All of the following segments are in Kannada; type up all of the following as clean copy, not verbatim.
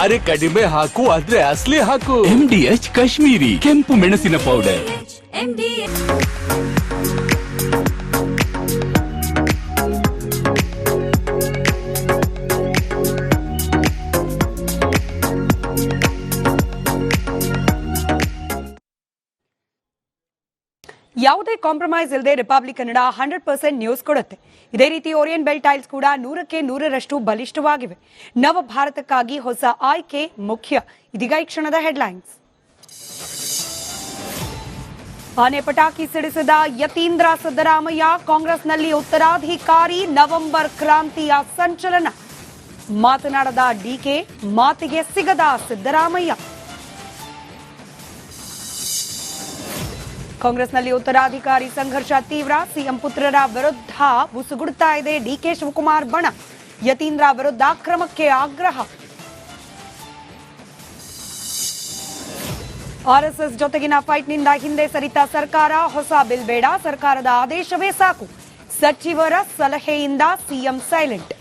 ಅರೆ ಕಡಿಮೆ ಹಾಕು ಆದ್ರೆ ಅಸಲಿ ಹಾಕು. MDH ಕಾಶ್ಮೀರಿ ಕೆಂಪು ಮೆಣಸಿನ ಪೌಡರ್. ಯಾವುದೇ ಕಾಂಪ್ರಮೈಸ್ ಇಲ್ಲದೆ ರಿಪಬ್ಲಿಕ್ ಕನ್ನಡ 100% ನ್ಯೂಸ್ ಕೊಡುತ್ತೆ. ಇದೇ ರೀತಿ ಓರಿಯಂಟ್ ಬೆಲ್ ಟೈಲ್ಸ್ ಕೂಡ 100ಕ್ಕೆ 100ರಷ್ಟು ಬಲಿಷ್ಠವಾಗಿವೆ. ನವ ಭಾರತಕ್ಕಾಗಿ ಹೊಸ ಆಯ್ಕೆ ಮುಖ್ಯ. ಇದೀಗ ಈ ಕ್ಷಣದ ಹೆಡ್ಲೈನ್ಸ್. ಆನೆ ಪಟಾಕಿ ಸಿಡಿಸಿದ ಯತೀಂದ್ರ ಸಿದ್ದರಾಮಯ್ಯ, ಕಾಂಗ್ರೆಸ್ನಲ್ಲಿ ಉತ್ತರಾಧಿಕಾರಿ, ನವೆಂಬರ್ ಕ್ರಾಂತಿಯ ಸಂಚಲನ. ಮಾತನಾಡದ ಡಿಕೆ, ಮಾತಿಗೆ ಸಿಗದ ಸಿದ್ದರಾಮಯ್ಯ. ಕಾಂಗ್ರೆಸ್ನಲ್ಲಿ ಉತ್ತರಾಧಿಕಾರಿ ಸಂಘರ್ಷ ತೀವ್ರ, ಸಿಎಂ ಪುತ್ರರ ವಿರುದ್ಧ ಬುಸುಗುಡುತ್ತಾ ಇದೆ ಡಿಕೆ ಶಿವಕುಮಾರ್ ಬಣ. ಯತೀಂದ್ರ ವಿರುದ್ಧ ಕ್ರಮಕ್ಕೆ ಆಗ್ರಹ. ಆರ್ಎಸ್ಎಸ್ ಜೊತೆಗಿನ ಫೈಟ್ನಿಂದ ಹಿಂದೆ ಸರಿತ ಸರ್ಕಾರ, ಹೊಸ ಬಿಲ್ ಬೇಡ, ಸರ್ಕಾರದ ಆದೇಶವೇ ಸಾಕು. ಸಚಿವರ ಸಲಹೆಯಿಂದ ಸಿಎಂ ಸೈಲೆಂಟ್.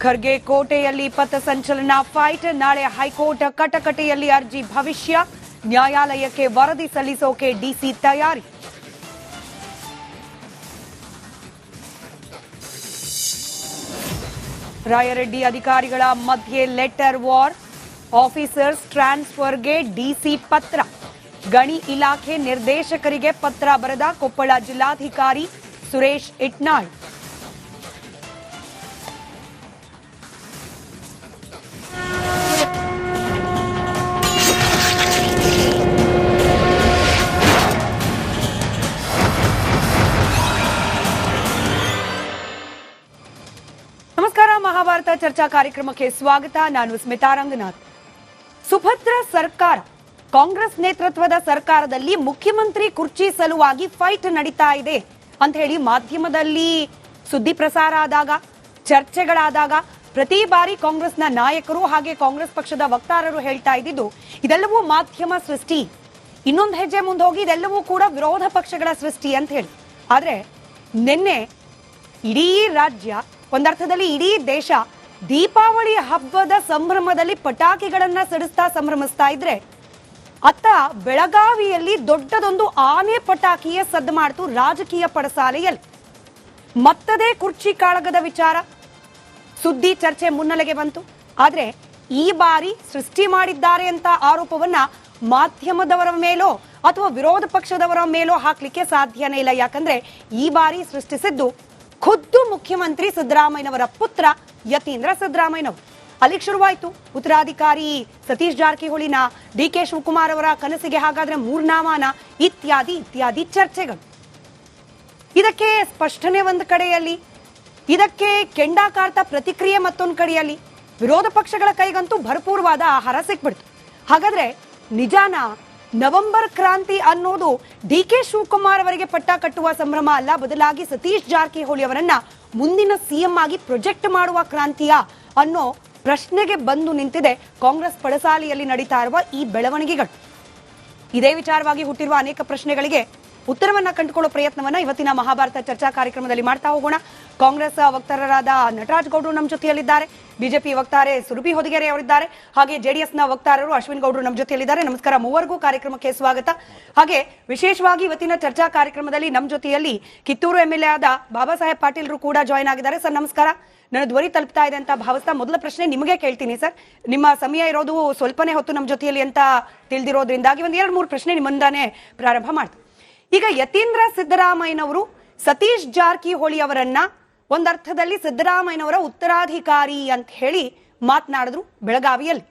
ಖರ್ಗೆ ಕೋಟೆಯಲ್ಲಿ ಪಥ ಸಂಚಲನ, ಫೈಟ್. ನಾಳೆ ಹೈಕೋರ್ಟ್ ಕಟಕಟೆಯಲ್ಲಿ ಅರ್ಜಿ ಭವಿಷ್ಯ. ನ್ಯಾಯಾಲಯಕ್ಕೆ ವರದಿ ಸಲ್ಲಿಸೋಕೆ ಡಿಸಿ ತಯಾರಿ. ರಾಯರೆಡ್ಡಿ ಅಧಿಕಾರಿಗಳ ಮಧ್ಯೆ ಲೆಟರ್ ವಾರ್, ಆಫೀಸರ್ಸ್ ಟ್ರಾನ್ಸ್ಫರ್ಗೆ ಡಿಸಿ ಪತ್ರ. ಗಣಿ ಇಲಾಖೆ ನಿರ್ದೇಶಕರಿಗೆ ಪತ್ರ ಬರೆದ ಕೊಪ್ಪಳ ಜಿಲ್ಲಾಧಿಕಾರಿ ಸುರೇಶ್ ಇಟ್ನಾಳ್. ನಮಸ್ಕಾರ, ಮಹಾಭಾರತ ಚರ್ಚಾ ಕಾರ್ಯಕ್ರಮಕ್ಕೆ ಸ್ವಾಗತ. ನಾನು ಸ್ಮಿತಾ ರಂಗನಾಥ್. ಸುಭದ್ರ ಸರ್ಕಾರ, ಕಾಂಗ್ರೆಸ್ ನೇತೃತ್ವದ ಸರ್ಕಾರದಲ್ಲಿ ಮುಖ್ಯಮಂತ್ರಿ ಕುರ್ಚಿ ಸಲುವಾಗಿ ಫೈಟ್ ನಡೀತಾ ಇದೆ ಅಂತ ಹೇಳಿ ಮಾಧ್ಯಮದಲ್ಲಿ ಸುದ್ದಿ ಪ್ರಸಾರ ಆದಾಗ, ಚರ್ಚೆಗಳಾದಾಗ ಪ್ರತಿ ಬಾರಿ ಕಾಂಗ್ರೆಸ್ನ ನಾಯಕರು ಹಾಗೆ ಕಾಂಗ್ರೆಸ್ ಪಕ್ಷದ ವಕ್ತಾರರು ಹೇಳ್ತಾ ಇದ್ದಿದ್ದು ಇದೆಲ್ಲವೂ ಮಾಧ್ಯಮ ಸೃಷ್ಟಿ, ಇನ್ನೊಂದು ಹೆಜ್ಜೆ ಮುಂದೆ ಹೋಗಿ ಇದೆಲ್ಲವೂ ಕೂಡ ವಿರೋಧ ಪಕ್ಷಗಳ ಸೃಷ್ಟಿ ಅಂತ ಹೇಳಿ. ಆದ್ರೆ ನಿನ್ನೆ ಇಡೀ ರಾಜ್ಯ, ಒಂದರ್ಥದಲ್ಲಿ ಇಡೀ ದೇಶ ದೀಪಾವಳಿ ಹಬ್ಬದ ಸಂಭ್ರಮದಲ್ಲಿ ಪಟಾಕಿಗಳನ್ನ ಸಿಡಿಸ್ತಾ ಸಂಭ್ರಮಿಸ್ತಾ ಇದ್ರೆ, ಅತ್ತ ಬೆಳಗಾವಿಯಲ್ಲಿ ದೊಡ್ಡದೊಂದು ಆನೆ ಪಟಾಕಿಯ ಸದ್ದು ಮಾಡ್ತು ರಾಜಕೀಯ ಪಡಸಾಲೆಯಲ್ಲಿ. ಮತ್ತದೇ ಕುರ್ಚಿ ಕಾಳಗದ ವಿಚಾರ ಸುದ್ದಿ ಚರ್ಚೆ ಮುನ್ನೆಲೆಗೆ ಬಂತು. ಆದ್ರೆ ಈ ಬಾರಿ ಸೃಷ್ಟಿ ಮಾಡಿದ್ದಾರೆ ಅಂತ ಆರೋಪವನ್ನ ಮಾಧ್ಯಮದವರ ಮೇಲೋ ಅಥವಾ ವಿರೋಧ ಪಕ್ಷದವರ ಮೇಲೋ ಹಾಕ್ಲಿಕ್ಕೆ ಸಾಧ್ಯನೇ ಇಲ್ಲ. ಯಾಕಂದ್ರೆ ಈ ಬಾರಿ ಸೃಷ್ಟಿಸಿದ್ದು ಖುದ್ದು ಮುಖ್ಯಮಂತ್ರಿ ಸಿದ್ದರಾಮಯ್ಯನವರ ಪುತ್ರ ಯತೀಂದ್ರ ಸಿದ್ದರಾಮಯ್ಯನವರು. ಅಲ್ಲಿಗೆ ಶುರುವಾಯಿತು ಉತ್ತರಾಧಿಕಾರಿ ಸತೀಶ್ ಜಾರಕಿಹೊಳಿನ, ಡಿಕೆ ಶಿವಕುಮಾರ್ ಅವರ ಕನಸಿಗೆ ಹಾಗಾದ್ರೆ ಮೂರ್ನಾಮಾನ, ಇತ್ಯಾದಿ ಇತ್ಯಾದಿ ಚರ್ಚೆಗಳು. ಇದಕ್ಕೆ ಸ್ಪಷ್ಟನೆ ಒಂದು ಕಡೆಯಲ್ಲಿ, ಇದಕ್ಕೆ ಕೆಂಡಾಕಾರ್ತ ಪ್ರತಿಕ್ರಿಯೆ ಮತ್ತೊಂದು ಕಡೆಯಲ್ಲಿ. ವಿರೋಧ ಪಕ್ಷಗಳ ಕೈಗಂತೂ ಭರಪೂರವಾದ ಆಹಾರ ಸಿಕ್ಬಿಡ್ತು. ಹಾಗಾದ್ರೆ ನಿಜಾನ ನವೆಂಬರ್ ಕ್ರಾಂತಿ ಅನ್ನೋದು ಡಿಕೆ ಶಿವಕುಮಾರ್ ಅವರಿಗೆ ಪಟ್ಟ ಕಟ್ಟುವ ಸಂಭ್ರಮ ಅಲ್ಲ, ಬದಲಾಗಿ ಸತೀಶ್ ಜಾರಕಿಹೊಳಿ ಅವರನ್ನ ಮುಂದಿನ ಸಿಎಂ ಆಗಿ ಪ್ರೊಜೆಕ್ಟ್ ಮಾಡುವ ಕ್ರಾಂತಿಯ ಅನ್ನೋ ಪ್ರಶ್ನೆಗೆ ಬಂದು ನಿಂತಿದೆ ಕಾಂಗ್ರೆಸ್ ಪಡಸಾಲೆಯಲ್ಲಿ ನಡೀತಾ ಇರುವ ಈ ಬೆಳವಣಿಗೆಗಳು. ಇದೇ ವಿಚಾರವಾಗಿ ಹುಟ್ಟಿರುವ ಅನೇಕ ಪ್ರಶ್ನೆಗಳಿಗೆ ಉತ್ತರವನ್ನ ಕಂಡುಕೊಳ್ಳೋ ಪ್ರಯತ್ನವನ್ನ ಇವತ್ತಿನ ಮಹಾಭಾರತ ಚರ್ಚಾ ಕಾರ್ಯಕ್ರಮದಲ್ಲಿ ಮಾಡ್ತಾ ಹೋಗೋಣ. ಕಾಂಗ್ರೆಸ್ ವಕ್ತಾರರಾದ ನಟರಾಜ್ ಗೌಡ್ರು ನಮ್ಮ ಜೊತೆಯಲ್ಲಿದ್ದಾರೆ, ಬಿಜೆಪಿ ವಕ್ತಾರೆ ಸುರಭಿ ಹೊದಿಗೆರೆ ಅವರಿದ್ದಾರೆ, ಹಾಗೆ ಜೆಡಿಎಸ್ನ ವಕ್ತಾರರು ಅಶ್ವಿನ್ ಗೌಡ್ರು ನಮ್ಮ ಜೊತೆಯಲ್ಲಿದ್ದಾರೆ. ನಮಸ್ಕಾರ ಮೂವರಿಗೂ ಕಾರ್ಯಕ್ರಮಕ್ಕೆ ಸ್ವಾಗತ. ಹಾಗೆ ವಿಶೇಷವಾಗಿ ಇವತ್ತಿನ ಚರ್ಚಾ ಕಾರ್ಯಕ್ರಮದಲ್ಲಿ ನಮ್ಮ ಜೊತೆಯಲ್ಲಿ ಕಿತ್ತೂರು MLA ಆದ ಬಾಬಾ ಸಾಹೇಬ್ ಪಾಟೀಲ್ರು ಕೂಡ ಜಾಯ್ನ್ ಆಗಿದ್ದಾರೆ. ಸರ್ ನಮಸ್ಕಾರ. ನನ್ನ ಧ್ವನಿ ತಲುಪ್ತಾ ಇದೆ ಅಂತ ಭಾವಿಸ್ತಾ ಮೊದಲ ಪ್ರಶ್ನೆ ನಿಮಗೆ ಕೇಳ್ತೀನಿ ಸರ್. ನಿಮ್ಮ ಸಮಯ ಇರೋದು ಸ್ವಲ್ಪನೇ ಹೊತ್ತು ನಮ್ಮ ಜೊತೆಯಲ್ಲಿ ಅಂತ ತಿಳಿದಿರೋದ್ರಿಂದಾಗಿ ಒಂದ್ 2-3 ಪ್ರಶ್ನೆ ನಿಮ್ಮಿಂದಾನೇ ಪ್ರಾರಂಭ ಮಾಡ್ತೀನಿ. ಈಗ ಯತೀಂದ್ರ ಸಿದ್ದರಾಮಯ್ಯನವರು ಸತೀಶ್ ಜಾರಕಿಹೊಳಿ ಅವರನ್ನ ಒಂದರ್ಥದಲ್ಲಿ ಸಿದ್ದರಾಮಯ್ಯನವರ ಉತ್ತರಾಧಿಕಾರಿ ಅಂತ ಹೇಳಿ ಮಾತನಾಡಿದ್ರು ಬೆಳಗಾವಿಯಲ್ಲಿ.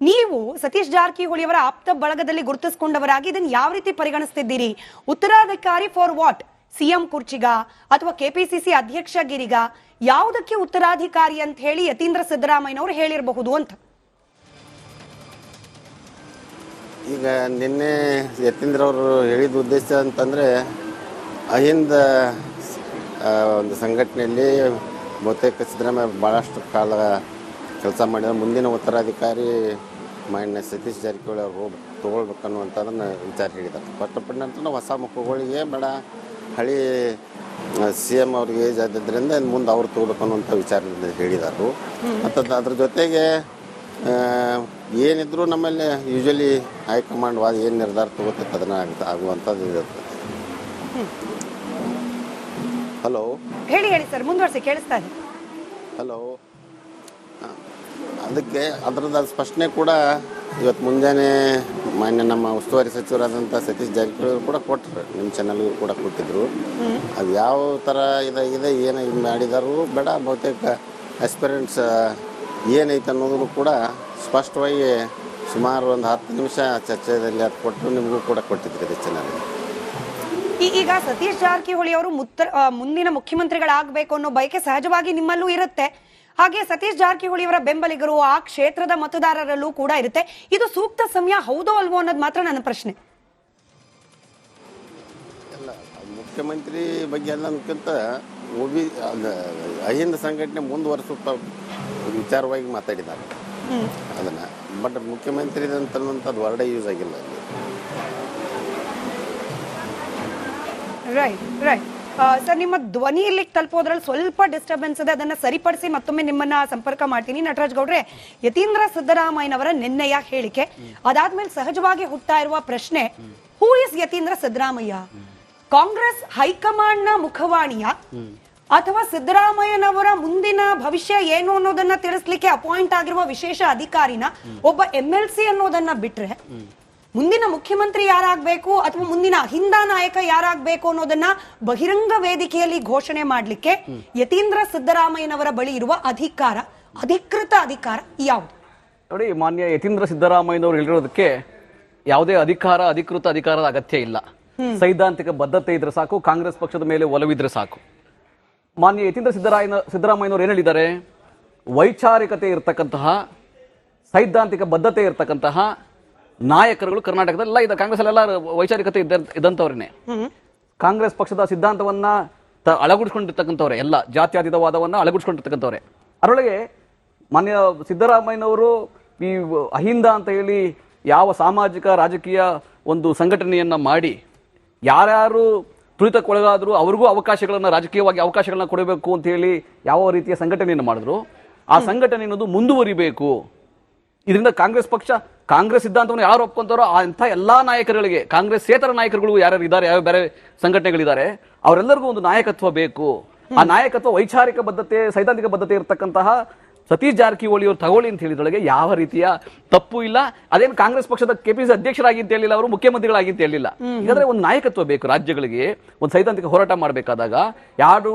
ನೀವು ಸತೀಶ್ ಜಾರಕಿಹೊಳಿ ಅವರ ಆಪ್ತ ಬಳಗದಲ್ಲಿ ಗುರುತಿಸಿಕೊಂಡವರಾಗಿ ಇದನ್ನು ಯಾವ ರೀತಿ ಪರಿಗಣಿಸ್ತಿದ್ದೀರಿ? ಉತ್ತರಾಧಿಕಾರಿ ಫಾರ್ ವಾಟ್? ಸಿಎಂ ಕುರ್ಚಿಗ ಅಥವಾ ಕೆಪಿಸಿಸಿ ಅಧ್ಯಕ್ಷಗಿರಿಗ? ಯಾವುದಕ್ಕೆ ಉತ್ತರಾಧಿಕಾರಿ ಅಂತ ಹೇಳಿ ಯತೀಂದ್ರ ಸಿದ್ದರಾಮಯ್ಯನವರು ಹೇಳಿರಬಹುದು ಅಂತ? ಈಗ ನಿನ್ನೆ ಯತೀಂದ್ರ ಅವರು ಹೇಳಿದ ಉದ್ದೇಶ ಅಂತಂದರೆ, ಅಹಿಂದ ಒಂದು ಸಂಘಟನೆಯಲ್ಲಿ ಬಹುತೇಕ ಸಿದ್ದರಾಮಯ್ಯ ಭಾಳಷ್ಟು ಕಾಲ ಕೆಲಸ ಮಾಡಿದ, ಮುಂದಿನ ಉತ್ತರಾಧಿಕಾರಿ ಮಾನ್ಯ ಸತೀಶ್ ಜಾರಕಿಹೊಳಿ ಅವರು ತೊಗೊಳ್ಬೇಕನ್ನುವಂಥದ್ದನ್ನು ವಿಚಾರ ಹೇಳಿದ್ದಾರೆ. ಬಟ್ ನಂತರ ಹೊಸ ಮುಖಗಳಿಗೆ ಬೇಡ, ಹಳಿ CM ಅವ್ರಿಗೆ ಏಜ್ ಆದದ್ರಿಂದ ಮುಂದೆ ಅವ್ರು ತಗೋಬೇಕು ಅನ್ನುವಂಥ ವಿಚಾರದಿಂದ ಹೇಳಿದರು. ಮತ್ತು ಅದ್ರ ಜೊತೆಗೆ ಏನಿದ್ರು ನಮ್ಮಲ್ಲಿ ಯೂಶಲಿ ಹೈಕಮಾಂಡ್ ವಾದ ಏನು ನಿರ್ಧಾರ ತಗೋತೈತೆ ಅದನ್ನ ಆಗುವಂಥದ್ದು ಇರುತ್ತೆ. ಹಲೋ ಹೇಳಿ ಸರ್, ಮುಂದುವರಿಸಿ, ಕೇಳಿಸ್ತಾ ಇದೆ. ಹಲೋ, ಅದಕ್ಕೆ ಅದರದ್ದು ಸ್ಪಷ್ಟನೆ ಕೂಡ ಇವತ್ತು ಮುಂಜಾನೆ ಮಾನ್ಯ ನಮ್ಮ ಉಸ್ತುವಾರಿ ಸಚಿವರಾದಂಥ ಸತೀಶ್ ಜಾರಕಿಹೊಳಿ ಕೂಡ ಕೊಟ್ಟರು, ನಿಮ್ಮ ಚಾನಲ್ಗೂ ಕೂಡ ಕೊಟ್ಟಿದ್ರು. ಅದು ಯಾವ ಥರ ಇದೆ ಏನು ಇದು ಮಾಡಿದಾರು ಬೇಡ, ಬಹುತೇಕ ಆಸ್ಪಿರೆಂಟ್ಸ್ ಏನೈತೆ ಅನ್ನೋದು ಕೂಡ ಸ್ಪಷ್ಟವಾಗಿ ಸುಮಾರು ಒಂದು 10 ನಿಮಿಷ ಚರ್ಚೆಯಲ್ಲಿ ಅದು ಕೊಟ್ಟು ನಿಮಗೂ ಕೂಡ ಕೊಟ್ಟಿದ್ರು ಇದು ಚಾನಲ್. ಈಗ ಸತೀಶ್ ಜಾರಕಿಹೊಳಿ ಅವರು ಮುಂದಿನ ಮುಖ್ಯಮಂತ್ರಿಗಳಾಗಬೇಕು ಅನ್ನೋ ಬಯಕೆ ಸಹಜವಾಗಿ ನಿಮ್ಮಲ್ಲೂ ಇರುತ್ತೆ. ಹಾಗೆ ಸತೀಶ್ ಜಾರಕಿಹೊಳಿ ಅವರ ಬೆಂಬಲಿಗರು ಆ ಕ್ಷೇತ್ರದ ಮತದಾರರಲ್ಲೂ ಕೂಡ ಇರುತ್ತೆ. ಇದು ಸೂಕ್ತ ಸಮಯ ಹೌದೋ ಅಲ್ವೋ ಅನ್ನೋದು ಮಾತ್ರ ನನ್ನ ಪ್ರಶ್ನೆ. ಇಲ್ಲ, ಮುಖ್ಯಮಂತ್ರಿ ಬಗ್ಗೆ ಅನ್ನೋದಕ್ಕಿಂತ ಅಹಿಂದ ಸಂಘಟನೆ ಮುಂದುವರಿಸುತ್ತ ವಿಚಾರವಾಗಿ ಮಾತಾಡಿದ್ದಾರೆ ಅದನ್ನು. ಬಟ್ ಮುಖ್ಯಮಂತ್ರಿ ಅಂತನ್ನುವಂಥದ್ದು ವರ್ಡೇ ಯೂಸ್ ಆಗಿಲ್ಲ ಅಲ್ಲಿ. ರೈಟ್ ಸರ್, ನಿಮ್ಮ ಧ್ವನಿ ಇಲ್ಲಿಗೆ ತಲುಪೋದ್ರಲ್ಲಿ ಸ್ವಲ್ಪ ಡಿಸ್ಟರ್ಬೆನ್ಸ್ ಇದೆ, ಅದನ್ನ ಸರಿಪಡಿಸಿ ಮತ್ತೊಮ್ಮೆ ನಿಮ್ಮನ್ನ ಸಂಪರ್ಕ ಮಾಡ್ತೀನಿ. ನಟರಾಜ್ ಗೌಡ್ರೆ, ಯತೀಂದ್ರ ಸಿದ್ದರಾಮಯ್ಯನವರ ನಿನ್ನೆಯ ಹೇಳಿಕೆ ಅದಾದ್ಮೇಲೆ ಸಹಜವಾಗಿ ಹುಟ್ಟಾ ಇರುವ ಪ್ರಶ್ನೆ, who is Yatindra Siddaramaiah? Congress high command ನ ಮುಖವಾಣಿಯ ಅಥವಾ ಸಿದ್ದರಾಮಯ್ಯನವರ ಮುಂದಿನ ಭವಿಷ್ಯ ಏನು ಅನ್ನೋದನ್ನ ತಿಳಿಸ್ಲಿಕ್ಕೆ ಅಪಾಯಿಂಟ್ ಆಗಿರುವ ವಿಶೇಷ ಅಧಿಕಾರಿನ, ಒಬ್ಬ MLC ಅನ್ನೋದನ್ನ ಬಿಟ್ರೆ ಮುಂದಿನ ಮುಖ್ಯಮಂತ್ರಿ ಯಾರಾಗಬೇಕು ಅಥವಾ ಮುಂದಿನ ಅಹಿಂದ ನಾಯಕ ಯಾರಾಗಬೇಕು ಅನ್ನೋದನ್ನ ಬಹಿರಂಗ ವೇದಿಕೆಯಲ್ಲಿ ಘೋಷಣೆ ಮಾಡಲಿಕ್ಕೆ ಯತೀಂದ್ರ ಸಿದ್ದರಾಮಯ್ಯನವರ ಬಳಿ ಇರುವ ಅಧಿಕಾರ, ಅಧಿಕೃತ ಅಧಿಕಾರ ಯಾವುದು? ನೋಡಿ, ಮಾನ್ಯ ಯತೀಂದ್ರ ಸಿದ್ದರಾಮಯ್ಯನವರು ಹೇಳಿರೋದಕ್ಕೆ ಯಾವುದೇ ಅಧಿಕೃತ ಅಧಿಕಾರದ ಅಗತ್ಯ ಇಲ್ಲ. ಸೈದ್ಧಾಂತಿಕ ಬದ್ಧತೆ ಇದ್ರೆ ಸಾಕು, ಕಾಂಗ್ರೆಸ್ ಪಕ್ಷದ ಮೇಲೆ ಒಲವಿದ್ರೆ ಸಾಕು. ಮಾನ್ಯ ಯತೀಂದ್ರ ಸಿದ್ದರಾಮಯ್ಯನವರು ಏನ್ ಹೇಳಿದ್ದಾರೆ? ವೈಚಾರಿಕತೆ ಇರತಕ್ಕಂತಹ, ಸೈದ್ಧಾಂತಿಕ ಬದ್ಧತೆ ಇರತಕ್ಕಂತಹ ನಾಯಕರುಗಳು ಕರ್ನಾಟಕದಲ್ಲ ಇದೆ. ಕಾಂಗ್ರೆಸ್ ಅಲ್ಲೆಲ್ಲ ವೈಚಾರಿಕತೆ ಇದ್ದಂಥವ್ರೇನೆ. ಕಾಂಗ್ರೆಸ್ ಪಕ್ಷದ ಸಿದ್ಧಾಂತವನ್ನ ಅಳಗೂಡಿಸ್ಕೊಂಡಿರ್ತಕ್ಕಂಥವ್ರೆ, ಎಲ್ಲ ಜಾತ್ಯತೀತವಾದವನ್ನ ಅಳಗೂಡಿಸ್ಕೊಂಡಿರ್ತಕ್ಕಂಥವ್ರೆ. ಅದರೊಳಗೆ ಮಾನ್ಯ ಸಿದ್ದರಾಮಯ್ಯನವರು ಈ ಅಹಿಂದ ಅಂತ ಹೇಳಿ ಯಾವ ಸಾಮಾಜಿಕ ರಾಜಕೀಯ ಒಂದು ಸಂಘಟನೆಯನ್ನ ಮಾಡಿ ಯಾರ್ಯಾರು ತುಳಿತಕ್ಕೊಳಗಾದ್ರು ಅವ್ರಿಗೂ ಅವಕಾಶಗಳನ್ನ, ರಾಜಕೀಯವಾಗಿ ಅವಕಾಶಗಳನ್ನ ಕೊಡಬೇಕು ಅಂತ ಹೇಳಿ ಯಾವ ರೀತಿಯ ಸಂಘಟನೆಯನ್ನು ಮಾಡಿದ್ರು, ಆ ಸಂಘಟನೆ ಅನ್ನೋದು ಮುಂದುವರಿಬೇಕು. ಇದರಿಂದ ಕಾಂಗ್ರೆಸ್ ಸಿದ್ಧಾಂತವನ್ನು ಯಾರು ಒಪ್ಕೊಂತಾರೋ ಅಂಥ ಎಲ್ಲಾ ನಾಯಕರುಗಳಿಗೆ, ಕಾಂಗ್ರೆಸ್ಸೇತರ ನಾಯಕರುಗಳು ಯಾರ್ಯಾರು ಇದ್ದಾರೆ, ಯಾವ ಬೇರೆ ಸಂಘಟನೆಗಳಿದ್ದಾರೆ, ಅವರೆಲ್ಲರಿಗೂ ಒಂದು ನಾಯಕತ್ವ ಬೇಕು. ಆ ನಾಯಕತ್ವ ವೈಚಾರಿಕ ಬದ್ಧತೆ, ಸೈದ್ಧಾಂತಿಕ ಬದ್ಧತೆ ಇರತಕ್ಕಂತಹ ಸತೀಶ್ ಜಾರಕಿಹೊಳಿ ಅವರು ತಗೊಳ್ಳಿ ಅಂತ ಹೇಳಿದೊಳಗೆ ಯಾವ ರೀತಿಯ ತಪ್ಪು ಇಲ್ಲ. ಅದೇನು ಕಾಂಗ್ರೆಸ್ ಪಕ್ಷದ KPCC ಅಧ್ಯಕ್ಷರಾಗಿ ಅಂತ ಹೇಳಿಲ್ಲ, ಅವರು ಮುಖ್ಯಮಂತ್ರಿಗಳಾಗಿ ಅಂತ ಹೇಳಿಲ್ಲ. ಯಾಕಂದ್ರೆ ಒಂದು ನಾಯಕತ್ವ ಬೇಕು ರಾಜ್ಯಗಳಿಗೆ. ಒಂದು ಸೈದ್ಧಾಂತಿಕ ಹೋರಾಟ ಮಾಡಬೇಕಾದಾಗ ಯಾರು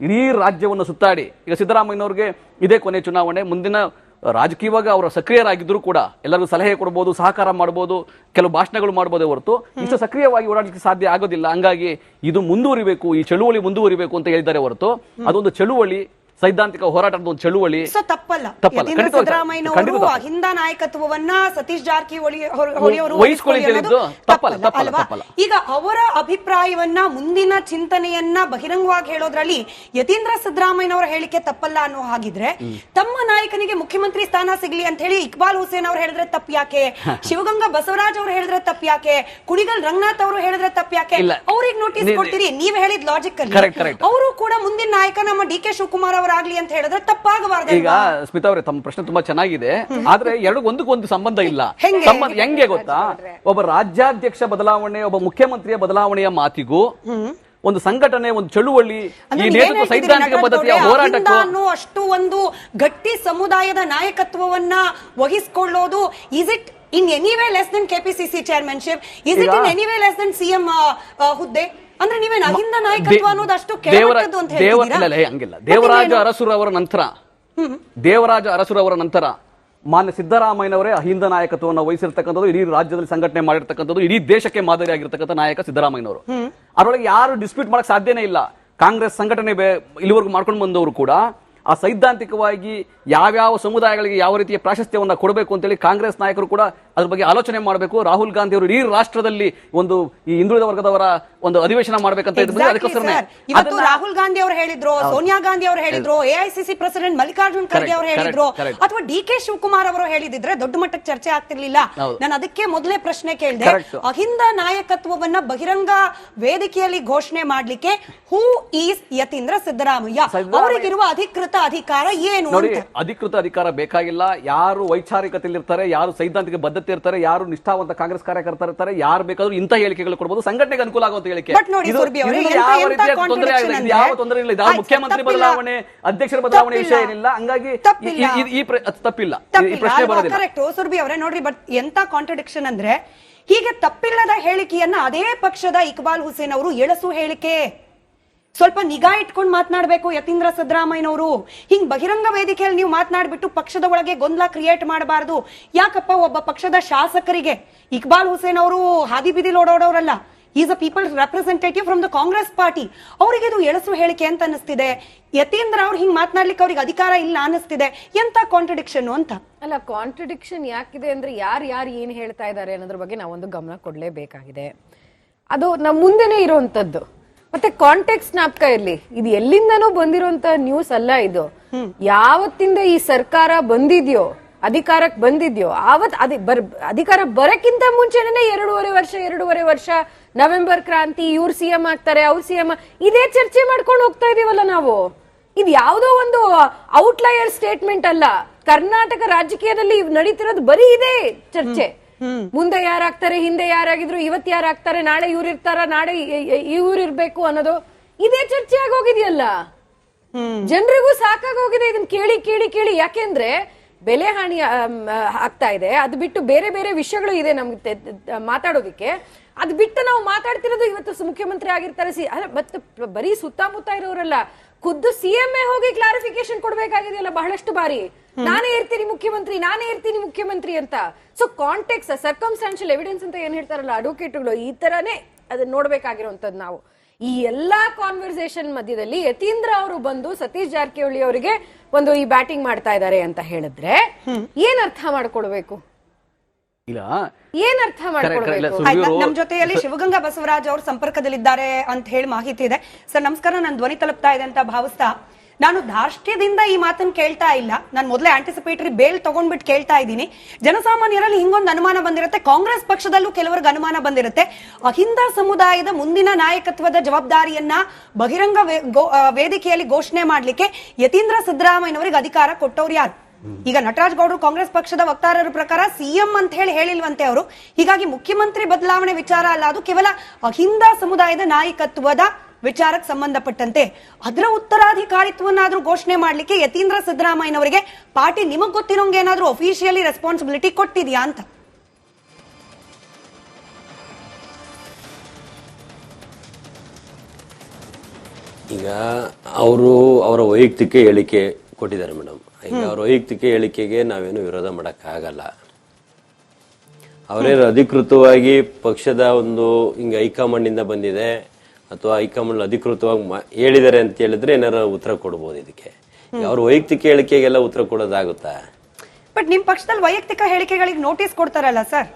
ಇಡೀ ರಾಜ್ಯವನ್ನು ಸುತ್ತಾಡಿ, ಈಗ ಸಿದ್ದರಾಮಯ್ಯನವ್ರಿಗೆ ಇದೇ ಕೊನೆ ಚುನಾವಣೆ, ಮುಂದಿನ ರಾಜಕೀಯವಾಗಿ ಅವರು ಸಕ್ರಿಯರಾಗಿದ್ರು ಕೂಡ ಎಲ್ಲರಿಗೂ ಸಲಹೆ ಕೊಡಬಹುದು, ಸಹಕಾರ ಮಾಡಬಹುದು, ಕೆಲವು ಭಾಷಣಗಳು ಮಾಡಬಹುದೇ ಹೊರತು ಇಷ್ಟು ಸಕ್ರಿಯವಾಗಿ ಓಡಾಡಲಿಕ್ಕೆ ಸಾಧ್ಯ ಆಗೋದಿಲ್ಲ. ಹಂಗಾಗಿ ಇದು ಮುಂದುವರಿಬೇಕು, ಈ ಚಳುವಳಿ ಮುಂದುವರಿಬೇಕು ಅಂತ ಹೇಳಿದ್ದಾರೆ ಹೊರತು ಅದೊಂದು ಚಳುವಳಿ, ಸೈದ್ಧಾಂತಿಕ ಹೋರಾಟದ ಒಂದು ಚಳುವಳಿ ತಪ್ಪಲ್ಲ. ಸಿದ್ದರಾಮಯ್ಯನವರು ಅಹಿಂದ ನಾಯಕತ್ವವನ್ನ ಸತೀಶ್ ಜಾರಕಿಹೊಳಿ ತಪ್ಪಲ್ಲ. ಈಗ ಅವರ ಅಭಿಪ್ರಾಯವನ್ನ, ಮುಂದಿನ ಚಿಂತನೆಯನ್ನ ಬಹಿರಂಗವಾಗಿ ಹೇಳೋದ್ರಲ್ಲಿ ಯತೀಂದ್ರ ಸಿದ್ದರಾಮಯ್ಯನವರ ಹೇಳಿಕೆ ತಪ್ಪಲ್ಲ ಅನ್ನೋ ಹಾಗಿದ್ರೆ, ತಮ್ಮ ನಾಯಕನಿಗೆ ಮುಖ್ಯಮಂತ್ರಿ ಸ್ಥಾನ ಸಿಗ್ಲಿ ಅಂತ ಹೇಳಿ ಇಕ್ಬಾಲ್ ಹುಸೇನ್ ಅವರು ಹೇಳಿದ್ರೆ ತಪ್ಪು ಯಾಕೆ? ಶಿವಗಂಗಾ ಬಸವರಾಜ್ ಅವರು ಹೇಳಿದ್ರೆ ತಪ್ಪು ಯಾಕೆ? ಕುಣಿಗಲ್ ರಂಗನಾಥ್ ಅವರು ಹೇಳಿದ್ರೆ ತಪ್ಪು ಯಾಕೆ? ಅವ್ರಿಗೆ ನೋಟಿಸ್ ಕೊಡ್ತೀರಿ? ನೀವ್ ಹೇಳಿದ ಲಾಜಿಕ್ ಅಲ್ಲಿ ಅವರು ಕೂಡ ಮುಂದಿನ ನಾಯಕ ನಮ್ಮ DK ಶಿವಕುಮಾರ್ ಅವರಾಗ್ಲಿ ಅಂತ ಹೇಳಿದ್ರೆ ತಪ್ಪಾಗಬಾರ್ದು. ಈಗ ಸ್ಮಿತಾ ಅವರೇ, ತಮ್ಮ ಪ್ರಶ್ನೆ ತುಂಬಾ ಚೆನ್ನಾಗಿದೆ, ಆದ್ರೆ ಎರಡು ಒಂದಕ್ಕೊಂದು ಸಂಬಂಧ ಇಲ್ಲ. ಹೆಂಗೆ ಗೊತ್ತಾ? ಒಬ್ಬ ರಾಜ್ಯಾಧ್ಯಕ್ಷ ಬದಲಾವಣೆ, ಒಬ್ಬ ಮುಖ್ಯಮಂತ್ರಿಯ ಬದಲಾವಣೆಯ ಮಾತಿಗೂ ಒಂದು ಸಂಘಟನೆ, ಒಂದು ಚಳುವಳಿ, ಈ ನೇತೃತ್ವ ಸೈದ್ಧಾಂತಿಕ ಬದ್ಧತೆಯ ಹೋರಾಟಕ್ಕೂ ಅಷ್ಟು ಒಂದು ಗಟ್ಟಿ ಸಮುದಾಯದ ನಾಯಕತ್ವವನ್ನ ವಹಿಸಿಕೊಳ್ಳೋದು, is it in any way less than KPCC chairmanship? Is it in any way less than CM ಹುದ್ದೆ? ಅಂದ್ರೆ ನೀವೇನು ಅಹಿಂದ ನಾಯಕತ್ವ ಅನ್ನೋದು ಅಷ್ಟು ಕೆಳಮಟ್ಟದ್ದು ಅಂತ ಹೇಳ್ತೀರಾ? ಹಂಗಿಲ್ಲ. ದೇವರಾಜ ಅರಸುರವರ ನಂತರ ಮಾನ್ಯ ಸಿದ್ದರಾಮಯ್ಯನವರೇ ಅಹಿಂದ ನಾಯಕತ್ವವನ್ನು ವಹಿಸಿರ್ತಕ್ಕಂಥದ್ದು, ಇಡೀ ರಾಜ್ಯದಲ್ಲಿ ಸಂಘಟನೆ ಮಾಡಿರ್ತಕ್ಕಂಥದ್ದು, ಇಡೀ ದೇಶಕ್ಕೆ ಮಾದರಿಯಾಗಿರ್ತಕ್ಕಂಥ ನಾಯಕ ಸಿದ್ದರಾಮಯ್ಯನವರು. ಅದರೊಳಗೆ ಯಾರು ಡಿಸ್ಪ್ಯೂಟ್ ಮಾಡಕ್ ಸಾಧ್ಯನೇ ಇಲ್ಲ. ಕಾಂಗ್ರೆಸ್ ಸಂಘಟನೆ ಇಲ್ಲಿವರೆಗೂ ಮಾಡ್ಕೊಂಡು ಬಂದವರು ಕೂಡ ಆ ಸೈದ್ಧಾಂತಿಕವಾಗಿ ಯಾವ್ಯಾವ ಸಮುದಾಯಗಳಿಗೆ ಯಾವ ರೀತಿಯ ಪ್ರಾಶಸ್ತ್ಯವನ್ನ ಕೊಡಬೇಕು ಅಂತೇಳಿ ಕಾಂಗ್ರೆಸ್ ನಾಯಕರು ಕೂಡ ಅದ್ರ ಬಗ್ಗೆ ಆಲೋಚನೆ ಮಾಡಬೇಕು. ರಾಹುಲ್ ಗಾಂಧಿ ಅವರು ಇಡೀ ರಾಷ್ಟ್ರದಲ್ಲಿ ಒಂದು ಈ ಹಿಂದುಳಿದ ವರ್ಗದವರ ಒಂದು ಅಧಿವೇಶನ ಮಾಡ್ಬೇಕಂತ ಇವತ್ತು ರಾಹುಲ್ ಗಾಂಧಿ ಅವರು ಹೇಳಿದ್ರು, ಸೋನಿಯಾ ಗಾಂಧಿ ಅವರು ಹೇಳಿದ್ರು, ಎಐಸಿಸಿ ಪ್ರೆಸಿಡೆಂಟ್ ಮಲ್ಲಿಕಾರ್ಜುನ್ ಖರ್ಗೆ ಅವರು ಹೇಳಿದ್ರು, ಅಥವಾ ಡಿ.ಕೆ. ಶಿವಕುಮಾರ್ ಅವರು ಹೇಳಿದಿದ್ರೆ ದೊಡ್ಡ ಮಟ್ಟಕ್ಕೆ ಚರ್ಚೆ ಆಗ್ತಿರ್ಲಿಲ್ಲ. ನಾನು ಅದಕ್ಕೆ ಮೊದಲೇ ಪ್ರಶ್ನೆ ಕೇಳಿದೆ, ಅಹಿಂದ ನಾಯಕತ್ವವನ್ನ ಬಹಿರಂಗ ವೇದಿಕೆಯಲ್ಲಿ ಘೋಷಣೆ ಮಾಡ್ಲಿಕ್ಕೆ ಹೂ ಈಸ್ ಯತೀಂದ್ರ ಸಿದ್ದರಾಮಯ್ಯ ಅವರಿಗಿರುವ ಅಧಿಕೃತ ಅಧಿಕಾರ ಏನು? ನೋಡಿ, ಅಧಿಕೃತ ಅಧಿಕಾರ ಬೇಕಾಗಿಲ್ಲ. ಯಾರು ವೈಚಾರಿಕತೆಯಲ್ಲಿರ್ತಾರೆ, ಯಾರು ಸೈದ್ಧಾಂತಿಕ ಬದ್ಧತೆ ಇರ್ತಾರೆ, ಯಾರು ನಿಷ್ಠಾವಂತ ಕಾಂಗ್ರೆಸ್ ಕಾರ್ಯಕರ್ತರು ಇರ್ತಾರೆ, ಯಾರು ಬೇಕಾದ್ರೂ ಇಂಥ ಹೇಳಿಕೆಗಳು ಕೊಡಬಹುದು, ಸಂಘಟನೆಗೆ ಅನುಕೂಲ ಆಗುವಂತ ಹೇಳಿಕೆ. ಯಾವ ತೊಂದರೆ ಇಲ್ಲ, ಇದು ಮುಖ್ಯಮಂತ್ರಿ ಬದಲಾವಣೆ, ಅಧ್ಯಕ್ಷರ ಬದಲಾವಣೆ ವಿಷಯ ಏನಿಲ್ಲ. ಹಂಗಾಗಿ ತಪ್ಪಿಲ್ಲ, ಈ ಪ್ರಶ್ನೆ ಬರೋದಿಲ್ಲ. ಕರೆಕ್ಟ್ ಸುರ್ಬಿ ಅವರೇ. ನೋಡ್ರಿ, ಬಟ್ ಎಂತ ಕಾಂಟ್ರಡಿಕ್ಷನ್ ಅಂದ್ರೆ, ಹೀಗೆ ತಪ್ಪಿಲ್ಲದ ಹೇಳಿಕೆಯನ್ನ ಅದೇ ಪಕ್ಷದ ಇಕ್ಬಾಲ್ ಹುಸೇನ್ ಅವರು ಎಳಸು ಹೇಳಿಕೆ. ಸ್ವಲ್ಪ ನಿಗಾ ಇಟ್ಕೊಂಡು ಮಾತನಾಡಬೇಕು ಯತೀಂದ್ರ ಸಿದ್ದರಾಮಯ್ಯನವರು. ಹಿಂಗ್ ಬಹಿರಂಗ ವೇದಿಕೆಯಲ್ಲಿ ನೀವು ಮಾತನಾಡ್ಬಿಟ್ಟು ಪಕ್ಷದ ಒಳಗೆ ಗೊಂದಲ ಕ್ರಿಯೇಟ್ ಮಾಡಬಾರದು. ಯಾಕಪ್ಪ, ಒಬ್ಬ ಪಕ್ಷದ ಶಾಸಕರಿಗೆ ಇಕ್ಬಾಲ್ ಹುಸೇನ್ ಅವರು ಹಾದಿ ಬೀದಿ ಓಡೋಡೋರಲ್ಲ, is a people representative from the Congress party. ಅವರಿಗೆ ಇದು ಎಳಸು ಹೇಳಿಕೆ ಅಂತ ಅನಿಸ್ತಿದೆ. ಯತೀಂದ್ರ ಅವ್ರು ಹಿಂಗ್ ಮಾತನಾಡ್ಲಿಕ್ಕೆ ಅವ್ರಿಗೆ ಅಧಿಕಾರ ಇಲ್ಲ ಅನಿಸ್ತಿದೆ. ಎಂತ ಕಾಂಟ್ರಡಿಕ್ಷನ್ ಅಂತ. ಅಲ್ಲ, ಕಾಂಟ್ರಡಿಕ್ಷನ್ ಯಾಕಿದೆ ಅಂದ್ರೆ ಯಾರು ಏನ್ ಹೇಳ್ತಾ ಇದ್ದಾರೆ ಅನ್ನೋದ್ರ ಬಗ್ಗೆ ನಾವೊಂದು ಗಮನ ಕೊಡ್ಲೇಬೇಕಾಗಿದೆ. ಅದು ನಮ್ಮ ಮುಂದೆನೆ ಇರುವಂತದ್ದು. ಮತ್ತೆ ಕಾಂಟೆಕ್ಸ್ಟ್ ಜ್ಞಾಪಕ ಇರ್ಲಿ, ಇದು ಎಲ್ಲಿಂದನೂ ಬಂದಿರುವಂತ ನ್ಯೂಸ್ ಅಲ್ಲ. ಇದು ಯಾವತ್ತಿಂದ ಈ ಸರ್ಕಾರ ಬಂದಿದ್ಯೋ, ಅಧಿಕಾರಕ್ಕೆ ಬಂದಿದ್ಯೋ, ಅಧಿಕಾರ ಬರಕ್ಕಿಂತ ಮುಂಚೆನೇ 2.5 ವರ್ಷ ನವೆಂಬರ್ ಕ್ರಾಂತಿ, ಇವ್ರು ಸಿಎಂ ಆಗ್ತಾರೆ, ಅವ್ರು ಸಿಎಂ, ಇದೇ ಚರ್ಚೆ ಮಾಡ್ಕೊಂಡು ಹೋಗ್ತಾ ಇದೀವಲ್ಲ ನಾವು. ಇದು ಯಾವುದೋ ಒಂದು ಔಟ್ಲೈಯರ್ ಸ್ಟೇಟ್ಮೆಂಟ್ ಅಲ್ಲ. ಕರ್ನಾಟಕ ರಾಜಕೀಯದಲ್ಲಿ ನಡೀತಿರೋದು ಬರೀ ಇದೇ ಚರ್ಚೆ. ಮುಂದೆ ಯಾರಾಗ್ತಾರೆ, ಹಿಂದೆ ಯಾರಾಗಿದ್ರು, ಇವತ್ತು ಯಾರಾಗ್ತಾರೆ, ನಾಳೆ ಇವ್ರಿರ್ತಾರ, ನಾಳೆ ಇವ್ರಿರ್ಬೇಕು ಅನ್ನೋದು ಇದೇ ಚರ್ಚೆ ಆಗೋಗಿದೆಯಲ್ಲ. ಜನರಿಗೂ ಸಾಕಾಗೋಗಿದೆ ಇದನ್ನ ಕೇಳಿ ಕೇಳಿ ಕೇಳಿ. ಯಾಕೆಂದ್ರೆ ಬೆಲೆ ಹಾನಿ ಆಗ್ತಾ ಇದೆ. ಅದು ಬಿಟ್ಟು ಬೇರೆ ಬೇರೆ ವಿಷಯಗಳು ಇದೆ ನಮ್ಗೆ ಮಾತಾಡೋದಿಕ್ಕೆ. ಅದು ಬಿಟ್ಟು ನಾವು ಮಾತಾಡ್ತಿರೋದು ಇವತ್ತು ಮುಖ್ಯಮಂತ್ರಿ ಆಗಿರ್ತಾರೆ. ಮತ್ತೆ ಬರೀ ಸುತ್ತಮುತ್ತ ಇರೋರಲ್ಲ, ಖುದ್ದು ಸಿಎಂ ಹೋಗಿ ಕ್ಲಾರಿಫಿಕೇಶನ್ ಕೊಡ್ಬೇಕಾಗಿದೆಯಲ್ಲ ಬಹಳಷ್ಟು ಬಾರಿ. ನಾನೇ ಇರ್ತೀನಿ ಮುಖ್ಯಮಂತ್ರಿ ಅಂತ. ಸೊ ಕಾಂಟೆಕ್ಸ್ಟ್, ಸರ್ಕಮ್ಸ್ಟಾನ್ಷಿಯಲ್ ಎವಿಡೆನ್ಸ್ ಅಂತ ಏನ್ ಹೇಳ್ತಾರಲ್ಲ ಅಡ್ವೊಕೇಟ್ಗಳು, ಈ ತರನೇ ಅದನ್ನ ನೋಡ್ಬೇಕಾಗಿರುವಂತದ್ದು ನಾವು. ಈ ಎಲ್ಲಾ ಕಾನ್ವರ್ಸೇಷನ್ ಮಧ್ಯದಲ್ಲಿ ಯತೀಂದ್ರ ಅವರು ಬಂದು ಸತೀಶ್ ಜಾರಕಿಹೊಳಿ ಅವರಿಗೆ ಒಂದು ಈ ಬ್ಯಾಟಿಂಗ್ ಮಾಡ್ತಾ ಇದ್ದಾರೆ ಅಂತ ಹೇಳಿದ್ರೆ ಏನ್ ಅರ್ಥ ಮಾಡ್ಕೊಳ್ಬೇಕು? ಏನ್ ಅರ್ಥ ಮಾಡ್ಕೊಳ್ಬೇಕು? ನಮ್ ಜೊತೆಯಲ್ಲಿ ಶಿವಗಂಗಾ ಬಸವರಾಜ್ ಅವರು ಸಂಪರ್ಕದಲ್ಲಿದ್ದಾರೆ ಅಂತ ಹೇಳಿ ಮಾಹಿತಿ ಇದೆ. ಸರ್ ನಮಸ್ಕಾರ, ನಾನು ಧ್ವನಿ ತಲುಪ್ತಾ ಇದೆ ಅಂತ ಭಾವಿಸ್ತಾ, ನಾನು ಧಾರ್ಷ್ಟ್ಯದಿಂದ ಈ ಮಾತನ್ನು ಕೇಳ್ತಾ ಇಲ್ಲ. ನಾನು ಮೊದಲೇ ಆಂಟಿಸಿಪೇಟರಿ ಬೇಲ್ ತಗೊಂಡ್ಬಿಟ್ಟು ಕೇಳ್ತಾ ಇದ್ದೀನಿ. ಜನಸಾಮಾನ್ಯರಲ್ಲಿ ಹಿಂಗೊಂದು ಅನುಮಾನ ಬಂದಿರುತ್ತೆ, ಕಾಂಗ್ರೆಸ್ ಪಕ್ಷದಲ್ಲೂ ಕೆಲವರಿಗೆ ಅನುಮಾನ ಬಂದಿರುತ್ತೆ. ಅಹಿಂದ ಸಮುದಾಯದ ಮುಂದಿನ ನಾಯಕತ್ವದ ಜವಾಬ್ದಾರಿಯನ್ನ ಬಹಿರಂಗ ವೇದಿಕೆಯಲ್ಲಿ ಘೋಷಣೆ ಮಾಡ್ಲಿಕ್ಕೆ ಯತೀಂದ್ರ ಸಿದ್ದರಾಮಯ್ಯನವರಿಗೆ ಅಧಿಕಾರ ಕೊಟ್ಟವ್ರು ಯಾರು? ಈಗ ನಟರಾಜ್ ಗೌಡರು ಕಾಂಗ್ರೆಸ್ ಪಕ್ಷದ ವಕ್ತಾರರ ಪ್ರಕಾರ ಸಿಎಂ ಅಂತ ಹೇಳಿಲ್ವಂತೆ ಅವರು. ಹೀಗಾಗಿ ಮುಖ್ಯಮಂತ್ರಿ ಬದಲಾವಣೆ ವಿಚಾರ ಅಲ್ಲ, ಅದು ಕೇವಲ ಅಹಿಂದ ಸಮುದಾಯದ ನಾಯಕತ್ವದ ವಿಚಾರಕ್ಕೆ ಸಂಬಂಧಪಟ್ಟಂತೆ. ಅದರ ಉತ್ತರಾಧಿಕಾರಿತ್ವನ್ನಾದ್ರೂ ಘೋಷಣೆ ಮಾಡ್ಲಿಕ್ಕೆ ಯತೀಂದ್ರ ಸಿದ್ದರಾಮಯ್ಯನವರಿಗೆ ಪಾರ್ಟಿ ನಿಮಗ್ ಗೊತ್ತಿರೋಂಗೆ ಏನಾದ್ರೂ ಅಫಿಷಿಯಲಿ ರೆಸ್ಪಾನ್ಸಿಬಿಲಿಟಿ ಕೊಟ್ಟಿದ್ಯಾ ಅಂತ? ಈಗ ಅವರು ಅವರ ವೈಯಕ್ತಿಕ ಹೇಳಿಕೆ ಕೊಟ್ಟಿದ್ದಾರೆ ಮೇಡಮ್. ಈಗ ಅವ್ರ ವೈಯಕ್ತಿಕ ಹೇಳಿಕೆಗೆ ನಾವೇನು ವಿರೋಧ ಮಾಡಕ್ಕಾಗಲ್ಲ. ಅವರೇ ಅಧಿಕೃತವಾಗಿ ಪಕ್ಷದ ಒಂದು ಹಿಂಗೆ ಹೈಕಮಾಂಡ್ ಇಂದ ಬಂದಿದೆ ಅಥವಾ ಹೈಕಮಾಂಡ್ ಅಧಿಕೃತವಾಗಿ ಹೇಳಿದ್ದಾರೆ ಅಂತ ಹೇಳಿದ್ರೆ ಏನಾರ ಉತ್ತರ ಕೊಡ್ಬೋದು ಇದಕ್ಕೆ. ಅವ್ರ ವೈಯಕ್ತಿಕ ಹೇಳಿಕೆಗೆಲ್ಲ ಉತ್ತರ ಕೊಡೋದಾಗುತ್ತಾ? ಬಟ್ ನಿಮ್ ಪಕ್ಷದಲ್ಲಿ ವೈಯಕ್ತಿಕ ಹೇಳಿಕೆಗಳಿಗೆ ನೋಟಿಸ್ ಕೊಡ್ತಾರಲ್ಲ ಸರ್?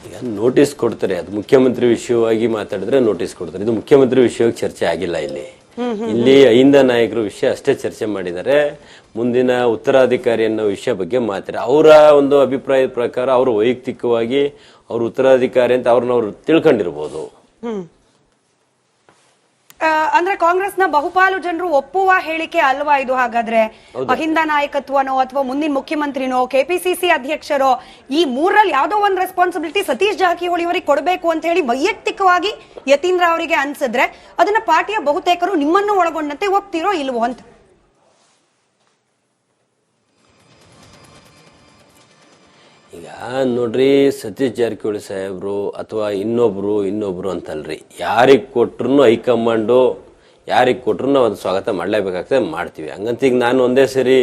ಈಗ ನೋಟಿಸ್ ಕೊಡ್ತಾರೆ, ಅದು ಮುಖ್ಯಮಂತ್ರಿ ವಿಷಯವಾಗಿ ಮಾತಾಡಿದ್ರೆ ನೋಟಿಸ್ ಕೊಡ್ತಾರೆ. ಇದು ಮುಖ್ಯಮಂತ್ರಿ ವಿಷಯವಾಗಿ ಚರ್ಚೆ ಆಗಿಲ್ಲ. ಇಲ್ಲಿ ಅಹಿಂದ ನಾಯಕರು ವಿಷಯ ಅಷ್ಟೇ ಚರ್ಚೆ ಮಾಡಿದ್ದಾರೆ. ಮುಂದಿನ ಉತ್ತರಾಧಿಕಾರಿ ಅನ್ನೋ ವಿಷಯ ಬಗ್ಗೆ ಮಾತಾಡಿ ಅವರ ಒಂದು ಅಭಿಪ್ರಾಯದ ಪ್ರಕಾರ ಅವರು ವೈಯಕ್ತಿಕವಾಗಿ ಅವ್ರ ಉತ್ತರಾಧಿಕಾರಿ ಅಂತ ಅವ್ರು ತಿಳ್ಕೊಂಡಿರ್ಬೋದು. ಅಂದ್ರೆ ಕಾಂಗ್ರೆಸ್ನ ಬಹುಪಾಲು ಜನರು ಒಪ್ಪುವ ಹೇಳಿಕೆ ಅಲ್ವಾ ಇದು? ಹಾಗಾದ್ರೆ ಅಹಿಂದ ನಾಯಕತ್ವನೋ ಅಥವಾ ಮುಂದಿನ ಮುಖ್ಯಮಂತ್ರಿನೋ ಕೆಪಿಸಿಸಿ ಅಧ್ಯಕ್ಷರೋ ಈ ಮೂರಲ್ಲಿ ಯಾವ್ದೋ ಒಂದು ರೆಸ್ಪಾನ್ಸಿಬಿಲಿಟಿ ಸತೀಶ್ ಜಾರಕಿಹೊಳಿ ಅವರಿಗೆ ಕೊಡಬೇಕು ಅಂತ ಹೇಳಿ ವೈಯಕ್ತಿಕವಾಗಿ ಯತೀಂದ್ರ ಅವರಿಗೆ ಅನ್ಸಿದ್ರೆ ಅದನ್ನ ಪಾರ್ಟಿಯ ಬಹುತೇಕರು ನಿಮ್ಮನ್ನು ಒಳಗೊಂಡಂತೆ ಒಪ್ತಿರೋ ಇಲ್ವೋ ಅಂತ? ಈಗ ನೋಡ್ರಿ, ಸತೀಶ್ ಜಾರಕಿಹೊಳಿ ಸಾಹೇಬ್ರು ಅಥವಾ ಇನ್ನೊಬ್ರು ಅಂತಲ್ರಿ, ಯಾರಿಗೆ ಕೊಟ್ರು ಹೈಕಮಾಂಡು ಯಾರಿಗೆ ಕೊಟ್ರು ನಾವು ಅದು ಸ್ವಾಗತ ಮಾಡ್ಲೇಬೇಕಾಗ್ತದೆ, ಮಾಡ್ತೀವಿ. ಹಂಗಂತ ಈಗ ನಾನು ಒಂದೇ ಸರಿ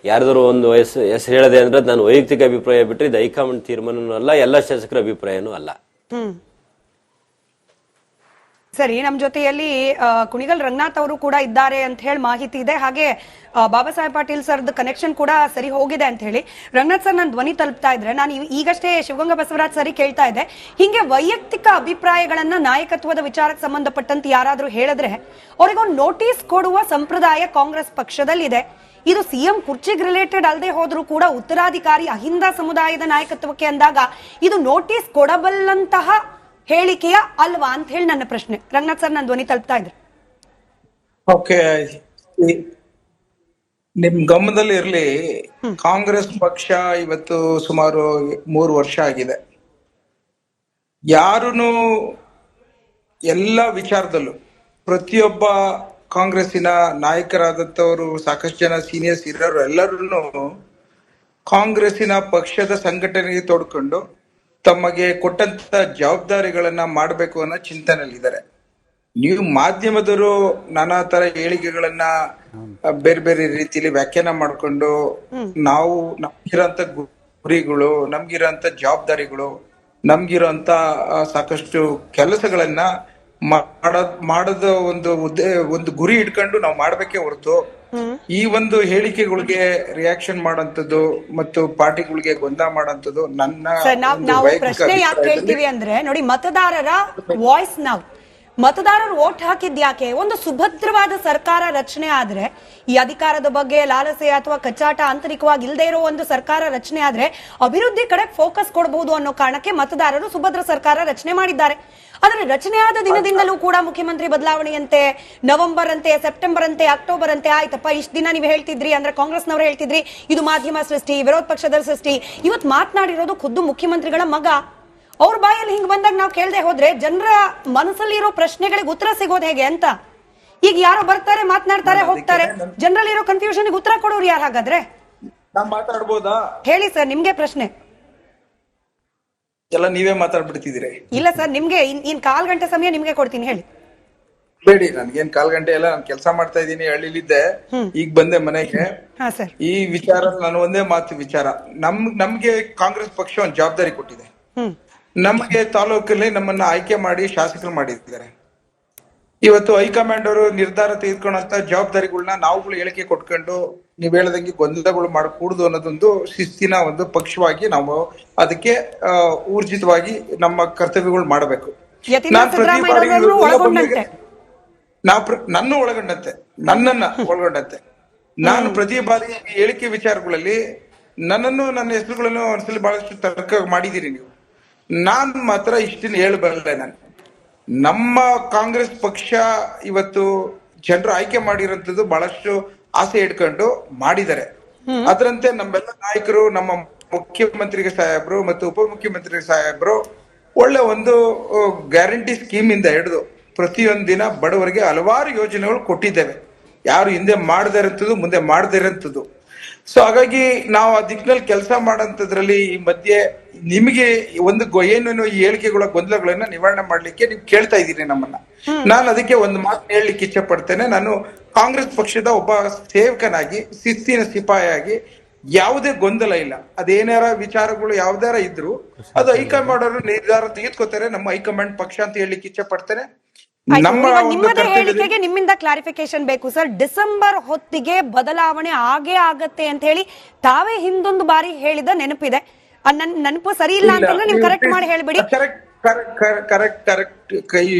ಯಾರ್ದಾರು ಒಂದು ಹೆಸರು ಹೇಳದೆ ಅಂದ್ರೆ ನಾನು ವೈಯಕ್ತಿಕ ಅಭಿಪ್ರಾಯ ಬಿಟ್ಟರೆ ಇದು ಹೈಕಮಾಂಡ್ ತೀರ್ಮಾನನೂ ಅಲ್ಲ, ಎಲ್ಲ ಶಾಸಕರ ಅಭಿಪ್ರಾಯನೂ ಅಲ್ಲ. ಸರಿ, ನಮ್ಮ ಜೊತೆಯಲ್ಲಿ ಕುಣಿಗಲ್ ರಂಗನಾಥ್ ಅವರು ಕೂಡ ಇದ್ದಾರೆ ಅಂತ ಹೇಳಿ ಮಾಹಿತಿ ಇದೆ. ಹಾಗೆ ಬಾಬಾ ಸಾಹೇಬ್ ಪಾಟೀಲ್ ಸರ್ದು ಕನೆಕ್ಷನ್ ಕೂಡ ಸರಿ ಹೋಗಿದೆ ಅಂತ ಹೇಳಿ. ರಂಗನಾಥ್ ಸರ್, ನಾನು ಧ್ವನಿ ತಲುಪ್ತಾ ಇದ್ರೆ ನಾನು ಈಗಷ್ಟೇ ಶಿವಗಂಗಾ ಬಸವರಾಜ್ ಸರಿ ಕೇಳ್ತಾ ಇದ್ದೆ, ಹಿಂಗೆ ವೈಯಕ್ತಿಕ ಅಭಿಪ್ರಾಯಗಳನ್ನ ನಾಯಕತ್ವದ ವಿಚಾರಕ್ಕೆ ಸಂಬಂಧಪಟ್ಟಂತೆ ಯಾರಾದ್ರೂ ಹೇಳಿದ್ರೆ ಅವರಿಗೊಂದು ನೋಟಿಸ್ ಕೊಡುವ ಸಂಪ್ರದಾಯ ಕಾಂಗ್ರೆಸ್ ಪಕ್ಷದಲ್ಲಿದೆ. ಇದು ಸಿಎಂ ಕುರ್ಚಿಗೆ ರಿಲೇಟೆಡ್ ಅಲ್ಲದೆ ಹೋದ್ರೂ ಕೂಡ ಉತ್ತರಾಧಿಕಾರಿ ಅಹಿಂದ ಸಮುದಾಯದ ನಾಯಕತ್ವಕ್ಕೆ ಅಂದಾಗ ಇದು ನೋಟಿಸ್ ಕೊಡಬಲ್ಲಂತಹ ಹೇಳಿಕೆಯ ಅಲ್ವಾ ಅಂತ ಹೇಳಿ ನನ್ನ ಪ್ರಶ್ನೆ. ರಂಗನಾಥ್ ಸರ್, ನಾನು ಧ್ವನಿ ತಲುಪ್ತಾ ಇದ್ರೆ. ಓಕೆ, ನಿಮ್ ಗಮನದಲ್ಲಿ ಇರ್ಲಿ, ಕಾಂಗ್ರೆಸ್ ಪಕ್ಷ ಇವತ್ತು ಸುಮಾರು 3 ವರ್ಷ ಆಗಿದೆ. ಯಾರೂನು ಎಲ್ಲ ವಿಚಾರದಲ್ಲೂ ಪ್ರತಿಯೊಬ್ಬ ಕಾಂಗ್ರೆಸ್ಸಿನ ನಾಯಕರಾದಂಥವರು, ಸಾಕಷ್ಟು ಜನ ಸೀನಿಯರ್ಸ್ ಇರೋರು ಎಲ್ಲರೂ ಕಾಂಗ್ರೆಸ್ಸಿನ ಪಕ್ಷದ ಸಂಘಟನೆಗೆ ತೋಡ್ಕೊಂಡು ತಮಗೆ ಕೊಟ್ಟಂತ ಜವಾಬ್ದಾರಿಗಳನ್ನ ಮಾಡಬೇಕು ಅನ್ನೋ ಚಿಂತನೆಯಲ್ಲಿದ್ದಾರೆ. ನೀವು ಮಾಧ್ಯಮದವರು ನಾನಾ ತರ ಹೇಳಿಕೆಗಳನ್ನ ಬೇರೆ ಬೇರೆ ರೀತಿಯಲ್ಲಿ ವ್ಯಾಖ್ಯಾನ ಮಾಡ್ಕೊಂಡು ನಾವು ನಮ್ಗಿರೋಂತ ಗುರಿಗಳು, ನಮ್ಗಿರೋಂತ ಜವಾಬ್ದಾರಿಗಳು, ನಮ್ಗಿರೋಂತ ಸಾಕಷ್ಟು ಕೆಲಸಗಳನ್ನ ಮಾಡೋದ ಒಂದು ಗುರಿ ಇಟ್ಕೊಂಡು ನಾವು ಮಾಡ್ಬೇಕೇ ಹೊರತು ಈ ಒಂದು ಹೇಳಿಕೆಗಳಿಗೆ ರಿಯಾಕ್ಷನ್ ಮಾಡೋಂಥದ್ದು ಮತ್ತು ಪಾರ್ಟಿಗಳಿಗೆ ಗೊಂದಲ ಮಾಡೋಂಥದ್ದು ನಾವು ಪ್ರಶ್ನೆ ಯಾಕೆ ಕೇಳ್ತೀವಿ ಅಂದ್ರೆ, ನೋಡಿ, ಮತದಾರರ ವಾಯ್ಸ್ ಮತದಾರರು ವೋಟ್ ಹಾಕಿದ್ಯಾಕೆ? ಒಂದು ಸುಭದ್ರವಾದ ಸರ್ಕಾರ ರಚನೆ ಆದ್ರೆ, ಈ ಅಧಿಕಾರದ ಬಗ್ಗೆ ಲಾಲಸೆ ಅಥವಾ ಕಚ್ಚಾಟ ಆಂತರಿಕವಾಗಿ ಇಲ್ಲದೆ ಇರೋ ಒಂದು ಸರ್ಕಾರ ರಚನೆ ಆದ್ರೆ ಅಭಿವೃದ್ಧಿ ಕಡೆ ಫೋಕಸ್ ಕೊಡಬಹುದು ಅನ್ನೋ ಕಾರಣಕ್ಕೆ ಮತದಾರರು ಸುಭದ್ರ ಸರ್ಕಾರ ರಚನೆ ಮಾಡಿದ್ದಾರೆ. ಆದ್ರೆ ರಚನೆ ಆದ ದಿನದಿಂದಲೂ ಕೂಡ ಮುಖ್ಯಮಂತ್ರಿ ಬದಲಾವಣೆಯಂತೆ, ನವೆಂಬರ್ ಅಂತೆ, ಸೆಪ್ಟೆಂಬರ್ ಅಂತೆ, ಅಕ್ಟೋಬರ್ ಅಂತೆ, ಆಯ್ತಪ್ಪ ಇಷ್ಟ ದಿನ ನೀವು ಹೇಳ್ತಿದ್ರಿ ಅಂದ್ರೆ ಕಾಂಗ್ರೆಸ್ನವರು ಹೇಳ್ತಿದ್ರಿ ಇದು ಮಾಧ್ಯಮ ಸೃಷ್ಟಿ, ವಿರೋಧ ಪಕ್ಷದ ಸೃಷ್ಟಿ. ಇವತ್ತು ಮಾತನಾಡಿರೋದು ಖುದ್ದು ಮುಖ್ಯಮಂತ್ರಿಗಳ ಮಗ. ಅವ್ರ ಬಾಯಲ್ಲಿ ಹಿಂಗ್ ಬಂದಾಗ ನಾವು ಕೇಳದೆ ಹೋದ್ರೆ ಜನರ ಮನಸ್ಸಲ್ಲಿರೋ ಪ್ರಶ್ನೆಗಳಿಗೆ ಉತ್ತರ ಸಿಗೋದು ಹೇಗೆ ಅಂತ. ಈಗ ಯಾರೋ ಬರ್ತಾರೆ, ಮಾತನಾಡ್ತಾರೆ, ಹೋಗ್ತಾರೆ, ಜನರಲ್ಲಿರೋ ಕನ್ಫ್ಯೂಷನ್ ಉತ್ತರ ಕೊಡೋರು ಯಾರು ಹಾಗಾದ್ರೆ? ಮಾತಾಡ್ಬೋದಾ? ಹೇಳಿ ಸರ್, ನಿಮ್ಗೆ ಪ್ರಶ್ನೆ. ಎಲ್ಲ ನೀವೇ ಮಾತಾಡ್ಬಿಡ್ತಿದ್ದೀರಿ. ಇಲ್ಲ ಸರ್, ನಿಮ್ಗೆ ಇನ್ 1/4 ಗಂಟೆ ಸಮಯ ನಿಮ್ಗೆ ಕೊಡ್ತೀನಿ, ಹೇಳಿ. ಬೇಡಿ, ನನ್ಗೇನ್ 1/4 ಗಂಟೆ ಎಲ್ಲ ನಾನು ಕೆಲಸ ಮಾಡ್ತಾ ಇದ್ದೀನಿ, ಹಳ್ಳಿಲಿದ್ದೆ, ಈಗ ಬಂದೆ ಮನೆಗೆ. ಈ ವಿಚಾರ ನಾನು ಒಂದೇ ಮಾತು ವಿಚಾರ, ನಮ್ಗೆ ಕಾಂಗ್ರೆಸ್ ಪಕ್ಷ ಒಂದು ಜವಾಬ್ದಾರಿ ಕೊಟ್ಟಿದೆ. ನಮಗೆ ತಾಲೂಕಲ್ಲಿ ನಮ್ಮನ್ನ ಆಯ್ಕೆ ಮಾಡಿ ಶಾಸಕರು ಮಾಡಿದ್ದಾರೆ. ಇವತ್ತು ಹೈಕಮಾಂಡ್ ಅವರು ನಿರ್ಧಾರ ತೆಗೆದುಕೊಂಡಂತ ಜವಾಬ್ದಾರಿಗಳನ್ನ ನಾವುಗಳು ಹೇಳಿಕೆ ಕೊಟ್ಕೊಂಡು ನೀವ್ ಹೇಳದಂಗೆ ಗೊಂದಲಗಳು ಮಾಡಕೂಡುದು ಅನ್ನೋದೊಂದು ಶಿಸ್ತಿನ ಒಂದು ಪಕ್ಷವಾಗಿ ನಾವು ಅದಕ್ಕೆ ಊರ್ಜಿತವಾಗಿ ನಮ್ಮ ಕರ್ತವ್ಯಗಳು ಮಾಡಬೇಕು. ನನ್ನನ್ನು ಒಳಗೊಂಡಂತೆ ನಾನು ಪ್ರತಿ ಬಾರಿ ಹೇಳಿಕೆ ವಿಚಾರಗಳಲ್ಲಿ ನನ್ನ ಹೆಸರುಗಳನ್ನು ಒಂದ್ಸಲ ಬಹಳಷ್ಟು ತರ್ಕ ಮಾಡಿದೀರಿ ನೀವು. ನಾನ್ ಮಾತ್ರ ಇಷ್ಟನ್ನ ಹೇಳಬಲ್ಲೆ. ನಾನು ನಮ್ಮ ಕಾಂಗ್ರೆಸ್ ಪಕ್ಷ ಇವತ್ತು ಜನರು ಆಯ್ಕೆ ಮಾಡಿರೋಂಥದ್ದು ಬಹಳಷ್ಟು ಆಸೆ ಇಟ್ಕೊಂಡು ಮಾಡಿದ್ದಾರೆ. ಅದರಂತೆ ನಮ್ಮೆಲ್ಲ ನಾಯಕರು, ನಮ್ಮ ಮುಖ್ಯಮಂತ್ರಿಗೆ ಸಾಹೇಬ್ರು ಮತ್ತು ಉಪಮುಖ್ಯಮಂತ್ರಿ ಸಾಹೇಬ್ರು ಒಳ್ಳೆ ಒಂದು ಗ್ಯಾರಂಟಿ ಸ್ಕೀಮ್ ಇಂದ ಹಿಡಿದು ಪ್ರತಿಯೊಂದು ದಿನ ಬಡವರಿಗೆ ಹಲವಾರು ಯೋಜನೆಗಳು ಕೊಟ್ಟಿದ್ದೇವೆ. ಯಾರು ಹಿಂದೆ ಮಾಡದೇ ಇರೋಂಥದ್ದು, ಮುಂದೆ ಮಾಡದೇ ಇರೋಂಥದ್ದು. ಸೊ ಹಾಗಾಗಿ ನಾವು ಆ ದಿಕ್ಕಿನಲ್ಲಿ ಕೆಲಸ ಮಾಡೋಂಥದ್ರಲ್ಲಿ ಈ ಮಧ್ಯೆ ನಿಮಗೆ ಒಂದು ಏನೇನು ಈ ಹೇಳಿಕೆಗಳ ಗೊಂದಲಗಳನ್ನ ನಿವಾರಣೆ ಮಾಡ್ಲಿಕ್ಕೆ ನೀವು ಕೇಳ್ತಾ ಇದ್ದೀರಿ ನಮ್ಮನ್ನ. ನಾನು ಅದಕ್ಕೆ ಒಂದು ಮಾತು ಹೇಳಲಿಕ್ಕೆ ಇಚ್ಛೆ ಪಡ್ತೇನೆ. ನಾನು ಕಾಂಗ್ರೆಸ್ ಪಕ್ಷದ ಒಬ್ಬ ಸೇವಕನಾಗಿ, ಶಿಸ್ತಿನ ಸಿಪಾಯಿಯಾಗಿ ಯಾವುದೇ ಗೊಂದಲ ಇಲ್ಲ. ಅದೇನಾರ ವಿಚಾರಗಳು ಯಾವ್ದಾರ ಇದ್ರು ಅದು ಹೈಕಮಾಂಡ್ ಅವರು ನಿರ್ಧಾರ ತೆಗೆದುಕೋತಾರೆ. ನಮ್ಮ ಹೈಕಮಾಂಡ್ ಪಕ್ಷ ಅಂತ ಹೇಳಲಿಕ್ಕೆ ಇಚ್ಛೆ ಪಡ್ತೇನೆ. ನಿಮ್ಮದೇ ಹೇಳಿಕೆಗೆ ನಿಮ್ಮಿಂದ ಕ್ಲಾರಿಫಿಕೇಶನ್ ಬೇಕು ಸರ್. ಡಿಸೆಂಬರ್ ಹೊತ್ತಿಗೆ ಬದಲಾವಣೆ ಆಗೇ ಆಗತ್ತೆ ಅಂತ ಹೇಳಿ ತಾವೇ ಹಿಂದೊಂದು ಬಾರಿ ಹೇಳಿದ ನೆನಪಿದೆ. ನೆನಪು ಸರಿ ಇಲ್ಲ ಅಂತಂದ್ರೆ ನೀವು ಕರೆಕ್ಟ್ ಮಾಡಿ ಹೇಳ್ಬಿಡಿ. Correct.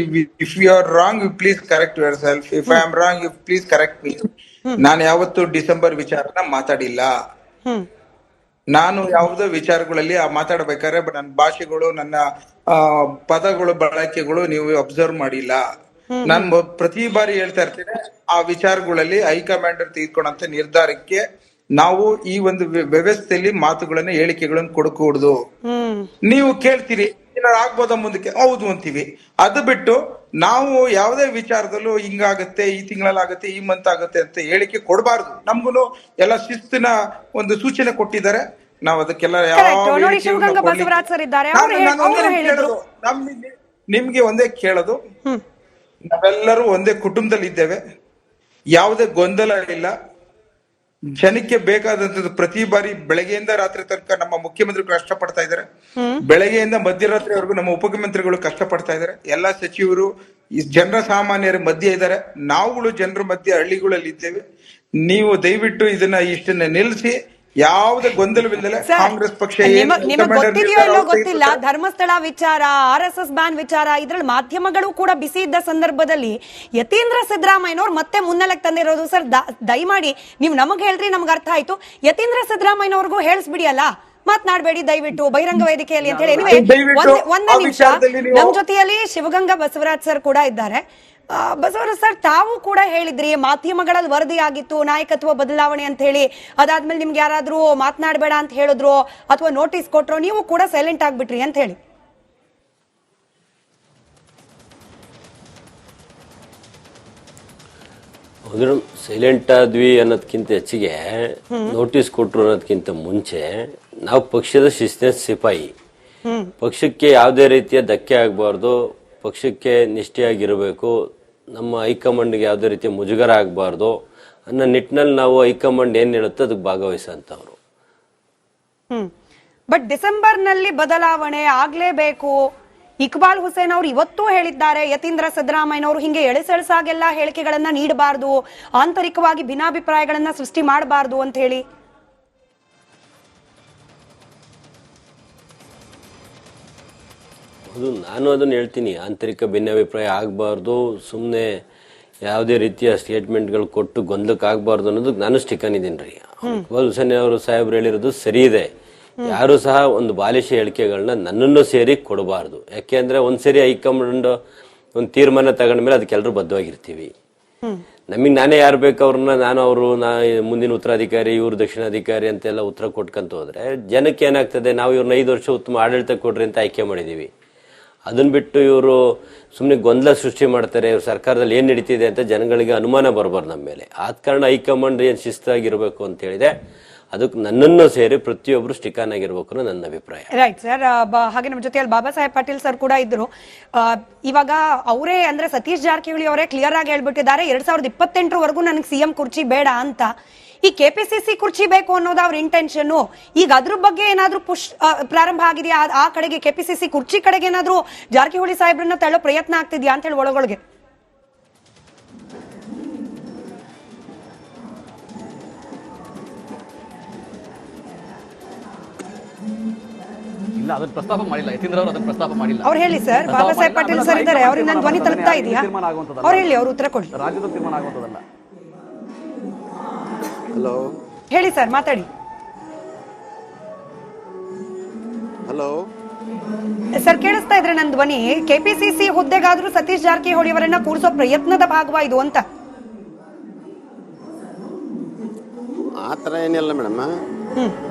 If you are wrong, you please correct yourself. If I am wrong, you please correct me. ನಾನು ಯಾವತ್ತು ಡಿಸೆಂಬರ್ ವಿಚಾರನ ಮಾತಾಡಿಲ್ಲ. ನಾನು ಯಾವುದೋ ವಿಚಾರಗಳಲ್ಲಿ ಮಾತಾಡ್ಬೇಕಾದ್ರೆ ನನ್ನ ಭಾಷೆಗಳು, ನನ್ನ ಪದಗಳು, ಬಳಕೆಗಳು ನೀವು ಅಬ್ಸರ್ವ್ ಮಾಡಿಲ್ಲ. ನಾನು ಪ್ರತಿ ಬಾರಿ ಹೇಳ್ತಾ ಇರ್ತೇನೆ, ಆ ವಿಚಾರಗಳಲ್ಲಿ ಹೈಕಮಾಂಡ್ ತೆಗೆದುಕೊಂಡಂತ ನಿರ್ಧಾರಕ್ಕೆ ನಾವು ಈ ಒಂದು ವ್ಯವಸ್ಥೆಯಲ್ಲಿ ಮಾತುಗಳನ್ನ, ಹೇಳಿಕೆಗಳನ್ನು ಕೊಡಕೂಡುದು. ನೀವು ಕೇಳ್ತೀರಿ ಆಗ್ಬೋದ ಮುಂದಕ್ಕೆ, ಹೌದು ಅಂತೀವಿ. ಅದು ಬಿಟ್ಟು ನಾವು ಯಾವುದೇ ವಿಚಾರದಲ್ಲೂ ಹಿಂಗಾಗತ್ತೆ, ಈ ತಿಂಗಳಲ್ಲಿ ಆಗತ್ತೆ, ಈ ಮಂತ್ ಆಗತ್ತೆ ಅಂತ ಹೇಳಿಕೆ ಕೊಡಬಾರ್ದು. ನಮ್ಗೂನು ಎಲ್ಲ ಶಿಸ್ತಿನ ಒಂದು ಸೂಚನೆ ಕೊಟ್ಟಿದ್ದಾರೆ. ನಾವು ಅದಕ್ಕೆಲ್ಲ ನಿಮ್ಗೆ ಒಂದೇ ಕೇಳೋದು, ನಾವೆಲ್ಲರೂ ಒಂದೇ ಕುಟುಂಬದಲ್ಲಿ ಇದ್ದೇವೆ, ಯಾವುದೇ ಗೊಂದಲ ಇಲ್ಲ. ಜನಕ್ಕೆ ಬೇಕಾದಂತದ್ದು ಪ್ರತಿ ಬಾರಿ ಬೆಳಗ್ಗೆಯಿಂದ ರಾತ್ರಿ ತನಕ ನಮ್ಮ ಮುಖ್ಯಮಂತ್ರಿಗಳು ಕಷ್ಟಪಡ್ತಾ ಇದ್ದಾರೆ. ಬೆಳಗ್ಗೆಯಿಂದ ಮಧ್ಯರಾತ್ರಿವರೆಗೂ ನಮ್ಮ ಉಪಮುಖ್ಯಮಂತ್ರಿಗಳು ಕಷ್ಟಪಡ್ತಾ ಇದ್ದಾರೆ. ಎಲ್ಲಾ ಸಚಿವರು ಜನರ ಸಾಮಾನ್ಯರ ಮಧ್ಯೆ ಇದ್ದಾರೆ. ನಾವುಗಳು ಜನರ ಮಧ್ಯೆ ಹಳ್ಳಿಗಳಲ್ಲಿ ಇದ್ದೇವೆ. ನೀವು ದಯವಿಟ್ಟು ಇಷ್ಟನ್ನ ನಿಲ್ಲಿಸಿ, ಯಾವುದೇ ಗೊಂದಲವಿಲ್ಲದೆ ಕಾಂಗ್ರೆಸ್ ಪಕ್ಷ ನಿಮಗೆ ಗೊತ್ತಿದೆಯೋ ಇಲ್ಲೋ ಗೊತ್ತಿಲ್ಲ, ಧರ್ಮಸ್ಥಳ ವಿಚಾರ, RSS ಬ್ಯಾನ್ ವಿಚಾರ, ಇದ್ರಲ್ಲಿ ಮಾಧ್ಯಮಗಳು ಕೂಡ ಬಿಸಿ ಇದ್ದ ಸಂದರ್ಭದಲ್ಲಿ ಯತೀಂದ್ರ ಸಿದ್ದರಾಮಯ್ಯನವ್ರು ಮತ್ತೆ ಮುನ್ನೆಲೆಗೆ ತಂದಿರೋದು. ಸರ್ ದಯಮಾಡಿ ನೀವು ನಮಗ್ ಹೇಳ್ರಿ, ನಮ್ಗೆ ಅರ್ಥ ಆಯ್ತು. ಯತೀಂದ್ರ ಸಿದ್ದರಾಮಯ್ಯನವ್ರಿಗೂ ಹೇಳಿಸ್ಬಿಡಿ ಅಲ್ಲ, ಮಾತನಾಡಬೇಡಿ ದಯವಿಟ್ಟು ಬಹಿರಂಗ ವೇದಿಕೆಯಲ್ಲಿ ಅಂತ ಹೇಳಿ. ಒಂದೇ ನಿಮಿಷ, ನಮ್ ಜೊತೆಯಲ್ಲಿ ಶಿವಗಂಗಾ ಬಸವರಾಜ್ ಸರ್ ಕೂಡ ಇದ್ದಾರೆ. ಬಸವರಾಜ್ ಸರ್, ತಾವು ಕೂಡ ಹೇಳಿದ್ರಿ ಮಾಧ್ಯಮಗಳಲ್ಲಿ ವರದಿ ಆಗಿತ್ತು ನಾಯಕತ್ವ ಬದಲಾವಣೆ ಅಂತ ಹೇಳಿ, ಅದಾದ್ಮೇಲೆ ನಿಮ್ಗೆ ಯಾರಾದ್ರೂ ಮಾತನಾಡಬೇಡ ಅಂತ ಹೇಳಿದ್ರು ಅಥವಾ ನೋಟಿಸ್ ಕೊಟ್ರು, ನೀವು ಕೂಡ ಸೈಲೆಂಟ್ ಆಗ್ಬಿಟ್ರಿ ಅಂತ ಹೇಳಿ. ಸೈಲೆಂಟ್ ಆದ್ವಿ ಅನ್ನೋದಕ್ಕಿಂತ ಹೆಚ್ಚಿಗೆ ನೋಟಿಸ್ ಕೊಟ್ರು ಅನ್ನೋದಕ್ಕಿಂತ ಮುಂಚೆ ನಾವು ಪಕ್ಷದ ಶಿಸ್ತಿನ ಸಿಪಾಯಿ. ಪಕ್ಷಕ್ಕೆ ಯಾವುದೇ ರೀತಿಯ ಧಕ್ಕೆ ಆಗಬಾರ್ದು, ಪಕ್ಷಕ್ಕೆ ನಿಷ್ಠೆಯಾಗಿರಬೇಕು, ನಮ್ಮ ಹೈಕಮಾಂಡ್ಗೆ ಯಾವುದೇ ರೀತಿಯ ಮುಜುಗರ ಆಗಬಾರ್ದು ಅನ್ನೋ ನಿಟ್ಟಿನಲ್ಲಿ ನಾವು ಹೈಕಮಾಂಡ್ ಏನ್ ಹೇಳುತ್ತೋ ಅದಕ್ಕೆ ಭಾಗವಹಿಸಂತವ್ರು. ಬಟ್ ಡಿಸೆಂಬರ್ ನಲ್ಲಿ ಬದಲಾವಣೆ ಆಗ್ಲೇಬೇಕು. ಇಕ್ಬಾಲ್ ಹುಸೇನ್ ಅವರು ಇವತ್ತೂ ಹೇಳಿದ್ದಾರೆ, ಯತೀಂದ್ರ ಸಿದ್ದರಾಮಯ್ಯನವರು ಹಿಂಗೆ ಎಳೆಸೆಳಸಾಗೆಲ್ಲ ಹೇಳಿಕೆಗಳನ್ನ ನೀಡಬಾರ್ದು, ಆಂತರಿಕವಾಗಿ ಭಿನ್ನಾಭಿಪ್ರಾಯಗಳನ್ನ ಸೃಷ್ಟಿ ಮಾಡಬಾರ್ದು ಅಂತ ಹೇಳಿ. ಅದು ನಾನು ಅದನ್ನ ಹೇಳ್ತೀನಿ, ಆಂತರಿಕ ಭಿನ್ನಾಭಿಪ್ರಾಯ ಆಗಬಾರ್ದು, ಸುಮ್ಮನೆ ಯಾವುದೇ ರೀತಿಯ ಸ್ಟೇಟ್ಮೆಂಟ್ಗಳು ಕೊಟ್ಟು ಗೊಂದಲಕ್ಕೆ ಆಗಬಾರ್ದು ಅನ್ನೋದಕ್ಕೆ ನಾನು ಸ್ಟಿಕನ್ ಇದ್ದೀನಿ ರೀ. ಇಕ್ಬಾಲ್ ಹುಸೇನ್ ಅವರು ಸಾಹೇಬ್ರು ಹೇಳಿರೋದು ಸರಿ ಇದೆ. ಯಾರು ಸಹ ಒಂದು ಬಾಲಿಶ ಹೇಳಿಕೆಗಳನ್ನ ನನ್ನನ್ನು ಸೇರಿ ಕೊಡಬಾರ್ದು. ಯಾಕೆಂದ್ರೆ ಒಂದ್ಸರಿ ಹೈಕಮಾಂಡ್ ಒಂದು ತೀರ್ಮಾನ ತಗೊಂಡ್ಮೇಲೆ ಅದಕ್ಕೆಲ್ಲರೂ ಬದ್ಧವಾಗಿರ್ತೀವಿ. ನಮಗ್ ನಾನೇ ಯಾರು ಬೇಕು ಅವ್ರನ್ನ ಮುಂದಿನ ಉತ್ತರಾಧಿಕಾರಿ, ಇವ್ರು ದಕ್ಷಿಣಾಧಿಕಾರಿ ಅಂತೆಲ್ಲ ಉತ್ತರ ಕೊಟ್ಕೊಂತ ಹೋದ್ರೆ ಜನಕ್ಕೆ ಏನಾಗ್ತದೆ, ನಾವು ಇವ್ರನ್ನ 5 ವರ್ಷ ಉತ್ತಮ ಆಡಳಿತ ಕೊಡ್ರಿ ಅಂತ ಆಯ್ಕೆ ಮಾಡಿದೀವಿ. ಅದನ್ನ ಬಿಟ್ಟು ಇವರು ಸುಮ್ಮನೆ ಗೊಂದಲ ಸೃಷ್ಟಿ ಮಾಡ್ತಾರೆ, ಇವ್ರ ಸರ್ಕಾರದಲ್ಲಿ ಏನ್ ನಡೀತಿದೆ ಅಂತ ಜನಗಳಿಗೆ ಅನುಮಾನ ಬರಬಾರ್ದು ನಮ್ಮ ಮೇಲೆ. ಆದ ಕಾರಣ ಹೈಕಮಾಂಡ್ ಏನ್ ಶಿಸ್ತಾಗಿರ್ಬೇಕು ಅಂತ ಹೇಳಿದೆ, ಅದಕ್ಕೆ ನನ್ನನ್ನು ಸೇರಿ ಪ್ರತಿಯೊಬ್ರು ಸ್ಟಿಕಾನ್ ಆಗಿರ್ಬೇಕು ಅನ್ನೋ ನನ್ನ ಅಭಿಪ್ರಾಯ. Right sir. ಹಾಗೆ ನಮ್ಮ ಜೊತೆಯಲ್ಲಿ ಬಾಬಾ ಸಾಹೇಬ್ ಪಾಟೀಲ್ ಸರ್ ಕೂಡ ಇದ್ರು. ಇವಾಗ ಅವರೇ ಅಂದ್ರೆ ಸತೀಶ್ ಜಾರಕಿಹೊಳಿ ಅವರೇ ಕ್ಲಿಯರ್ ಆಗಿ ಹೇಳ್ಬಿಟ್ಟಿದ್ದಾರೆ, 2028 ನನಗೆ CM ಕುರ್ಚಿ ಬೇಡ ಅಂತ. ಈ KPCC ಕುರ್ಚಿ ಬೇಕು ಅನ್ನೋದು ಅವ್ರ ಇಂಟೆನ್ಷನ್. ಈಗ ಅದ್ರ ಬಗ್ಗೆ ಏನಾದ್ರೂ ಪ್ರಾರಂಭ ಆಗಿದೆಯಾ? ಆ ಕಡೆಗೆ KPCC ಕುರ್ಚಿ ಕಡೆಗೆ ಏನಾದ್ರೂ ಜಾರಕಿಹೊಳಿ ಸಾಹೇಬ್ರನ್ನ ತಳ್ಳೋ ಪ್ರಯತ್ನ ಆಗ್ತಿದ್ಯಾ ಅಂತ ಹೇಳಿ ಒಳಗೊಳಗೆ? ಇಲ್ಲ, ಅದನ್ನ ಪ್ರಸ್ತಾಪ ಮಾಡಿಲ್ಲ. ಯತೀಂದ್ರ ಅವರು ಅದನ್ನ ಪ್ರಸ್ತಾಪ ಮಾಡಿಲ್ಲ. ಅವ್ರು ಹೇಳಿ ಸರ್. ಬಾಬಾ ಸಾಹೇಬ್ ಪಾಟೀಲ್ ಸರ್ ಇದ್ದಾರೆ, ಅವ್ರಿಗೆ ನನ್ನ ಧ್ವನಿ ತಲುಪ್ತಾ ಇದೆಯಾ? ಅವ್ರು ಹೇಳಿ, ಅವ್ರು ಉತ್ತರ ಕೊಡಿ. ರಾಜ್ಯದ ತೀರ್ಮಾನ ಆಗುವಂತದಲ್ಲ. ಹಲೋ, ಹೇಳಿ ಸರ್, ಮಾತಾಡಿ. ಹಲೋ ಸರ್, ಕೇಳಿಸ್ತಾ ಇದ್ರೆ ನನ್ನ ಧ್ವನಿ? KPCC ಹುದ್ದೆಗಾದ್ರೂ ಸತೀಶ್ ಜಾರಕಿಹೊಳಿ ಅವರನ್ನ ಕೂರಿಸೋ ಪ್ರಯತ್ನದ ಭಾಗವಾ ಇದು ಅಂತ? ಆ ಥರ ಏನಿಲ್ಲ ಮೇಡಮ್.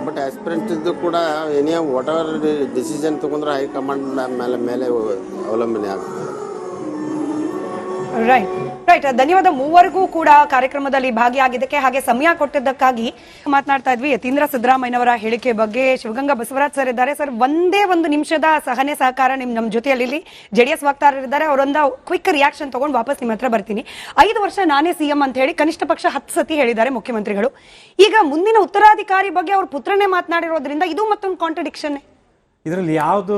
ಬಟ್ ಆಸ್ಪಿರೆಂಟ್ ಇದ್ದು ಕೂಡ ಏನೇ ವಾಟ್ ಎವರ್ ಡಿಸಿಷನ್ ತಗೊಂಡ್ರೆ ಹೈಕಮಾಂಡ್ ಮೇಲೆ ಅವಲಂಬನೆ ಆಗ್ತದೆ. Right right. ಧನ್ಯವಾದ ಮೂವರಿಗೂ ಕೂಡ ಕಾರ್ಯಕ್ರಮದಲ್ಲಿ ಭಾಗಿಯಾಗಿದ್ದಕ್ಕೆ, ಹಾಗೆ ಸಮಯ ಕೊಟ್ಟಿದ್ದಕ್ಕಾಗಿ. ಮಾತನಾಡ್ತಾ ಇದ್ವಿ ಯತೀಂದ್ರ ಸಿದ್ದರಾಮಯ್ಯನವರ ಹೇಳಿಕೆ ಬಗ್ಗೆ. ಶಿವಗಂಗಾ ಬಸವರಾಜ್ ಸರ್ ಇದ್ದಾರೆ. ಸರ್, ಒಂದೇ ಒಂದು ನಿಮಿಷದ ಸಹನೆ ಸಹಕಾರ ನಮ್ಮ ಜೊತೆಯಲ್ಲಿ JDS ವಕ್ತಾರರಿದ್ದಾರೆ. ಅವರೊಂದು ಕ್ವಿಕ್ ರಿಯಾಕ್ಷನ್ ತಗೊಂಡು ವಾಪಸ್ ನಿಮ್ಮ ಹತ್ರ ಬರ್ತೀನಿ. 5 ವರ್ಷ ನಾನೇ CM ಅಂತ ಹೇಳಿ ಕನಿಷ್ಠ ಪಕ್ಷ 10 ಸತಿ ಹೇಳಿದ್ದಾರೆ ಮುಖ್ಯಮಂತ್ರಿಗಳು. ಈಗ ಮುಂದಿನ ಉತ್ತರಾಧಿಕಾರಿ ಬಗ್ಗೆ ಅವ್ರ ಪುತ್ರನೇ ಮಾತನಾಡಿರೋದ್ರಿಂದ ಇದು ಮತ್ತೊಂದು ಕಾಂಟ್ರಡಿಕ್ಷನ್. ಇದರಲ್ಲಿ ಯಾವುದು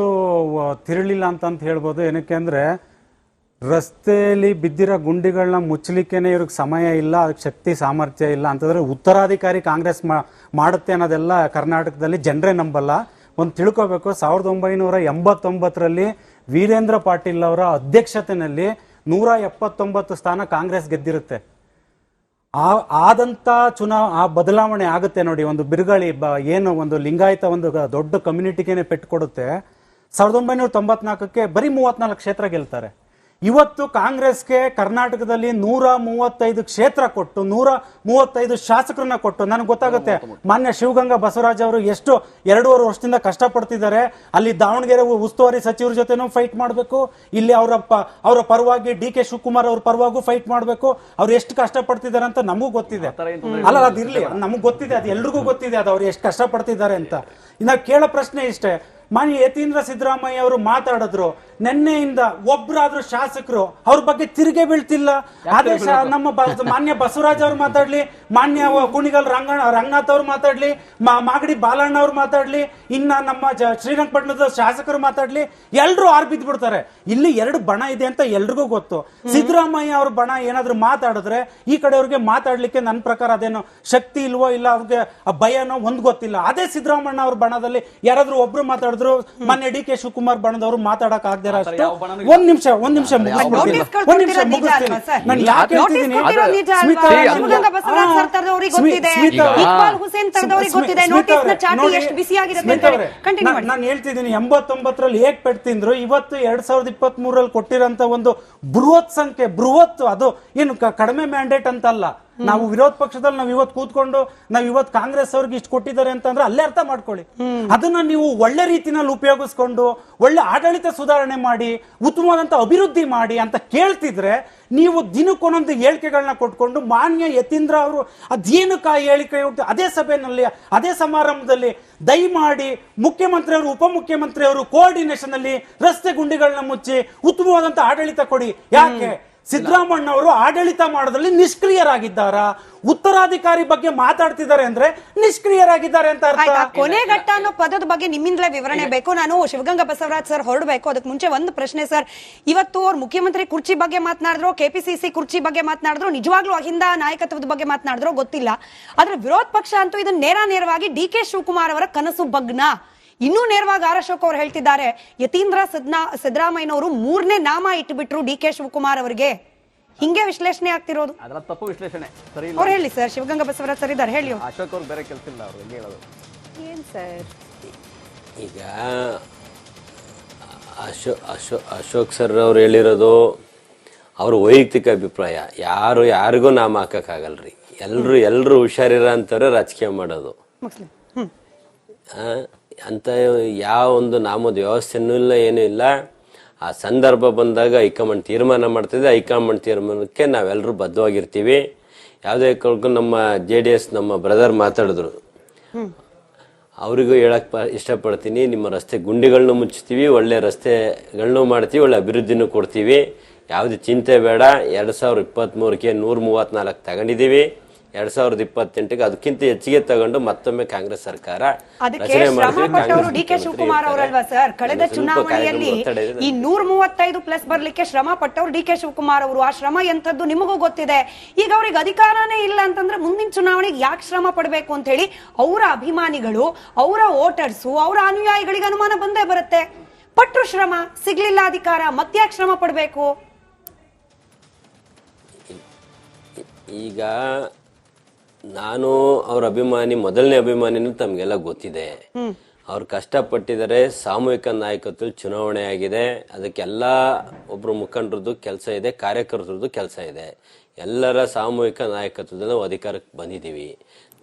ತಿರುಳಿಲ್ಲ ಅಂತ ಹೇಳ್ಬೋದು. ಏನಕ್ಕೆ ಅಂದ್ರೆ ರಸ್ತೆಯಲ್ಲಿ ಬಿದ್ದಿರೋ ಗುಂಡಿಗಳನ್ನ ಮುಚ್ಚಲಿಕ್ಕೇನೆ ಇವ್ರಿಗೆ ಸಮಯ ಇಲ್ಲ, ಅದಕ್ಕೆ ಶಕ್ತಿ ಸಾಮರ್ಥ್ಯ ಇಲ್ಲ ಅಂತಂದ್ರೆ ಉತ್ತರಾಧಿಕಾರಿ ಕಾಂಗ್ರೆಸ್ ಮಾಡುತ್ತೆ ಅನ್ನೋದೆಲ್ಲ ಕರ್ನಾಟಕದಲ್ಲಿ ಜನರೇ ನಂಬಲ್ಲ. ಒಂದು ತಿಳ್ಕೋಬೇಕು, 1989ರಲ್ಲಿ ವೀರೇಂದ್ರ ಪಾಟೀಲ್ ಅವರ ಅಧ್ಯಕ್ಷತೆಯಲ್ಲಿ 179 ಸ್ಥಾನ ಕಾಂಗ್ರೆಸ್ ಗೆದ್ದಿರುತ್ತೆ. ಆದಂತ ಆ ಬದಲಾವಣೆ ಆಗುತ್ತೆ ನೋಡಿ. ಒಂದು ಬಿರುಗಾಳಿ ಏನು ಒಂದು ಲಿಂಗಾಯತ ಒಂದು ದೊಡ್ಡ ಕಮ್ಯುನಿಟಿಗೇನೆ ಪೆಟ್ಟು ಕೊಡುತ್ತೆ. 1994ಕ್ಕೆ ಬರೀ 34 ಕ್ಷೇತ್ರ ಗೆಲ್ತಾರೆ. ಇವತ್ತು ಕಾಂಗ್ರೆಸ್ಗೆ ಕರ್ನಾಟಕದಲ್ಲಿ 135 ಕ್ಷೇತ್ರ ಕೊಟ್ಟು 135 ಶಾಸಕರನ್ನ ಕೊಟ್ಟು ನನಗೆ ಗೊತ್ತಾಗುತ್ತೆ ಮಾನ್ಯ ಶಿವಗಂಗಾ ಬಸವರಾಜ್ ಅವರು ಎಷ್ಟು 2.5 ವರ್ಷದಿಂದ ಕಷ್ಟಪಡ್ತಿದ್ದಾರೆ. ಅಲ್ಲಿ ದಾವಣಗೆರೆ ಉಸ್ತುವಾರಿ ಸಚಿವರ ಜೊತೆನೂ ಫೈಟ್ ಮಾಡಬೇಕು, ಇಲ್ಲಿ ಅವರ ಪರವಾಗಿ DK ಶಿವಕುಮಾರ್ ಅವ್ರ ಪರವಾಗೂ ಫೈಟ್ ಮಾಡಬೇಕು. ಅವ್ರು ಎಷ್ಟು ಕಷ್ಟಪಡ್ತಿದ್ದಾರೆ ಅಂತ ನಮಗೂ ಗೊತ್ತಿದೆ. ಅಲ್ಲ, ಅದಿರ್ಲಿ, ನಮಗ್ ಗೊತ್ತಿದೆ, ಅದು ಎಲ್ರಿಗೂ ಗೊತ್ತಿದೆ ಅದು ಅವ್ರು ಎಷ್ಟು ಕಷ್ಟಪಡ್ತಿದ್ದಾರೆ ಅಂತ. ಇನ್ನ ಕೇಳೋ ಪ್ರಶ್ನೆ ಇಷ್ಟೇ, ಮಾನ್ಯ ಯತೀಂದ್ರ ಸಿದ್ದರಾಮಯ್ಯ ಅವರು ಮಾತಾಡಿದ್ರು, ನಿನ್ನೆಯಿಂದ ಒಬ್ರಾದ್ರೂ ಶಾಸಕರು ಅವ್ರ ಬಗ್ಗೆ ತಿರುಗೇ ಬೀಳ್ತಿಲ್ಲ. ಅದೇ ನಮ್ಮ ಮಾನ್ಯ ಬಸವರಾಜ್ ಅವ್ರು ಮಾತಾಡ್ಲಿ, ಮಾನ್ಯ ಕುಣಿಗಲ್ ರಂಗನಾಥ್ ಅವ್ರು ಮಾತಾಡ್ಲಿ, ಮಾಗಡಿ ಬಾಲಣ್ಣ ಅವ್ರು ಮಾತಾಡ್ಲಿ, ಇನ್ನ ನಮ್ಮ ಶ್ರೀರಂಗಪಟ್ಟಣದ ಶಾಸಕರು ಮಾತಾಡ್ಲಿ, ಎಲ್ರು ಆರ್ಬಿದ್ ಬಿಡ್ತಾರೆ. ಇಲ್ಲಿ ಎರಡು ಬಣ ಇದೆ ಅಂತ ಎಲ್ರಿಗೂ ಗೊತ್ತು. ಸಿದ್ದರಾಮಯ್ಯ ಅವ್ರ ಬಣ ಏನಾದ್ರು ಮಾತಾಡಿದ್ರೆ ಈ ಕಡೆಯವ್ರಿಗೆ ಮಾತಾಡ್ಲಿಕ್ಕೆ ನನ್ನ ಪ್ರಕಾರ ಅದೇನೋ ಶಕ್ತಿ ಇಲ್ವೋ ಇಲ್ಲ ಅವ್ರಿಗೆ ಭಯನೋ ಒಂದ್ ಗೊತ್ತಿಲ್ಲ. ಅದೇ ಸಿದ್ದರಾಮಣ್ಣ ಅವ್ರ ಬಣದಲ್ಲಿ ಯಾರಾದ್ರೂ ಒಬ್ರು ಮಾತಾಡಿದ್ರು, ಮಾನ್ಯ ಡಿ ಕೆ ಶಿವಕುಮಾರ್ ಬಣದವ್ರು ಮಾತಾಡಕ್ ಆಗದೆ ಅಷ್ಟು. ಒಂದ್ ನಿಮಿಷ ಮುಗಿಸ್ತೀನಿ. ನಾನು ಯಾಕೆ ಹೇಳ್ತಿದ್ದೀನಿ, ನಾನು ಹೇಳ್ತಿದ್ದೀನಿ 89ರಲ್ಲಿ ಹೇಗ್ ಪೆಟ್ಟು ತಿಂದ್ರು, ಇವತ್ತು 2023ರಲ್ಲಿ ಕೊಟ್ಟಿರೋಂತ ಒಂದು ಬೃಹತ್ ಸಂಖ್ಯೆ, ಬೃಹತ್, ಅದು ಏನು ಕಡಿಮೆ ಮ್ಯಾಂಡೇಟ್ ಅಂತಲ್ಲ. ನಾವು ವಿರೋಧ ಪಕ್ಷದಲ್ಲಿ ನಾವು ಇವತ್ತು ಕೂತ್ಕೊಂಡು ನಾವು ಇವತ್ತು ಕಾಂಗ್ರೆಸ್ ಅವ್ರಿಗೆ ಇಷ್ಟು ಕೊಟ್ಟಿದ್ದಾರೆ ಅಂತಂದ್ರೆ ಅಲ್ಲೇ ಅರ್ಥ ಮಾಡ್ಕೊಳ್ಳಿ. ಅದನ್ನ ನೀವು ಒಳ್ಳೆ ರೀತಿನಲ್ಲಿ ಉಪಯೋಗಿಸ್ಕೊಂಡು ಒಳ್ಳೆ ಆಡಳಿತ ಸುಧಾರಣೆ ಮಾಡಿ ಉತ್ತಮವಾದಂತ ಅಭಿವೃದ್ಧಿ ಮಾಡಿ ಅಂತ ಕೇಳ್ತಿದ್ರೆ, ನೀವು ದಿನಕ್ಕೊಂದೊಂದು ಹೇಳಿಕೆಗಳನ್ನ ಕೊಟ್ಕೊಂಡು ಮಾನ್ಯ ಯತೀಂದ್ರ ಅವರು ಅದೇನಕ್ಕೆ ಹೇಳಿಕೆ ಅದೇ ಸಭೆಯಲ್ಲಿ ಅದೇ ಸಮಾರಂಭದಲ್ಲಿ ದಯಮಾಡಿ ಮುಖ್ಯಮಂತ್ರಿ ಅವರು ಉಪಮುಖ್ಯಮಂತ್ರಿ ಅವರು ಕೋಆರ್ಡಿನೇಷನ್ ಅಲ್ಲಿ ರಸ್ತೆ ಗುಂಡಿಗಳನ್ನ ಮುಚ್ಚಿ ಉತ್ತಮವಾದಂತ ಆಡಳಿತ ಕೊಡಿ. ಯಾಕೆ ಸಿದ್ದರಾಮಣ್ಣ ಅವರು ಆಡಳಿತ ಮಾಡೋದ್ರಲ್ಲಿ ನಿಷ್ಕ್ರಿಯರಾಗಿದ್ದಾರಾ? ಉತ್ತರಾಧಿಕಾರಿ ಬಗ್ಗೆ ಮಾತಾಡ್ತಿದ್ದಾರೆ ಅಂದ್ರೆ ನಿಷ್ಕ್ರಿಯರಾಗಿದ್ದಾರೆ ಅಂತ ಅರ್ಥ. ಕೊನೆಘಟ್ಟ ಅನ್ನೋ ಪದದ ಬಗ್ಗೆ ನಿಮ್ಮಿಂದಲೇ ವಿವರಣೆ ಬೇಕು. ನಾನು ಶಿವಗಂಗಾ ಬಸವರಾಜ್ ಸರ್ ಹೊರಡಬೇಕು. ಅದಕ್ಕೆ ಮುಂಚೆ ಒಂದು ಪ್ರಶ್ನೆ ಸರ್, ಇವತ್ತು ಅವ್ರು ಮುಖ್ಯಮಂತ್ರಿ ಕುರ್ಚಿ ಬಗ್ಗೆ ಮಾತನಾಡಿದ್ರು, ಕೆಪಿಸಿಸಿ ಕುರ್ಚಿ ಬಗ್ಗೆ ಮಾತನಾಡಿದ್ರು, ನಿಜವಾಗ್ಲೂ ಅಹಿಂದ ನಾಯಕತ್ವದ ಬಗ್ಗೆ ಮಾತನಾಡಿದ್ರು ಗೊತ್ತಿಲ್ಲ. ಆದ್ರೆ ವಿರೋಧ ಪಕ್ಷ ಅಂತೂ ಇದನ್ನ ನೇರವಾಗಿ ಡಿ ಕೆ ಶಿವಕುಮಾರ್ ಅವರ ಕನಸು ಭಗ್ನ. ಇನ್ನೂ ನೇರವಾಗಿ ಆರ್ ಅಶೋಕ್ ಅವರು ಹೇಳ್ತಿದ್ದಾರೆ, ಯತೀಂದ್ರ ಸಿದ್ದರಾಮಯ್ಯನವರು 3ನೇ ನಾಮ ಇಟ್ಟುಬಿಟ್ರು ಡಿ ಕೆ ಶಿವಕುಮಾರ್ ಅವರಿಗೆ. ಹಿಂಗೆ ವಿಶ್ಲೇಷಣೆ ಆಗ್ತಿರೋದು. ಅದರ ತಪ್ಪು ವಿಶ್ಲೇಷಣೆ ಸರಿ. ಅವ್ರು ಹೇಳಿ ಸರ್, ಶಿವಗಂಗಾ ಬಸವರಾಜ್ ಸರ್ ಇದ್ದಾರೆ, ಹೇಳಿ. ಅಶೋಕ್ ಅವ್ರು ಬೇರೆ ಕೆಲಸ ಇಲ್ಲ, ಅವ್ರು ಹೇಳೋದು ಏನ್ ಸರ್. ಈಗ ಅಶೋಕ್ ಸರ್ ಅವ್ರು ಹೇಳಿರೋದು ಅವ್ರ ವೈಯಕ್ತಿಕ ಅಭಿಪ್ರಾಯ. ಯಾರಿಗೂ ನಾಮ ಹಾಕಕ್ಕಾಗಲ್ರಿ. ಎಲ್ರು ಹುಷಾರಿರ ಅಂತಾರೆ ರಾಜಕೀಯ ಮಾಡೋದು. ಅಂತ ಯಾವ ಒಂದು ನಾಮದ ವ್ಯವಸ್ಥೆನೂ ಇಲ್ಲ, ಏನೂ ಇಲ್ಲ. ಆ ಸಂದರ್ಭ ಬಂದಾಗ ಹೈಕಮಾಂಡ್ ತೀರ್ಮಾನ ಮಾಡ್ತಿದೆ. ಹೈಕಮಾಂಡ್ ತೀರ್ಮಾನಕ್ಕೆ ನಾವೆಲ್ಲರೂ ಬದ್ಧವಾಗಿರ್ತೀವಿ. ಯಾವುದೇ ಕಾರಣಕ್ಕೂ ನಮ್ಮ JDS ನಮ್ಮ ಬ್ರದರ್ ಮಾತಾಡಿದ್ರು, ಅವರಿಗೂ ಹೇಳಕ್ ಇಷ್ಟಪಡ್ತೀನಿ, ನಿಮ್ಮ ರಸ್ತೆ ಗುಂಡಿಗಳನ್ನೂ ಮುಚ್ತೀವಿ, ಒಳ್ಳೆ ರಸ್ತೆಗಳನ್ನೂ ಮಾಡ್ತೀವಿ, ಒಳ್ಳೆ ಅಭಿವೃದ್ಧಿನೂ ಕೊಡ್ತೀವಿ, ಯಾವುದೇ ಚಿಂತೆ ಬೇಡ. 2023ಕ್ಕೆ 134 ತಗೊಂಡಿದ್ದೀವಿ. 2028ಕ್ಕೆ ಅದಕ್ಕಿಂತ ಹೆಚ್ಚಿಗೆ ತಗೊಂಡು ಮತ್ತೊಮ್ಮೆ ಕಾಂಗ್ರೆಸ್ ಸರ್ಕಾರ ಅದಕ್ಕೆ ಶ್ರಮ ಪಟ್ಟವರು ಡಿ ಕೆ ಶಿವಕುಮಾರ್ ಅವರಲ್ವಾ ಸರ್? ಕಳೆದ ಚುನಾವಣೆಯಲ್ಲಿ ಈ 135 ಪ್ಲಸ್ ಬರ್ಲಿಕ್ಕೆ ಶ್ರಮ ಪಟ್ಟವರು ಡಿ ಕೆ ಶಿವಕುಮಾರ್ ಅವರು. ಆ ಶ್ರಮ ಎಂತದ್ದು ನಿಮಗೂ ಗೊತ್ತಿದೆ. ಈಗ ಅವ್ರಿಗೆ ಅಧಿಕಾರನೇ ಇಲ್ಲ ಅಂತಂದ್ರೆ ಮುಂದಿನ ಚುನಾವಣೆಗೆ ಯಾಕೆ ಶ್ರಮ ಪಡಬೇಕು ಅಂತ ಹೇಳಿ ಅವರ ಅಭಿಮಾನಿಗಳು, ಅವರ ವೋಟರ್ಸು, ಅವರ ಅನುಯಾಯಿಗಳಿಗೆ ಅನುಮಾನ ಬಂದೇ ಬರುತ್ತೆ. ಪಟ್ಟರು ಶ್ರಮ, ಸಿಗ್ಲಿಲ್ಲ ಅಧಿಕಾರ, ಮತ್ತ್ಯಾಕೆ ಶ್ರಮ ಪಡಬೇಕು? ಈಗ ನಾನು ಅವ್ರ ಅಭಿಮಾನಿ, ಮೊದಲನೇ ಅಭಿಮಾನಿನೂ ತಮ್ಗೆಲ್ಲ ಗೊತ್ತಿದೆ. ಅವ್ರು ಕಷ್ಟಪಟ್ಟಿದ್ದಾರೆ. ಸಾಮೂಹಿಕ ನಾಯಕತ್ವದಲ್ಲಿ ಚುನಾವಣೆ ಆಗಿದೆ. ಅದಕ್ಕೆಲ್ಲ ಒಬ್ರು ಮುಖಂಡರದ್ದು ಕೆಲಸ ಇದೆ, ಕಾರ್ಯಕರ್ತರದ್ದು ಕೆಲಸ ಇದೆ. ಎಲ್ಲರ ಸಾಮೂಹಿಕ ನಾಯಕತ್ವದಲ್ಲಿ ನಾವು ಅಧಿಕಾರಕ್ಕೆ ಬಂದಿದ್ದೀವಿ.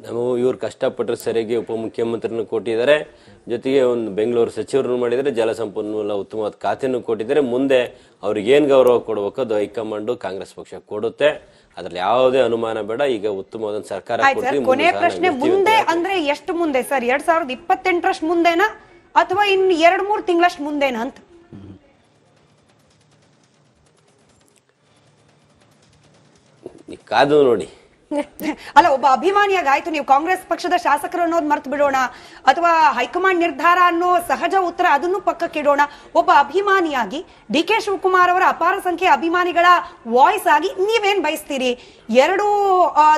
ನಾವು ಇವ್ರು ಕಷ್ಟಪಟ್ಟರೆ ಸರಿಯಾಗಿ ಉಪಮುಖ್ಯಮಂತ್ರಿನೂ ಕೊಟ್ಟಿದ್ದಾರೆ, ಜೊತೆಗೆ ಒಂದು ಬೆಂಗಳೂರು ಸಚಿವರನ್ನು ಮಾಡಿದರೆ, ಜಲಸಂಪನ್ಮೂಲ ಉತ್ತಮವಾದ ಖಾತೆನೂ ಕೊಟ್ಟಿದ್ದಾರೆ. ಮುಂದೆ ಅವ್ರಿಗೆ ಏನ್ ಗೌರವ ಕೊಡಬೇಕು ಅದು ಹೈಕಮಾಂಡ್ ಕಾಂಗ್ರೆಸ್ ಪಕ್ಷ ಕೊಡುತ್ತೆ. ಅದ್ರಲ್ಲಿ ಯಾವುದೇ ಅನುಮಾನ ಬೇಡ. ಈಗ ಉತ್ತಮವಾದ ಸರ್ಕಾರ. ಕೊನೆ ಪ್ರಶ್ನೆ, ಮುಂದೆ ಅಂದ್ರೆ ಎಷ್ಟು ಮುಂದೆ ಸರ್? 2028ರಷ್ಟು ಮುಂದೆನಾ ಅಥವಾ ಇನ್ನು 2-3 ತಿಂಗಳಷ್ಟು ಮುಂದೆನಾ ಅಂತ? ಕಾದು ನೋಡಿ. ಅಲ್ಲ, ಒಬ್ಬ ಅಭಿಮಾನಿಯಾಗಿ ಆಯ್ತು, ನೀವು ಕಾಂಗ್ರೆಸ್ ಪಕ್ಷದ ಶಾಸಕರು ಅನ್ನೋದು ಮರ್ತು ಬಿಡೋಣ, ಅಥವಾ ಹೈಕಮಾಂಡ್ ನಿರ್ಧಾರ ಅನ್ನೋ ಸಹಜ ಉತ್ತರ ಅದನ್ನು ಪಕ್ಕಕ್ಕಿಡೋಣ. ಒಬ್ಬ ಅಭಿಮಾನಿಯಾಗಿ ಡಿ ಕೆ ಶಿವಕುಮಾರ್ ಅವರ ಅಪಾರ ಸಂಖ್ಯೆ ಅಭಿಮಾನಿಗಳ ವಾಯ್ಸ್ ಆಗಿ ನೀವೇನ್ ಬಯಸ್ತೀರಿ? 2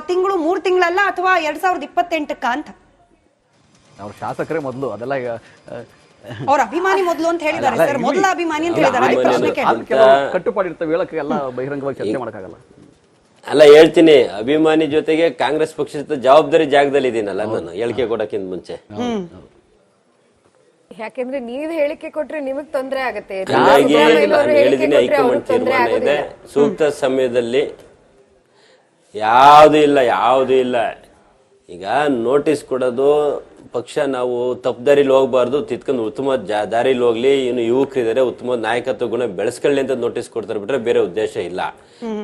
ತಿಂಗಳು 3 ತಿಂಗಳಲ್ಲ, ಅಥವಾ 2028ಕ್ಕ ಅಂತ? ಅವ್ರ ಶಾಸಕರೇ ಮೊದಲು ಅದೆಲ್ಲ ಅವ್ರ ಅಭಿಮಾನಿ ಮೊದಲು ಅಂತ ಹೇಳಿದ್ದಾರೆ ಸರ್. ಮೊದಲ ಅಭಿಮಾನಿ ಅಂತ ಹೇಳಿದ್ದಾರೆ. ಕಟ್ಟುಪಾಡಿರ್ತವೆ, ಹೇಳಕ್ಕೆ ಎಲ್ಲ ಬಹಿರಂಗವಾಗಿ ಚರ್ಚೆ ಮಾಡಕ್ಕಾಗಲ್ಲ. ಅಲ್ಲ, ಹೇಳ್ತೀನಿ, ಅಭಿಮಾನಿ ಜೊತೆಗೆ ಕಾಂಗ್ರೆಸ್ ಪಕ್ಷದ ಜವಾಬ್ದಾರಿ ಜಾಗದಲ್ಲಿ ಇದೀನಲ್ಲ ನಾನು, ಹೇಳಿಕೆ ಕೊಡಕ್ಕಿಂತ ಮುಂಚೆ. ಯಾಕೆಂದ್ರೆ ನೀವ್ ಹೇಳಿಕೆ ಕೊಟ್ರೆ ನಿಮಗ್ ತೊಂದ್ರೆ ಆಗತ್ತೆ. ಹಾಗಾಗಿ ನಾನು ಹೇಳಿದೀನಿ, ಹೈಕಮಾಂಡ್ ತೀರ್ಮಾನ ಇದೆ. ಸೂಕ್ತ ಸಮಯದಲ್ಲಿ ಯಾವುದು ಇಲ್ಲ. ಈಗ ನೋಟಿಸ್ ಕೊಡೋದು ಪಕ್ಷ, ನಾವು ತಪ್ಪು ದಾರಿಲಿ ಹೋಗ್ಬಾರ್ದು, ತಿತ್ಕೊಂಡು ಉತ್ತಮ ದಾರಿಲಿ ಹೋಗ್ಲಿ, ಇನ್ನು ಯುವಕರಿದ್ದಾರೆ, ಉತ್ತಮ ನಾಯಕತ್ವ ಗುಣ ಬೆಳೆಸ್ಕೊಳ್ಳಿ ಅಂತ ನೋಟಿಸ್ ಕೊಡ್ತಾರೆ ಬಿಟ್ರೆ ಬೇರೆ ಉದ್ದೇಶ ಇಲ್ಲ.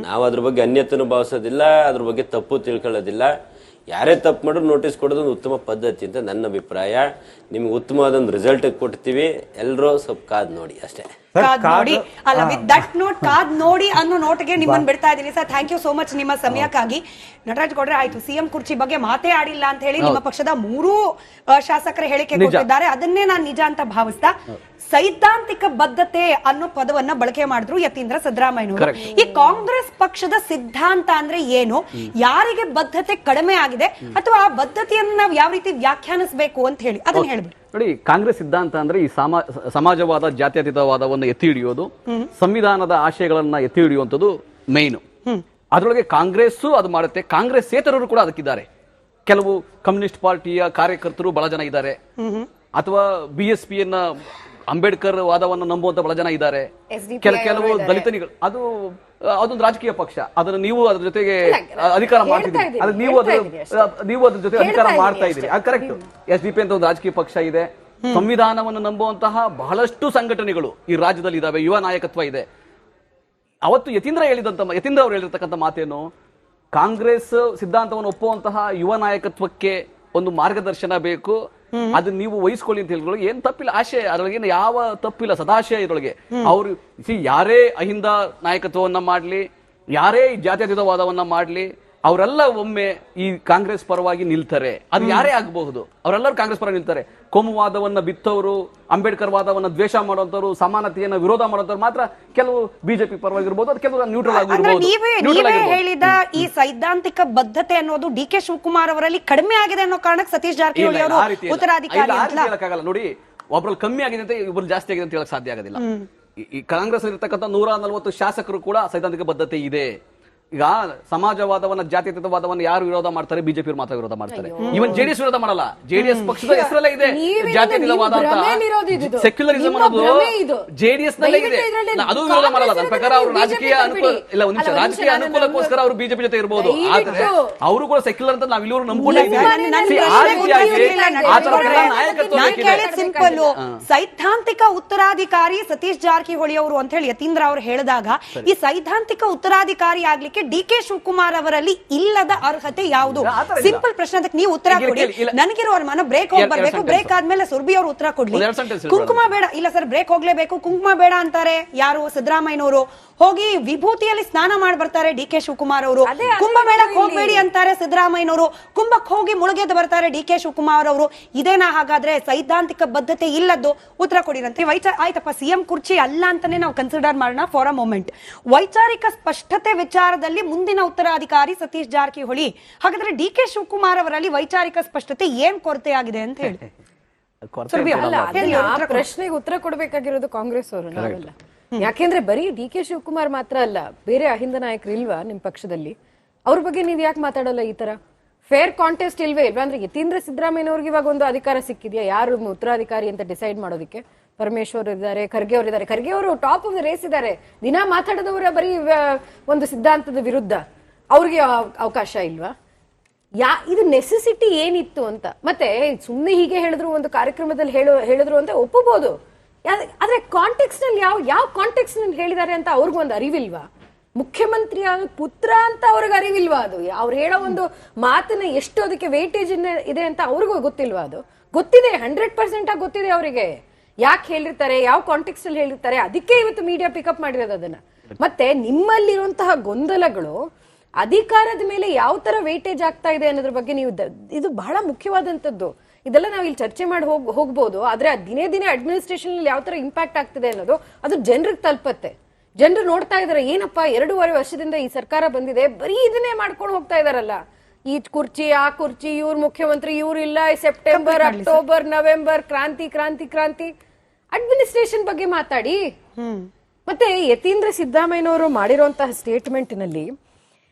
ನಾವು ಅದ್ರ ಬಗ್ಗೆ ಅನ್ಯತನು ಭಾವಿಸೋದಿಲ್ಲ, ಅದ್ರ ಬಗ್ಗೆ ತಪ್ಪು ತಿಳ್ಕೊಳ್ಳೋದಿಲ್ಲ. ಯಾರೇ ತಪ್ಪು ಮಾಡಿದ್ರು ನೋಟಿಸ್ ಕೊಡೋದು ಒಂದು ಉತ್ತಮ ಪದ್ಧತಿ ಅಂತ ನನ್ನ ಅಭಿಪ್ರಾಯ. ನಿಮ್ಗೆ ಉತ್ತಮವಾದ ಒಂದು ರಿಸಲ್ಟ್ ಕೊಡ್ತೀವಿ, ಎಲ್ಲರೂ ಸ್ವಲ್ಪ ಕಾದ್ ನೋಡಿ ಅಷ್ಟೇ. ಕಾದ್ ನೋಡಿ ಅಲ್ಲ, ವಿತ್ ದಟ್ ನೋಟ್ ಕಾದ್ ನೋಡಿ ಅನ್ನೋ ನೋಟ್ಗೆ ನಿಮ್ಮನ್ನ ಬಿಡ್ತಾ ಇದೀನಿ sir. Thank you so much ನಿಮ್ಮ ಸಮಯಕ್ಕಾಗಿ. ನಟರಾಜ್ ಗೌಡ್ರೆ, ಆಯ್ತು, ಸಿಎಂ ಕುರ್ಚಿ ಬಗ್ಗೆ ಮಾತೇ ಆಡಿಲ್ಲ ಅಂತ ಹೇಳಿ ನಿಮ್ಮ ಪಕ್ಷದ 3 ಶಾಸಕರ ಹೇಳಿಕೆ ಕೊಟ್ಟಿದ್ದಾರೆ. ಅದನ್ನೇ ನಾನು ನಿಜ ಅಂತ ಭಾವಿಸ್ತಾ ಸೈದ್ಧಾಂತಿಕ ಬದ್ಧತೆ ಅನ್ನೋ ಪದವನ್ನ ಬಳಕೆ ಮಾಡಿದ್ರು ಯತೀಂದ್ರ ಸಿದ್ದರಾಮಯ್ಯನವರು. ಈ ಕಾಂಗ್ರೆಸ್ ಪಕ್ಷದ ಸಿದ್ಧಾಂತ ಅಂದ್ರೆ ಏನು, ಯಾರಿಗೆ ಬದ್ಧತೆ ಕಡಿಮೆ ಆಗಿದೆ, ಅಥವಾ ಆ ಬದ್ಧತೆಯನ್ನು ನಾವು ಯಾವ ರೀತಿ ವ್ಯಾಖ್ಯಾನಿಸಬೇಕು ಅಂತ ಹೇಳಿ ಅದನ್ನ ಹೇಳ್ಬಿಡಿ. ನೋಡಿ, ಕಾಂಗ್ರೆಸ್ ಸಿದ್ಧಾಂತ ಅಂದ್ರೆ ಈ ಸಮಾಜವಾದ, ಜಾತ್ಯತೀತವಾದವನ್ನು ಎತ್ತಿ ಹಿಡಿಯೋದು, ಸಂವಿಧಾನದ ಆಶಯಗಳನ್ನ ಎತ್ತಿ ಹಿಡಿಯುವಂಥದ್ದು ಮೇಯ್ನು. ಅದರೊಳಗೆ ಕಾಂಗ್ರೆಸ್ ಅದು ಮಾಡುತ್ತೆ, ಕಾಂಗ್ರೆಸ್ಸೇತರರು ಕೂಡ ಅದಕ್ಕಿದ್ದಾರೆ. ಕೆಲವು ಕಮ್ಯುನಿಸ್ಟ್ ಪಾರ್ಟಿಯ ಕಾರ್ಯಕರ್ತರು ಬಹಳ ಜನ ಇದ್ದಾರೆ, ಅಥವಾ BSP ಅಂಬೇಡ್ಕರ್ ವಾದವನ್ನು ನಂಬುವಂತ ಬಹಳ ಜನ ಇದ್ದಾರೆ. ಕೆಲವು ದಲಿತನಿಗಳು, ಅದೊಂದು ರಾಜಕೀಯ ಪಕ್ಷ, ಅದನ್ನು ನೀವು ಅದ್ರ ಜೊತೆಗೆ ಅಧಿಕಾರ ಮಾಡ್ತಿದ್ದೀರಿ, ನೀವು ಅದ್ರ ಜೊತೆ ಅಧಿಕಾರ ಮಾಡ್ತಾ ಇದ್ದೀರಿ, ಅದು ಕರೆಕ್ಟ್. SDP ಅಂತ ಒಂದು ರಾಜಕೀಯ ಪಕ್ಷ ಇದೆ. ಸಂವಿಧಾನವನ್ನು ನಂಬುವಂತಹ ಬಹಳಷ್ಟು ಸಂಘಟನೆಗಳು ಈ ರಾಜ್ಯದಲ್ಲಿ ಇದಾವೆ, ಯುವ ನಾಯಕತ್ವ ಇದೆ. ಅವತ್ತು ಯತೀಂದ್ರ ಅವರು ಹೇಳಿರ್ತಕ್ಕಂಥ ಮಾತೇನು, ಕಾಂಗ್ರೆಸ್ ಸಿದ್ಧಾಂತವನ್ನು ಒಪ್ಪುವಂತಹ ಯುವ ನಾಯಕತ್ವಕ್ಕೆ ಒಂದು ಮಾರ್ಗದರ್ಶನ ಬೇಕು, ಅದನ್ನ ನೀವು ವಹಿಸ್ಕೊಳ್ಳಿ ಅಂತ ಹೇಳಿದ್ರು. ಏನ್ ತಪ್ಪಿಲ್ಲ, ಆಶಯ ಅದರೊಳಗೇನು ಯಾವ ತಪ್ಪಿಲ್ಲ, ಸದಾಶಯ ಇದರೊಳಗೆ. ಅವರು ಯಾರೇ ಅಹಿಂದ ನಾಯಕತ್ವವನ್ನ ಮಾಡ್ಲಿ, ಯಾರೇ ಜಾತ್ಯತೀತವಾದವನ್ನ ಮಾಡ್ಲಿ, ಅವರೆಲ್ಲ ಒಮ್ಮೆ ಈ ಕಾಂಗ್ರೆಸ್ ಪರವಾಗಿ ನಿಲ್ತಾರೆ. ಅದು ಯಾರೇ ಆಗಬಹುದು, ಅವರೆಲ್ಲರೂ ಕಾಂಗ್ರೆಸ್ ಪರವಾಗಿ ನಿಲ್ತಾರೆ. ಕೋಮುವಾದವನ್ನ ಬಿತ್ತವರು, ಅಂಬೇಡ್ಕರ್ ವಾದವನ್ನ ದ್ವೇಷ ಮಾಡುವಂತವ್ರು, ಸಮಾನತೆಯನ್ನ ವಿರೋಧ ಮಾಡುವಂತವ್ರು ಮಾತ್ರ ಕೆಲವು ಬಿಜೆಪಿ ಪರವಾಗಿರ್ಬೋದು, ಅದು ಕೆಲವು ನ್ಯೂಟ್ರಲ್ ಆಗಿರ್ಬೋದು. ನೀವೇ ಹೇಳಿದ ಈ ಸೈದ್ಧಾಂತಿಕ ಬದ್ಧತೆ ಅನ್ನೋದು DK ಶಿವಕುಮಾರ್ ಅವರಲ್ಲಿ ಕಡಿಮೆ ಆಗಿದೆ ಅನ್ನೋ ಕಾರಣಕ್ಕೆ ಸತೀಶ್ ಜಾರಕಿಹೊಳಿ ಅವರು ಉತ್ತರಾಧಿಕಾರಿ ಹೇಳಕ್ಕಾಗಲ್ಲ. ನೋಡಿ, ಒಬ್ರಲ್ಲಿ ಕಮ್ಮಿ ಆಗಿದೆ ಅಂತ ಇಬ್ಬರು ಜಾಸ್ತಿ ಆಗಿದೆ ಅಂತ ಹೇಳಕ್ ಸಾಧ್ಯ ಆಗೋದಿಲ್ಲ. ಈ ಕಾಂಗ್ರೆಸ್ ಇರತಕ್ಕಂಥ 140 ಶಾಸಕರು ಕೂಡ ಸೈದ್ಧಾಂತಿಕ ಬದ್ಧತೆ ಇದೆ. ಈಗ ಸಮಾಜವಾದವನ್ನ, ಜಾತ್ಯತೀತವಾದವನ್ನ ಯಾರು ವಿರೋಧ ಮಾಡ್ತಾರೆ, ಬಿಜೆಪಿ ಮಾತ್ರ ವಿರೋಧ ಮಾಡ್ತಾರೆ. ಇವನ್ JDS ವಿರೋಧ ಮಾಡಲ್ಲ. JDS ಪಕ್ಷದ ಹೆಸರಲ್ಲೇ ಇದೆ ಜಾತ್ಯತೀತವಾದ ಅಂತ. ಸೆಕ್ಯುಲರಿಸಂ ಅನ್ನೋದು JDS ನಲ್ಲೇ ಇದೆ, ಅದು ವಿರೋಧ ಮಾಡಲ್ಲ. ನನ್ನ ಪ್ರಕಾರ ಅವರು ರಾಜಕೀಯ ಅನುಕೂಲ ಇಲ್ಲ, ಒಂದು ನಿಮಿಷ, ರಾಜಕೀಯ ಅನುಕೂಲಕ್ಕೋಸ್ಕರ ಅವರು ಬಿಜೆಪಿ ಜೊತೆ ಇರಬಹುದು, ಆದ್ರೆ ಅವರು ಕೂಡ ಸೆಕ್ಯುಲರ್ ಅಂತ ನಾವು ಇಲ್ಲಿವರು ನಂಬ್ಕೊಂಡಿದ್ದೀವಿ. ಸಿಂಪಲ್ ಸೈದ್ಧಾಂತಿಕ ಉತ್ತರಾಧಿಕಾರಿ ಸತೀಶ್ ಜಾರಕಿಹೊಳಿ ಅವರು ಅಂತ ಹೇಳಿ ಯತೀಂದ್ರ ಅವರು ಹೇಳಿದಾಗ, ಈ ಸೈದ್ಧಾಂತಿಕ ಉತ್ತರಾಧಿಕಾರಿ ಆಗ್ಲಿಕ್ಕೆ DK ಶಿವಕುಮಾರ್ ಅವರಲ್ಲಿ ಇಲ್ಲದ ಅರ್ಹತೆ ಯಾವುದು? ಸಿಂಪಲ್ ಪ್ರಶ್ನೆ, ಅದಕ್ಕೆ ನೀವು ಉತ್ತರ ಕೊಡಿ. ನನಗಿರೋ ಅನುಮಾನ ಬ್ರೇಕ್ ಹೋಗಿ ಬರ್ಬೇಕು, ಬ್ರೇಕ್ ಆದ್ಮೇಲೆ ಸುರ್ಬಿ ಅವರು ಉತ್ತರ ಕೊಡ್ಲಿ. ಕುಂಕುಮ ಬೇಡ, ಇಲ್ಲ ಸರ್ ಬ್ರೇಕ್ ಹೋಗ್ಲೇಬೇಕು, ಕುಂಕುಮ ಬೇಡ ಅಂತಾರೆ ಯಾರು? ಸಿದ್ದರಾಮಯ್ಯನವರು. ಹೋಗಿ ವಿಭೂತಿಯಲ್ಲಿ ಸ್ನಾನ ಮಾಡಿ ಬರ್ತಾರೆ DK ಶಿವಕುಮಾರ್ ಅವರು. ಕುಂಭಮೇಳಕ್ಕೆ ಹೋಗ್ಬೇಡಿ ಅಂತಾರೆ ಸಿದ್ದರಾಮಯ್ಯನವರು. ಕುಂಭಕ್ಕೆ ಹೋಗಿ ಮುಳುಗೆದ್ದು ಬರ್ತಾರೆ DK ಶಿವಕುಮಾರ್ ಅವರು. ಇದೇನಾ ಹಾಗಾದ್ರೆ ಸೈದ್ಧಾಂತಿಕ ಬದ್ಧತೆ ಇಲ್ಲದ್ದು? ಉತ್ತರ ಕೊಡಿರಂತೆ. ಆಯ್ತಪ್ಪ, ಸಿಎಂ ಕುರ್ಚಿ ಅಲ್ಲ ಅಂತಾನೆ ನಾವು ಕನ್ಸಿಡರ್ ಮಾಡೋಣ ಫಾರ್ ಅ ಮೊಮೆಂಟ್. ವೈಚಾರಿಕ ಸ್ಪಷ್ಟತೆ ವಿಚಾರದಲ್ಲಿ ಮುಂದಿನ ಉತ್ತರಾಧಿಕಾರಿ ಸತೀಶ್ ಜಾರಕಿಹೊಳಿ. ಹಾಗಾದ್ರೆ DK ಶಿವಕುಮಾರ್ ಅವರಲ್ಲಿ ವೈಚಾರಿಕ ಸ್ಪಷ್ಟತೆ ಏನ್ ಕೊರತೆ ಆಗಿದೆ ಅಂತ ಹೇಳಿ ಪ್ರಶ್ನೆಗೆ ಉತ್ತರ ಕೊಡ್ಬೇಕಾಗಿರೋದು ಕಾಂಗ್ರೆಸ್ ಅವರು, ನಾವೆಲ್ಲ. ಯಾಕೆಂದ್ರೆ ಬರೀ DK ಶಿವಕುಮಾರ್ ಮಾತ್ರ ಅಲ್ಲ, ಬೇರೆ ಅಹಿಂದ ನಾಯಕರು ಇಲ್ವಾ ನಿಮ್ ಪಕ್ಷದಲ್ಲಿ? ಅವ್ರ ಬಗ್ಗೆ ನೀವ್ ಯಾಕೆ ಮಾತಾಡಲ್ಲ? ಈ ತರ ಫೇರ್ ಕಾಂಟೆಸ್ಟ್ ಇಲ್ವೇ ಇಲ್ವಾ? ಅಂದ್ರೆ ಯತೀಂದ್ರ ಸಿದ್ದರಾಮಯ್ಯನವ್ರಿಗೆ ಇವಾಗ ಒಂದು ಅಧಿಕಾರ ಸಿಕ್ಕಿದ್ಯಾ ಯಾರು ಉತ್ತರಾಧಿಕಾರಿ ಅಂತ ಡಿಸೈಡ್ ಮಾಡೋದಕ್ಕೆ? ಪರಮೇಶ್ವರ್ ಇದ್ದಾರೆ, ಖರ್ಗೆ ಅವರು ಇದ್ದಾರೆ. ಖರ್ಗೆ ಅವರು ಟಾಪ್ ಆಫ್ ದ ರೇಸ್ ಇದ್ದಾರೆ. ದಿನ ಮಾತಾಡೋದವರ ಬರೀ ಒಂದು ಸಿದ್ಧಾಂತದ ವಿರುದ್ಧ. ಅವ್ರಿಗೆ ಅವಕಾಶ ಇಲ್ವಾ? ಇದು ನೆಸೆಸಿಟಿ ಏನಿತ್ತು ಅಂತ. ಮತ್ತೆ ಸುಮ್ಮನೆ ಹೀಗೆ ಹೇಳಿದ್ರು, ಒಂದು ಕಾರ್ಯಕ್ರಮದಲ್ಲಿ ಹೇಳಿದ್ರು ಅಂತ ಒಪ್ಪಬಹುದು. ಆದ್ರೆ ಕಾಂಟೆಕ್ಸ್ಟ್ ನಲ್ಲಿ ಯಾವ ಕಾಂಟೆಕ್ಸ್ಟ್ ನಲ್ಲಿ ಹೇಳಿದ್ದಾರೆ ಅಂತ ಅವ್ರಿಗೂ ಒಂದು ಅರಿವಿಲ್ವಾ? ಮುಖ್ಯಮಂತ್ರಿ ಪುತ್ರ ಅಂತ ಅವ್ರಿಗೆ ಅರಿವಿಲ್ವಾ? ಅದು ಅವ್ರು ಹೇಳೋ ಒಂದು ಮಾತನ್ನ ಎಷ್ಟು ಅದಕ್ಕೆ ವೇಟೇಜ್ ಇದೆ ಅಂತ ಅವ್ರಿಗೂ ಗೊತ್ತಿಲ್ವಾ? ಅದು ಗೊತ್ತಿದೆ, 100% ಆಗಿ ಗೊತ್ತಿದೆ ಅವರಿಗೆ. ಯಾಕೆ ಹೇಳಿರ್ತಾರೆ, ಯಾವ ಕಾಂಟೆಕ್ಸ್ಟ್ ಅಲ್ಲಿ ಹೇಳಿರ್ತಾರೆ, ಅದಕ್ಕೆ ಇವತ್ತು ಮೀಡಿಯಾ ಪಿಕಪ್ ಮಾಡಿರೋದು ಅದನ್ನ. ಮತ್ತೆ ನಿಮ್ಮಲ್ಲಿರುವಂತಹ ಗೊಂದಲಗಳು ಅಧಿಕಾರದ ಮೇಲೆ ಯಾವ ತರ ವೇಟೇಜ್ ಆಗ್ತಾ ಇದೆ ಅನ್ನೋದ್ರ ಬಗ್ಗೆ ನೀವು, ಇದು ಬಹಳ ಮುಖ್ಯವಾದಂತದ್ದು. ಇದೆಲ್ಲ ನಾವು ಇಲ್ಲಿ ಚರ್ಚೆ ಮಾಡಿ ಹೋಗ್ಬೋದು. ಆದ್ರೆ ದಿನೇ ದಿನೇ ಅಡ್ಮಿನಿಸ್ಟ್ರೇಷನ್ ಯಾವ ತರ ಇಂಪ್ಯಾಕ್ಟ್ ಆಗ್ತಿದೆ ಅನ್ನೋದು ಅದು ಜನರಿಗೆ ತಲುಪತ್ತೆ. ಜನರು ನೋಡ್ತಾ ಇದಾರೆ, ಏನಪ್ಪಾ 2.5 ವರ್ಷದಿಂದ ಈ ಸರ್ಕಾರ ಬಂದಿದೆ, ಬರೀ ಇದನ್ನೇ ಮಾಡ್ಕೊಂಡು ಹೋಗ್ತಾ ಇದಾರಲ್ಲ. ಈ ಕುರ್ಚಿ ಆ ಕುರ್ಚಿ, ಇವ್ರ ಮುಖ್ಯಮಂತ್ರಿ ಇವ್ರು ಇಲ್ಲ, ಸೆಪ್ಟೆಂಬರ್ ಅಕ್ಟೋಬರ್ ನವೆಂಬರ್ ಕ್ರಾಂತಿ ಕ್ರಾಂತಿ ಕ್ರಾಂತಿ. ಅಡ್ಮಿನಿಸ್ಟ್ರೇಷನ್ ಬಗ್ಗೆ ಮಾತಾಡಿ. ಮತ್ತೆ ಯತೀಂದ್ರ ಸಿದ್ದರಾಮಯ್ಯನವರು ಮಾಡಿರುವಂತಹ ಸ್ಟೇಟ್ಮೆಂಟ್ನಲ್ಲಿ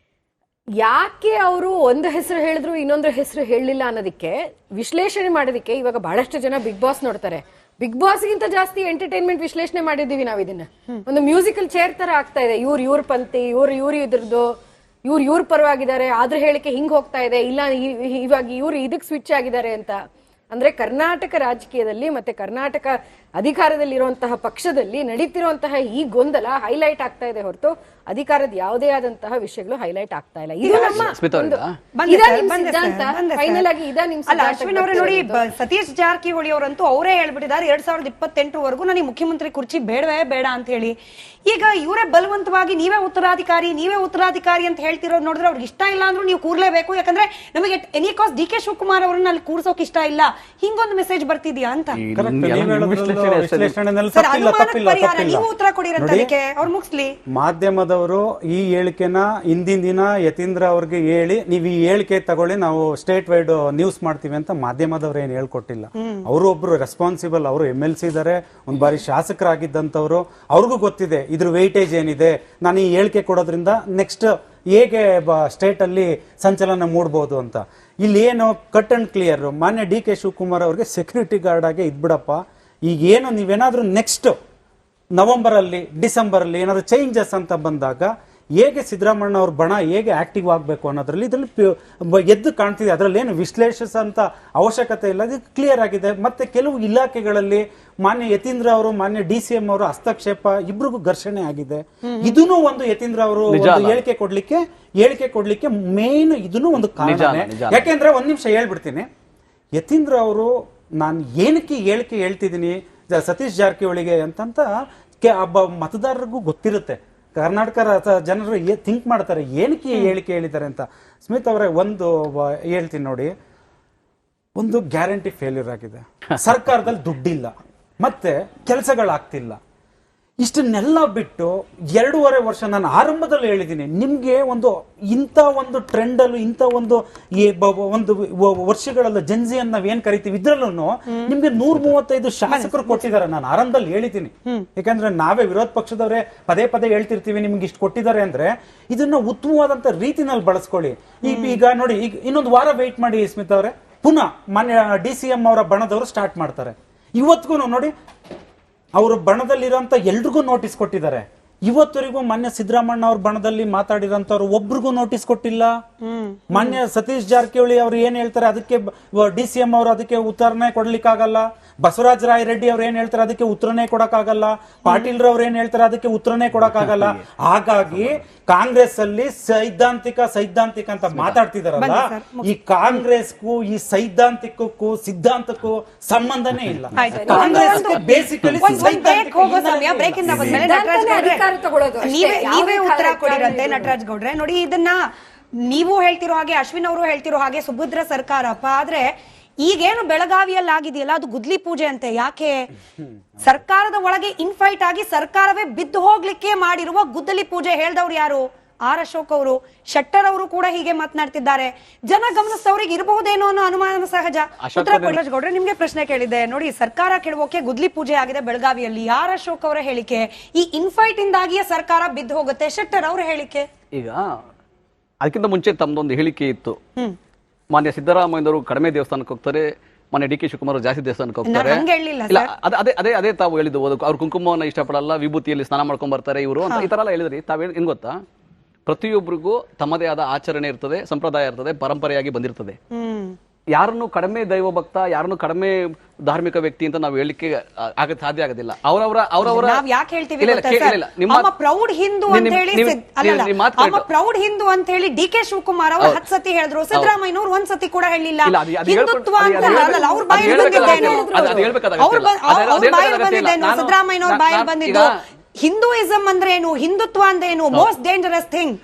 ಯಾಕೆ ಅವರು ಒಂದು ಹೆಸರು ಹೇಳಿದ್ರು ಇನ್ನೊಂದು ಹೆಸರು ಹೇಳಲಿಲ್ಲ ಅನ್ನೋದಕ್ಕೆ ವಿಶ್ಲೇಷಣೆ ಮಾಡೋದಕ್ಕೆ ಇವಾಗ ಬಹಳಷ್ಟು ಜನ ಬಿಗ್ ಬಾಸ್ ನೋಡ್ತಾರೆ. ಬಿಗ್ ಬಾಸ್ ಗಿಂತ ಜಾಸ್ತಿ ಎಂಟರ್ಟೈನ್ಮೆಂಟ್ ವಿಶ್ಲೇಷಣೆ ಮಾಡಿದೀವಿ ನಾವು. ಇದನ್ನ ಒಂದು ಮ್ಯೂಸಿಕಲ್ ಚೇರ್ ತರ ಆಗ್ತಾ ಇದೆ. ಇವ್ರ ಪಂಕ್ತಿ, ಇವ್ರು ಇದ್ರದ್ದು, ಇವ್ರ ಪರವಾಗಿದ್ದಾರೆ, ಆದ್ರೆ ಹೇಳಿಕೆ ಹಿಂಗ್ ಹೋಗ್ತಾ ಇದೆ, ಇಲ್ಲ ಇವಾಗ ಇವ್ರು ಇದಕ್ ಸ್ವಿಚ್ ಆಗಿದ್ದಾರೆ ಅಂತ. ಅಂದ್ರೆ ಕರ್ನಾಟಕ ರಾಜಕೀಯದಲ್ಲಿ ಮತ್ತೆ ಕರ್ನಾಟಕ ಅಧಿಕಾರದಲ್ಲಿರುವಂತಹ ಪಕ್ಷದಲ್ಲಿ ನಡೀತಿರುವಂತಹ ಈ ಗೊಂದಲ ಹೈಲೈಟ್ ಆಗ್ತಾ ಇದೆ ಹೊರತು ಅಧಿಕಾರದ ಯಾವುದೇ ಆದಂತಹ ವಿಷಯಗಳು ಹೈಲೈಟ್ ಆಗ್ತಾ ಇಲ್ಲ. ಇದು ನಮ್ಮ ಸ್ಮಿತಾ ಒಂದು- ಬಂದೆ ಇದಾ ಸರ್, ನಿಮ್ ಬಂದೆ ಸಿದ್ಧಾಂತ? ಸರ್, ಬಂದೆ ಸರ್. ಫೈನಲ್ ಆಗಿ ಇದಾ ನಿಮ್ ಅಲ್ಲ, ಸಿದ್ಧಾಂತ? ಅಶ್ವಿನ್ ಅವರೇ ನೋಡಿ, ಸತೀಶ್ ಜಾರಕಿಹೊಳಿ ಅವರಂತೂ ಅವರೇ ಹೇಳ್ಬಿಟ್ಟಿದ್ದಾರೆ 2028ವರೆಗೂ ನನಗೆ ಮುಖ್ಯಮಂತ್ರಿ ಕುರ್ಚಿ ಬೇಡವೇ ಬೇಡ ಅಂತ ಹೇಳಿ. ಈಗ ಇವರೇ ಬಲವಂತವಾಗಿ ನೀವೇ ಉತ್ತರಾಧಿಕಾರಿ ಅಂತ ಹೇಳ್ತಿರೋದು ನೋಡಿದ್ರೆ ಅವ್ರಿಗೆ ಇಷ್ಟ ಇಲ್ಲ ಅಂದ್ರೂ ನೀವು ಕೂರ್ಲೇಬೇಕು, ಯಾಕಂದ್ರೆ ನಮಗೆ any cost D K Shivakumar ಅವರನ್ನ ಅಲ್ಲಿ ಕೂರ್ಸೋಕ್ ಇಷ್ಟ ಇಲ್ಲ, ಹಿಂಗೊಂದು ಮೆಸೇಜ್ ಬರ್ತಿದ್ಯಾ ಅಂತ. ಸರ್, ಅನುಮಾನಕ್ಕೆ ಪರಿಹಾರ ನೀವು ಉತ್ತರ ಕೊಡಿರಂತ ಅದಕ್ಕೆ ಅವ್ರು ಮುಗಿಸ್ಲಿ. ಮಾಧ್ಯಮದವರು ಈ ಹೇಳಿಕೆನ ಹಿಂದಿನ ದಿನ ಯತೀಂದ್ರ ಅವ್ರಿಗೆ ಹೇಳಿ ನೀವು ಈ ಹೇಳಿಕೆ ತಗೊಳ್ಳಿ, ನಾವು ಸ್ಟೇಟ್ ವೈಡ್ ನ್ಯೂಸ್ ಮಾಡ್ತೀವಿ ಅಂತ ಮಾಧ್ಯಮದವ್ರು ಏನ್ ಹೇಳ್ಕೊಟ್ಟಿಲ್ಲ. ಅವರು ಒಬ್ರು ರೆಸ್ಪಾನ್ಸಿಬಲ್, ಅವರು MLC ಇದಾರೆ, ಒಂದ್ ಬಾರಿ ಶಾಸಕರಾಗಿದ್ದಂತವ್ರು, ಅವ್ರಿಗೂ ಗೊತ್ತಿದೆ ಇದ್ರ ವೆಯ್ಟೇಜ್ ಏನಿದೆ. ನಾನು ಈ ಹೇಳಿಕೆ ಕೊಡೋದ್ರಿಂದ ನೆಕ್ಸ್ಟ್ ಹೇಗೆ ಸ್ಟೇಟ್ ಅಲ್ಲಿ ಸಂಚಲನ ಮೂಡಬಹುದು ಅಂತ. ಇಲ್ಲಿ ಏನು ಕಟ್ ಅಂಡ್ ಕ್ಲಿಯರ್, ಮಾನ್ಯ ಡಿ ಕೆ ಶಿವಕುಮಾರ್ ಅವ್ರಿಗೆ ಸೆಕ್ಯೂರಿಟಿ ಗಾರ್ಡ್ ಆಗಿ ಇದ್ಬಿಡಪ್ಪ, ಈಗೇನು ನೀವೇನಾದ್ರೂ ನೆಕ್ಸ್ಟ್ ನವೆಂಬರ್ ಅಲ್ಲಿ ಡಿಸೆಂಬರ್ ಅಲ್ಲಿ ಏನಾದ್ರು ಚೇಂಜಸ್ ಅಂತ ಬಂದಾಗ ಹೇಗೆ ಸಿದ್ದರಾಮಣ್ಣ ಅವ್ರ ಬಣ ಹೇಗೆ ಆಕ್ಟಿವ್ ಆಗಬೇಕು ಅನ್ನೋದ್ರಲ್ಲಿ ಇದ್ರಲ್ಲಿ ಎದ್ದು ಕಾಣ್ತಿದೆ. ಅದರಲ್ಲಿ ಏನು ವಿಶ್ಲೇಷಿಸಂತ ಅವಶ್ಯಕತೆ ಇಲ್ಲ, ಇದು ಕ್ಲಿಯರ್ ಆಗಿದೆ. ಮತ್ತೆ ಕೆಲವು ಇಲಾಖೆಗಳಲ್ಲಿ ಮಾನ್ಯ ಯತೀಂದ್ರ ಅವರು ಮಾನ್ಯ DCM ಅವರು ಹಸ್ತಕ್ಷೇಪ, ಇಬ್ರಿಗೂ ಘರ್ಷಣೆ ಆಗಿದೆ. ಇದನ್ನು ಒಂದು ಯತೀಂದ್ರ ಅವರು ಹೇಳಿಕೆ ಕೊಡ್ಲಿಕ್ಕೆ ಮೇನ್ ಇದನ್ನು ಒಂದು ಕಾರಣನೇ. ಯಾಕೆಂದ್ರೆ ಒಂದ್ ನಿಮಿಷ ಹೇಳ್ಬಿಡ್ತೀನಿ, ಯತೀಂದ್ರ ಅವರು ನಾನು ಏನಕ್ಕೆ ಹೇಳಿಕೆ ಹೇಳ್ತಿದ್ದೀನಿ ಸತೀಶ್ ಜಾರಕಿಹೊಳಿಗೆ ಅಂತಂತ ಮತದಾರರಿಗೂ ಗೊತ್ತಿರುತ್ತೆ. ಕರ್ನಾಟಕ ಜನರು ಥಿಂಕ್ ಮಾಡ್ತಾರೆ ಏನಕ್ಕೆ ಹೇಳಿಕೆ ಹೇಳಿದ್ದಾರೆ ಅಂತ. ಸ್ಮಿತ್ ಅವರೇ, ಒಂದು ಹೇಳ್ತೀನಿ ನೋಡಿ, ಒಂದು ಗ್ಯಾರಂಟಿ ಫೇಲ್ಯೂರ್ ಆಗಿದೆ, ಸರ್ಕಾರದಲ್ಲಿ ದುಡ್ಡಿಲ್ಲ, ಮತ್ತೆ ಕೆಲಸಗಳಾಗ್ತಿಲ್ಲ. ಇಷ್ಟನ್ನೆಲ್ಲ ಬಿಟ್ಟು 2.5 ವರ್ಷ ನಾನು ಆರಂಭದಲ್ಲಿ ಹೇಳಿದ್ದೀನಿ ನಿಮ್ಗೆ ಇಂಥ ಒಂದು ಟ್ರೆಂಡ್ ಅಲ್ಲೂ ಇಂಥ ಒಂದು ವರ್ಷಗಳಲ್ಲ ಜೆನ್ಜಿ ಅಂತ ನಾವ್ ಏನ್ ಕರಿತೀವಿ, ಇದ್ರಲ್ಲೂ ನಿಮ್ಗೆ 135 ಶಾಸಕರು ಕೊಟ್ಟಿದ್ದಾರೆ. ನಾನು ಆರಂಭದಲ್ಲಿ ಹೇಳಿದ್ದೀನಿ, ಯಾಕಂದ್ರೆ ನಾವೇ ವಿರೋಧ ಪಕ್ಷದವರೇ ಪದೇ ಪದೇ ಹೇಳ್ತಿರ್ತೀವಿ ನಿಮ್ಗೆ ಇಷ್ಟು ಕೊಟ್ಟಿದ್ದಾರೆ ಅಂದ್ರೆ ಇದನ್ನ ಉತ್ತಮವಾದಂತ ರೀತಿನಲ್ಲಿ ಬಳಸ್ಕೊಳ್ಳಿ. ಈಗ ನೋಡಿ, ಈಗ ಇನ್ನೊಂದು ವಾರ ವೆಯ್ಟ್ ಮಾಡಿ ಸ್ಮಿತ್ ಅವರೇ, ಪುನಃ ಮಾನ್ಯ DCM ಅವರ ಬಣದವರು ಸ್ಟಾರ್ಟ್ ಮಾಡ್ತಾರೆ. ಇವತ್ತಿಗೂ ನೋಡಿ ಅವರು ಬಣದಲ್ಲಿರೋಂಥ ಎಲ್ರಿಗೂ ನೋಟಿಸ್ ಕೊಟ್ಟಿದ್ದಾರೆ. ಇವತ್ತವರೆಗೂ ಮಾನ್ಯ ಸಿದ್ದರಾಮಣ್ಣ ಅವ್ರ ಬಣದಲ್ಲಿ ಮಾತಾಡಿರೋಂಥವ್ರು ಒಬ್ರಿಗೂ ನೋಟಿಸ್ ಕೊಟ್ಟಿಲ್ಲ. ಮಾನ್ಯ ಸತೀಶ್ ಜಾರಕಿಹೊಳಿ ಅವ್ರು ಏನ್ ಹೇಳ್ತಾರೆ ಅದಕ್ಕೆ DCM ಅವರು ಅದಕ್ಕೆ ಉತ್ತರನೇ ಕೊಡ್ಲಿಕ್ಕಾಗಲ್ಲ. ಬಸವರಾಜ ರಾಯ ರೆಡ್ಡಿ ಅವ್ರು ಏನ್ ಹೇಳ್ತಾರೆ ಅದಕ್ಕೆ ಉತ್ತರನೇ ಕೊಡಕ್ಕಾಗಲ್ಲ. ಪಾಟೀಲ್ ರವ್ರು ಏನ್ ಹೇಳ್ತಾರೆ ಅದಕ್ಕೆ ಉತ್ತರನೇ ಕೊಡಕ್ಕಾಗಲ್ಲ. ಹಾಗಾಗಿ ಕಾಂಗ್ರೆಸ್ ಅಲ್ಲಿ ಸೈದ್ಧಾಂತಿಕ ಅಂತ ಮಾತಾಡ್ತಿದಾರಲ್ಲ, ಈ ಕಾಂಗ್ರೆಸ್ಗೂ ಈ ಸೈದ್ಧಾಂತಿಕಕ್ಕೂ ಸಿದ್ಧಾಂತಕ್ಕೂ ಸಂಬಂಧನೇ ಇಲ್ಲ. ಕಾಂಗ್ರೆಸ್ ಬೇಸಿಕಲಿ ನೀವೇ ಉತ್ತರ ಕೊಡಿರಂತೆ ನಟರಾಜ್ ಗೌಡ್ರೆ. ನೋಡಿ, ಇದನ್ನ ನೀವು ಹೇಳ್ತಿರೋ ಹಾಗೆ, ಅಶ್ವಿನ್ ಅವರು ಹೇಳ್ತಿರೋ ಹಾಗೆ ಸುಭದ್ರ ಸರ್ಕಾರಪ್ಪ, ಆದ್ರೆ ಈಗೇನು ಬೆಳಗಾವಿಯಲ್ಲಿ ಆಗಿದೆಯಲ್ಲ ಅದು ಗುದ್ಲಿ ಪೂಜೆ ಅಂತೆ. ಯಾಕೆ? ಸರ್ಕಾರದ ಒಳಗೆ ಇನ್ಫೈಟ್ ಆಗಿ ಸರ್ಕಾರವೇ ಬಿದ್ದು ಹೋಗ್ಲಿಕ್ಕೆ ಮಾಡಿರುವ ಗುದ್ದಲಿ ಪೂಜೆ ಹೇಳ್ದವ್ರು ಯಾರು? ಆರ್ ಅಶೋಕ್ ಅವರು, ಶೆಟ್ಟರ್ ಅವರು ಕೂಡ ಹೀಗೆ ಮಾತನಾಡ್ತಿದ್ದಾರೆ. ಜನ ಗಮನಿಸಿದವ್ರಿಗೆ ಇರಬಹುದೇನೋ ಅನ್ನೋ ಅನುಮಾನ ಸಹಜ. ಉತ್ತರ ಕೊಡ್ರಾಜ್ ಗೌಡ್ರೆ, ನಿಮ್ಗೆ ಪ್ರಶ್ನೆ ಕೇಳಿದೆ ನೋಡಿ, ಸರ್ಕಾರ ಕೆಡವೋಕೆ ಗುದ್ಲಿ ಪೂಜೆ ಆಗಿದೆ ಬೆಳಗಾವಿಯಲ್ಲಿ. ಆರ್ ಅಶೋಕ್ ಅವರ ಹೇಳಿಕೆ, ಈ ಇನ್ಫೈಟ್ ಇಂದಾಗಿಯೇ ಸರ್ಕಾರ ಬಿದ್ದು ಹೋಗುತ್ತೆ. ಶೆಟ್ಟರ್ ಅವರ ಹೇಳಿಕೆ. ಈಗ ಅದಕ್ಕಿಂತ ಮುಂಚೆ ತಮ್ಮದೊಂದು ಹೇಳಿಕೆ ಇತ್ತು, ಮಾನ್ಯ ಸಿದ್ದರಾಮಯ್ಯನವರು ಕಡಿಮೆ ದೇವಸ್ಥಾನಕ್ಕೆ ಹೋಗ್ತಾರೆ, ಮಾನ್ಯ ಡಿ ಕೆ ಶಿವಕುಮಾರ್ ಜಾಸ್ತಿ ದೇವಸ್ಥಾನಕ್ಕೆ ಹೋಗ್ತಾರೆ. ಅದೇ ತಾವು ಹೇಳಿದ್ದು, ಅವ್ರು ಕುಂಕುಮವನ್ನ ಇಷ್ಟಪಡಲ್ಲ, ವಿಭೂತಿಯಲ್ಲಿ ಸ್ನಾನ ಮಾಡ್ಕೊಂಡ್ ಬರ್ತಾರೆ ಇವರು ಅಂತ ಈ ತರ ಎಲ್ಲ ಹೇಳಿದ್ರಿ. ತಾವೇನ್ ಗೊತ್ತಾ, ಪ್ರತಿಯೊಬ್ಬರಿಗೂ ತಮ್ಮದೇ ಆದ ಆಚರಣೆ ಇರ್ತದೆ, ಸಂಪ್ರದಾಯ ಇರ್ತದೆ, ಪರಂಪರೆಯಾಗಿ ಬಂದಿರ್ತದೆ. ಯಾರನ್ನು ಕಡಿಮೆ ದೈವ ಭಕ್ತ, ಯಾರನ್ನು ಕಡಿಮೆ ಧಾರ್ಮಿಕ ವ್ಯಕ್ತಿ ಅಂತ ನಾವು ಹೇಳಿಕ್ಕೆ ಸಾಧ್ಯ ಆಗೋದಿಲ್ಲ. ಅವರವರ ಯಾಕೆ ಹೇಳ್ತೀವಿ ಪ್ರೌಡ್ ಹಿಂದೂ ಅಂತ ಹೇಳಿ ಡಿ ಕೆ ಶಿವಕುಮಾರ್ ಅವರು 10 ಸತಿ ಹೇಳಿದ್ರು, ಸಿದ್ದರಾಮಯ್ಯನವರು 1 ಸತಿ ಕೂಡ ಹೇಳಿಲ್ಲ. ಹಿಂದುತ್ವ ಅಂತ ಅವ್ರ ಬಾಯಲ್ಲಿ ಬಂದಿದ್ದೇನು, ಸಿದ್ದರಾಮಯ್ಯನವ್ರ ಬಾಯಲ್ಲಿ ಬಂದಿದ್ದು ಹಿಂದೂಯಿಸಂ ಅಂದ್ರೇನು, ಹಿಂದುತ್ವ ಅಂದ್ರೇನು, ಮೋಸ್ಟ್ ಡೇಂಜರಸ್ ಥಿಂಗ್.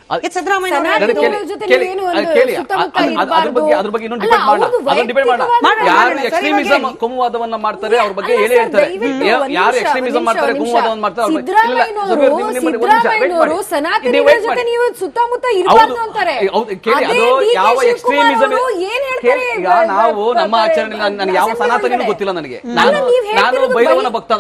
ಎಕ್ಸ್ಟ್ರೀಮಿಸಂ ಕೋಮುವಾದವನ್ನ ಮಾಡ್ತಾರೆ, ಅವ್ರ ಬಗ್ಗೆ ಹೇಳಿ ಹೇಳ್ತಾರೆ. ಯಾರು ಎಕ್ಸ್ಟ್ರೀಮಿಸಂ ಮಾಡ್ತಾರೆ, ಕೋಮುವಾದವನ್ನ ಮಾಡ್ತಾರೆ, ನಾವು ನಮ್ಮ ಆಚರಣೆ, ನನಗೆ ಯಾವ ಸನಾತನಿನೂ ಗೊತ್ತಿಲ್ಲ. ನನಗೆ ನಾನು ಭೈರವನ ಭಕ್ತ,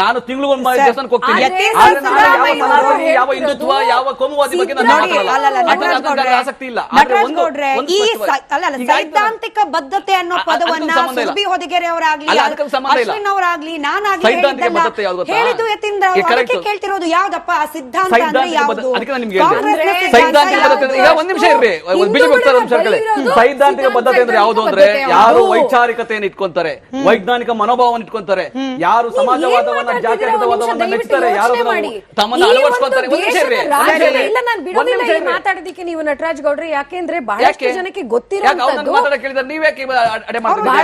ನಾನು ತಿಂಗಳು ಒಂದು ದೇವಸ್ಥಾನಕ್ಕೆ ಹೋಗ್ತೀನಿ. ಆದ್ರೆ ನಾನು ಯಾವ ಸನಾತನಿ, ಯಾವ ಹಿಂದುತ್ವ, ಯಾವ ಕೋಮುವಾದಿ ಬಗ್ಗೆ ನಾನು ನೋಡಿ, ಮಾತಾಡಲ್ಲ. ನಟರಾಜ್ ಗೌಡ್ರೆ, ಆಸಕ್ತಿ ಇಲ್ಲ. ನಟರಾಜ್ ಗೌಡ್ರೆ, ಈ ಸೈದ್ಧಾಂತಿಕ ಬದ್ಧತೆ ಅನ್ನೋ ಪದವನ್ನ ಸುರ್ಬಿ ಹೊದಿಗೆರೆ ಅವರಾಗ್ಲಿ, ಅಶ್ವಿನ್ ಅವರಾಗ್ಲಿ, ನಾನಾಗ್ಲಿ ಹೇಳಿದ್ದು ಯತೀಂದ್ರ ಅವರು. ಅದಕ್ಕೆ ಕೇಳ್ತಿರೋದು ಯಾವ್ದಪ್ಪ ಆ ಸಿದ್ಧಾಂತ ಅಂದ್ರೆ ಯಾವುದು? ಒಂದ್ ನಿಮಿಷ ಇರ್ರಿ, ಬಿಜೆಪಿ ಸೈದ್ಧಾಂತಿಕ ಬದ್ಧತೆ ಅಂದ್ರೆ ಯಾವುದು ಅಂದ್ರೆ ಯಾರು ವೈಚಾರಿಕತೆಯನ್ನು ಇಟ್ಕೊಂತಾರೆ, ವೈಜ್ಞಾನಿಕ ಮನೋಭಾವವನ್ನು ಇಟ್ಕೊಂತಾರೆ, ಯಾರು ಸಮಾಜವಾದವನ್ನ, ಜಾತ್ಯತೀತವಾದವನ್ನ ಮೆಚ್ಚುತ್ತಾರೆ, ಯಾರು ತಮ್ಮನ್ನ ಅಳವಡಿಸ್ಕೊಂತಾರೆ. ಮಾತಾಡೋದಕ್ಕೆ ನೀವು ನಟರಾಜ್ ಗೌಡ್ರೆ, ಯಾಕೆಂದ್ರೆ ಬಹಳಷ್ಟು ಜನಕ್ಕೆ ಗೊತ್ತಿರೋದು ಕೇಳಿದ್ರೆ ನೀವ್ಯಾಕೆ ಅಡೆ ಮಾಡ್ತಿದ್ದೀರಾ?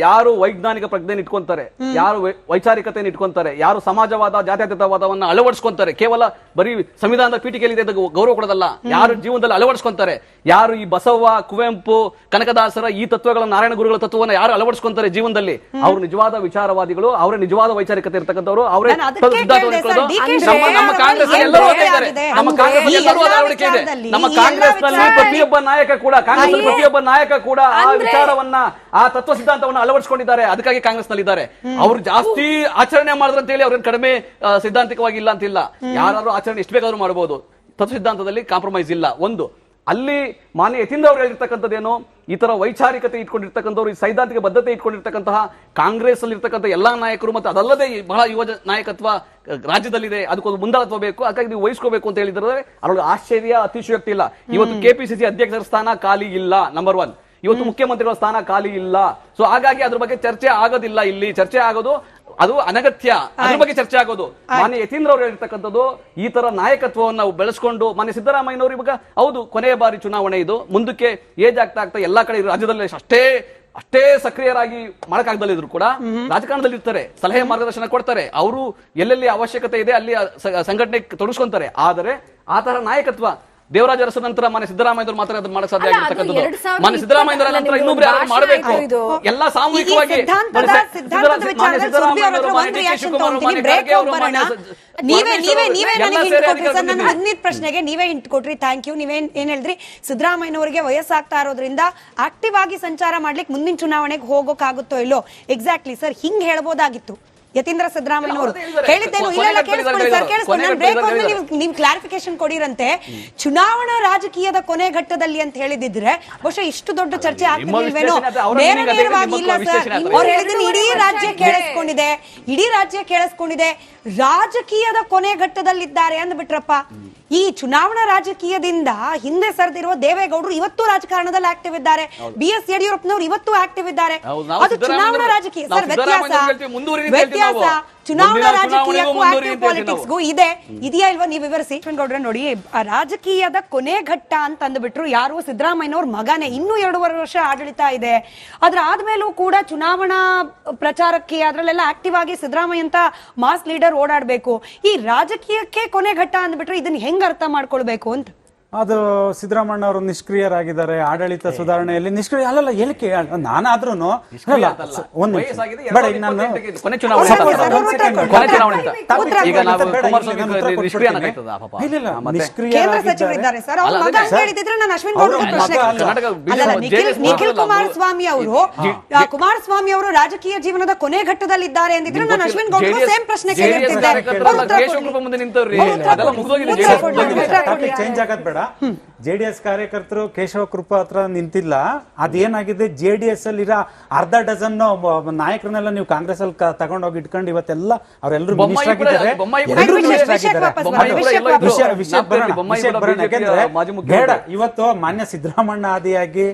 ಯಾರು ವೈಜ್ಞಾನಿಕ ಪ್ರಜ್ಞೆಯನ್ನು ಇಟ್ಕೊಂತಾರೆ, ಯಾರು ವೈಚಾರಿಕತೆಯನ್ನು ಇಟ್ಕೊಂತಾರೆ, ಯಾರು ಸಮಾಜವಾದ, ಜಾತ್ಯತೀತವಾದವನ್ನ ಅಳವಡಿಸ್ಕೊಂತಾರೆ, ಕೇವಲ ಬರೀ ಸಂವಿಧಾನದ ಪೀಠಿಕೆಯಲ್ಲಿ ಗೌರವ ಕೊಡೋದಲ್ಲ, ಯಾರು ಜೀವನದಲ್ಲಿ ಅಳವಡಿಸ್ಕೊಂತಾರೆ, ಯಾರು ಈ ಬಸವ, ಕುವೆಂಪು, ಕನಕದಾಸರ ಈ ತತ್ವಗಳ, ನಾರಾಯಣ ಗುರುಗಳ ತತ್ವವನ್ನು ಯಾರು ಅಳವಡಿಸ್ಕೊಂತಾರೆ ಜೀವನದಲ್ಲಿ, ಅವರು ನಿಜವಾದ ವಿಚಾರವಾದಿಗಳು, ಅವರೇ ನಿಜವಾದ ವೈಚಾರಿಕತೆ ಇರ್ತಕ್ಕಂಥವ್ರು, ಅವರೇ ನಮ್ಮ ಕಾಂಗ್ರೆಸ್ ಎಲ್ಲರೂ ಇದ್ದಾರೆ. ನಮ್ಮ ಕಾಂಗ್ರೆಸ್ ಎಲ್ಲರೂ ಅಳವಡಿಕೆ ಇದೆ. ನಮ್ಮ ಕಾಂಗ್ರೆಸ್ ನಲ್ಲಿ ಪ್ರತಿಯೊಬ್ಬ ನಾಯಕ ಕೂಡ ಆ ವಿಚಾರವನ್ನ, ಆ ತತ್ವ ಸಿದ್ಧಾಂತವನ್ನು ಅಳವಡಿಸಿಕೊಂಡಿದ್ದಾರೆ. ಅದಕ್ಕಾಗಿ ಕಾಂಗ್ರೆಸ್ ನಲ್ಲಿ ಇದ್ದಾರೆ. ಅವ್ರು ಜಾಸ್ತಿ ಆಚರಣೆ ಮಾಡಿದ್ರು ಅಂತ ಹೇಳಿ ಅವ್ರೇನು ಕಡಿಮೆ ಸಿದ್ಧಾಂತಿಕವಾಗಿ ಇಲ್ಲ ಅಂತಿಲ್ಲ. ಯಾರು ಆಚರಣೆ ಎಷ್ಟು ಬೇಕಾದ್ರೂ ಮಾಡಬಹುದು. ತತ್ವ ಸಿದ್ಧಾಂತದಲ್ಲಿ ಕಾಂಪ್ರಮೈಸ್ ಇಲ್ಲ. ಒಂದು ಅಲ್ಲಿ ಮಾನ್ಯ ಯತೀಂದ್ರ ಅವರು ಹೇಳಿರ್ತಕ್ಕಂಥದ್ದೇನು, ಈ ತರ ವೈಚಾರಿಕತೆ ಇಟ್ಕೊಂಡಿರ್ತಕ್ಕಂಥವ್ರು, ಈ ಸೈದ್ಧಾಂತಿಕ ಬದ್ಧತೆ ಇಟ್ಕೊಂಡಿರ್ತಕ್ಕಂತಹ ಕಾಂಗ್ರೆಸ್ ಅಲ್ಲಿ ಇರ್ತಕ್ಕಂಥ ಎಲ್ಲಾ ನಾಯಕರು, ಮತ್ತೆ ಅದಲ್ಲದೆ ಬಹಳ ಯುವ ನಾಯಕತ್ವ ರಾಜ್ಯದಲ್ಲಿದೆ, ಅದಕ್ಕೊಂದು ಮುಂದಾಳತ್ವ ಬೇಕು, ಹಾಗಾಗಿ ನೀವು ವಹಿಸ್ಕೋಬೇಕು ಅಂತ ಹೇಳಿದ್ರೆ ಅದ್ರೊಳಗೆ ಆಶ್ಚರ್ಯ, ಅತಿಶಯೋಕ್ತಿ ಇಲ್ಲ. ಇವತ್ತು ಕೆಪಿಸಿಸಿ ಅಧ್ಯಕ್ಷರ ಸ್ಥಾನ ಖಾಲಿ ಇಲ್ಲ, ನಂಬರ್ 1. ಇವತ್ತು ಮುಖ್ಯಮಂತ್ರಿಗಳ ಸ್ಥಾನ ಖಾಲಿ ಇಲ್ಲ. ಸೊ ಹಾಗಾಗಿ ಅದ್ರ ಬಗ್ಗೆ ಚರ್ಚೆ ಆಗೋದಿಲ್ಲ. ಇಲ್ಲಿ ಚರ್ಚೆ ಆಗೋದು ಅದು ಅನಗತ್ಯ. ಅದ್ರ ಬಗ್ಗೆ ಚರ್ಚೆ ಆಗೋದು. ಮಾನ್ಯ ಯತೀಂದ್ರ ಅವರು ಹೇಳಿರ್ತಕ್ಕಂಥದ್ದು, ಈ ತರ ನಾಯಕತ್ವವನ್ನು ನಾವು ಬೆಳೆಸ್ಕೊಂಡು, ಮಾನ್ಯ ಸಿದ್ದರಾಮಯ್ಯನವರು ಇವಾಗ ಹೌದು ಕೊನೆಯ ಬಾರಿ ಚುನಾವಣೆ ಇದು, ಮುಂದಕ್ಕೆ ಏಜ್ ಆಗ್ತಾ ಎಲ್ಲಾ ಕಡೆ ರಾಜ್ಯದಲ್ಲಿ ಅಷ್ಟೇ ಸಕ್ರಿಯರಾಗಿ ಮಾಡಕ್ಕಾಗದಲ್ಲಿದ್ರು ಕೂಡ ರಾಜಕಾರಣದಲ್ಲಿ ಇರ್ತಾರೆ, ಸಲಹೆ ಮಾರ್ಗದರ್ಶನ ಕೊಡ್ತಾರೆ, ಅವರು ಎಲ್ಲೆಲ್ಲಿ ಅವಶ್ಯಕತೆ ಇದೆ ಅಲ್ಲಿ ಸಂಘಟನೆ ತೊಡಗಿಸ್ಕೊಂತಾರೆ. ಆದರೆ ಆ ತರ ನಾಯಕತ್ವ ದೇವರಾಜ ಅರಸು ನಂತರ ಮಾನ್ಯ ಸಿದ್ದರಾಮಯ್ಯ ಮಾತ್ರ ಮಾಡಕ್ ಸಾಧ್ಯ ಆಗಿರ್ತಕ್ಕಂಥದ್ದು. ಮಾನ್ಯ ಸಿದ್ದರಾಮಯ್ಯ ನಂತರ ಇನ್ನೊಬ್ರು ಯಾರು ಮಾಡಬೇಕು, ಎಲ್ಲ ಸಾಮೂಹಿಕವಾಗಿ ಪ್ರಶ್ನೆಗೆ ನೀವೇ ಹಿಂಟ್ ಕೊಟ್ರಿ. Thank you. ನೀವೇನ್ ಹೇಳಿದ್ರಿ, ಸಿದ್ದರಾಮಯ್ಯನವರಿಗೆ ವಯಸ್ಸಾಗ್ತಾ ಇರೋದ್ರಿಂದ ಆಕ್ಟಿವ್ ಆಗಿ ಸಂಚಾರ ಮಾಡ್ಲಿಕ್ಕೆ ಮುಂದಿನ ಚುನಾವಣೆಗೆ ಹೋಗೋಕ್ಕಾಗುತ್ತೋ ಇಲ್ಲೋ. ಎಕ್ಸಾಕ್ಟ್ಲಿ ಸರ್, ಹಿಂಗ್ ಹೇಳ್ಬೋದಾಗಿತ್ತು ಯತೀಂದ್ರ ಸಿದ್ದರಾಮಯ್ಯನವರು. ಹೇಳಿದ್ದೇನು ಇಲ್ಲ, ಕೇಳಿಸ್ಕೊಳ್ಳಿ ಸರ್, ಕೇಳಿಸ್ಕೊಳ್ಳಿ. ನಾನು ಬ್ರೇಕ್ ಹೋದ್ಮೇಲೆ ನೀವು ಕ್ಲಾರಿಫಿಕೇಶನ್ ಕೊಡಿರಂತೆ. ಚುನಾವಣಾ ರಾಜಕೀಯದ ಕೊನೆ ಘಟ್ಟದಲ್ಲಿ ಅಂತ ಹೇಳಿದಿದ್ರೆ ಬಹುಶಃ ಇಷ್ಟು ದೊಡ್ಡ ಚರ್ಚೆ ಆಗ್ತಿರ್ಲಿಲ್ವೇನೋ. ನೇರವಾಗಿ ಇಲ್ಲ ಸರ್, ಅವ್ರು ಹೇಳಿದ್ರೆ ಇಡೀ ರಾಜ್ಯ ಕೇಳಿಸ್ಕೊಂಡಿದೆ, ರಾಜಕೀಯದ ಕೊನೆ ಘಟ್ಟದಲ್ಲಿದ್ದಾರೆ ಅಂದ್ಬಿಟ್ರಪ್ಪ. ಈ ಚುನಾವಣಾ ರಾಜಕೀಯದಿಂದ ಹಿಂದೆ ಸರಿದಿರುವ ದೇವೇಗೌಡರು ಇವತ್ತು ರಾಜಕಾರಣದಲ್ಲಿ ಆಕ್ಟಿವ್ ಇದ್ದಾರೆ, BS ಯಡಿಯೂರಪ್ಪನವರು ಇವತ್ತು ಆಕ್ಟಿವ್ ಇದ್ದಾರೆ. ಅದು ಚುನಾವಣಾ ರಾಜಕೀಯ ಸರ್. ವ್ಯತ್ಯಾಸ ಚುನಾವಣಾ ರಾಜಕೀಯಕ್ಕೂ ಆಕ್ಟಿವ್ ಪಾಲಿಟಿಕ್ಸ್ಗೂ ಇದೆಯಾ ಇಲ್ವಾ? ನೀವು ವಿವರಿಸಿ ಗೌಡ್ರೆ. ನೋಡಿ, ರಾಜಕೀಯದ ಕೊನೆ ಘಟ್ಟ ಅಂತ ಅಂದ್ಬಿಟ್ರು ಯಾರು, ಸಿದ್ದರಾಮಯ್ಯನವ್ರ ಮಗನೇ. ಇನ್ನೂ 2.5 ವರ್ಷ ಆಡಳಿತ ಇದೆ. ಅದ್ರ ಆದ್ಮೇಲೂ ಕೂಡ ಚುನಾವಣಾ ಪ್ರಚಾರಕ್ಕೆ ಅದ್ರಲ್ಲೆಲ್ಲ ಆಕ್ಟಿವ್ ಆಗಿ ಸಿದ್ದರಾಮಯ್ಯ ಅಂತ ಮಾಸ್ ಲೀಡರ್ ಓಡಾಡ್ಬೇಕು. ಈ ರಾಜಕೀಯಕ್ಕೆ ಕೊನೆ ಘಟ್ಟ ಅಂದ್ಬಿಟ್ರೆ ಇದನ್ನ ಹೆಂಗ್ ಅರ್ಥ ಮಾಡ್ಕೊಳ್ಬೇಕು ಅಂತ? ಅದು ಸಿದ್ದರಾಮಯ್ಯ ಅವರು ನಿಷ್ಕ್ರಿಯರಾಗಿದ್ದಾರೆ, ಆಡಳಿತ ಸುಧಾರಣೆಯಲ್ಲಿ ನಿಷ್ಕ್ರಿಯ ಅಲ್ಲಲ್ಲ. ಹೇಳಿಕೆ ನಾನಾದ್ರೂ ಕುಮಾರಸ್ವಾಮಿ ಅವರು ರಾಜಕೀಯ ಜೀವನದ ಕೊನೆ ಘಟ್ಟದಲ್ಲಿದ್ದಾರೆ ಅಂದಿದ್ರೆ ನಾನು ಅಶ್ವಿನ್ ಗೌಡ್ರು ಸೇಮ್ ಪ್ರಶ್ನೆ ಕೇಳಿರ್ತಿದ್ದೆ. ಚೇಂಜ್ ಆಗದ್ ಬೇಡ. JDS ಕಾರ್ಯಕರ್ತರು ಕೇಶವ ಕೃಪಾ ಹತ್ರ ನಿಂತಿಲ್ಲ. ಅದೇನಾಗಿದೆ, JDS ಅಲ್ಲಿ ಇರೋ ಅರ್ಧ ಡಜನ್ ನಾಯಕರನ್ನೆಲ್ಲ ನೀವು ಕಾಂಗ್ರೆಸ್ ಅಲ್ಲಿ ತಗೊಂಡೋಗಿ ಇಟ್ಕೊಂಡು ಇವತ್ತೆಲ್ಲ ಅವರೆಲ್ಲರೂ ಮಿನಿಸ್ಟರ್ ಆಗಿದ್ದಾರೆ. ಬೇಡ, ಇವತ್ತು ಮಾನ್ಯ ಸಿದ್ದರಾಮಣ್ಣ ಆದಿಯಾಗಿ,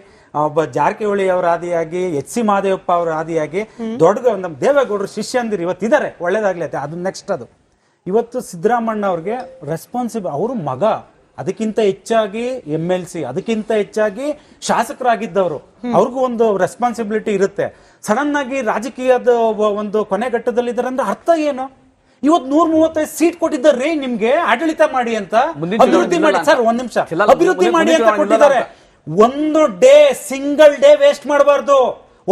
ಒಬ್ಬ ಜಾರಕಿಹೊಳಿ ಅವರ ಆದಿಯಾಗಿ, HC ಮಹದೇವಪ್ಪ ಅವರ ಆದಿಯಾಗಿ, ದೊಡ್ಡ ನಮ್ಮ ದೇವೇಗೌಡರು ಶಿಷ್ಯಂದಿರು ಇವತ್ತಿದ್ದಾರೆ. ಒಳ್ಳೇದಾಗ್ಲಿ. ಅದು ನೆಕ್ಸ್ಟ್. ಅದು ಇವತ್ತು ಸಿದ್ದರಾಮಣ್ಣ ಅವ್ರಿಗೆ ರೆಸ್ಪಾನ್ಸಿಬಲ್, ಅವರು ಮಗ, ಅದಕ್ಕಿಂತ ಹೆಚ್ಚಾಗಿ MLC, ಅದಕ್ಕಿಂತ ಹೆಚ್ಚಾಗಿ ಶಾಸಕರಾಗಿದ್ದವರು, ಅವ್ರಿಗೂ ಒಂದು ರೆಸ್ಪಾನ್ಸಿಬಿಲಿಟಿ ಇರುತ್ತೆ. ಸಡನ್ ಆಗಿ ರಾಜಕೀಯದ ಒಂದು ಕೊನೆ ಘಟ್ಟದಲ್ಲಿದ್ದಾರೆ ಅಂದ್ರೆ ಅರ್ಥ ಏನು? ಇವತ್ತು 135 ಸೀಟ್ ಕೊಟ್ಟಿದ್ದಾರೆ ನಿಮ್ಗೆ, ಆಡಳಿತ ಮಾಡಿ ಅಂತ, ಅಭಿವೃದ್ಧಿ ಮಾಡಿ. ಸರ್ ಒಂದ್ ನಿಮಿಷ, ಅಭಿವೃದ್ಧಿ ಮಾಡಿ ಅಂತ ಕೊಟ್ಟಿದ್ದಾರೆ. ಒಂದು ಸಿಂಗಲ್ ಡೇ ವೇಸ್ಟ್ ಮಾಡಬಾರ್ದು.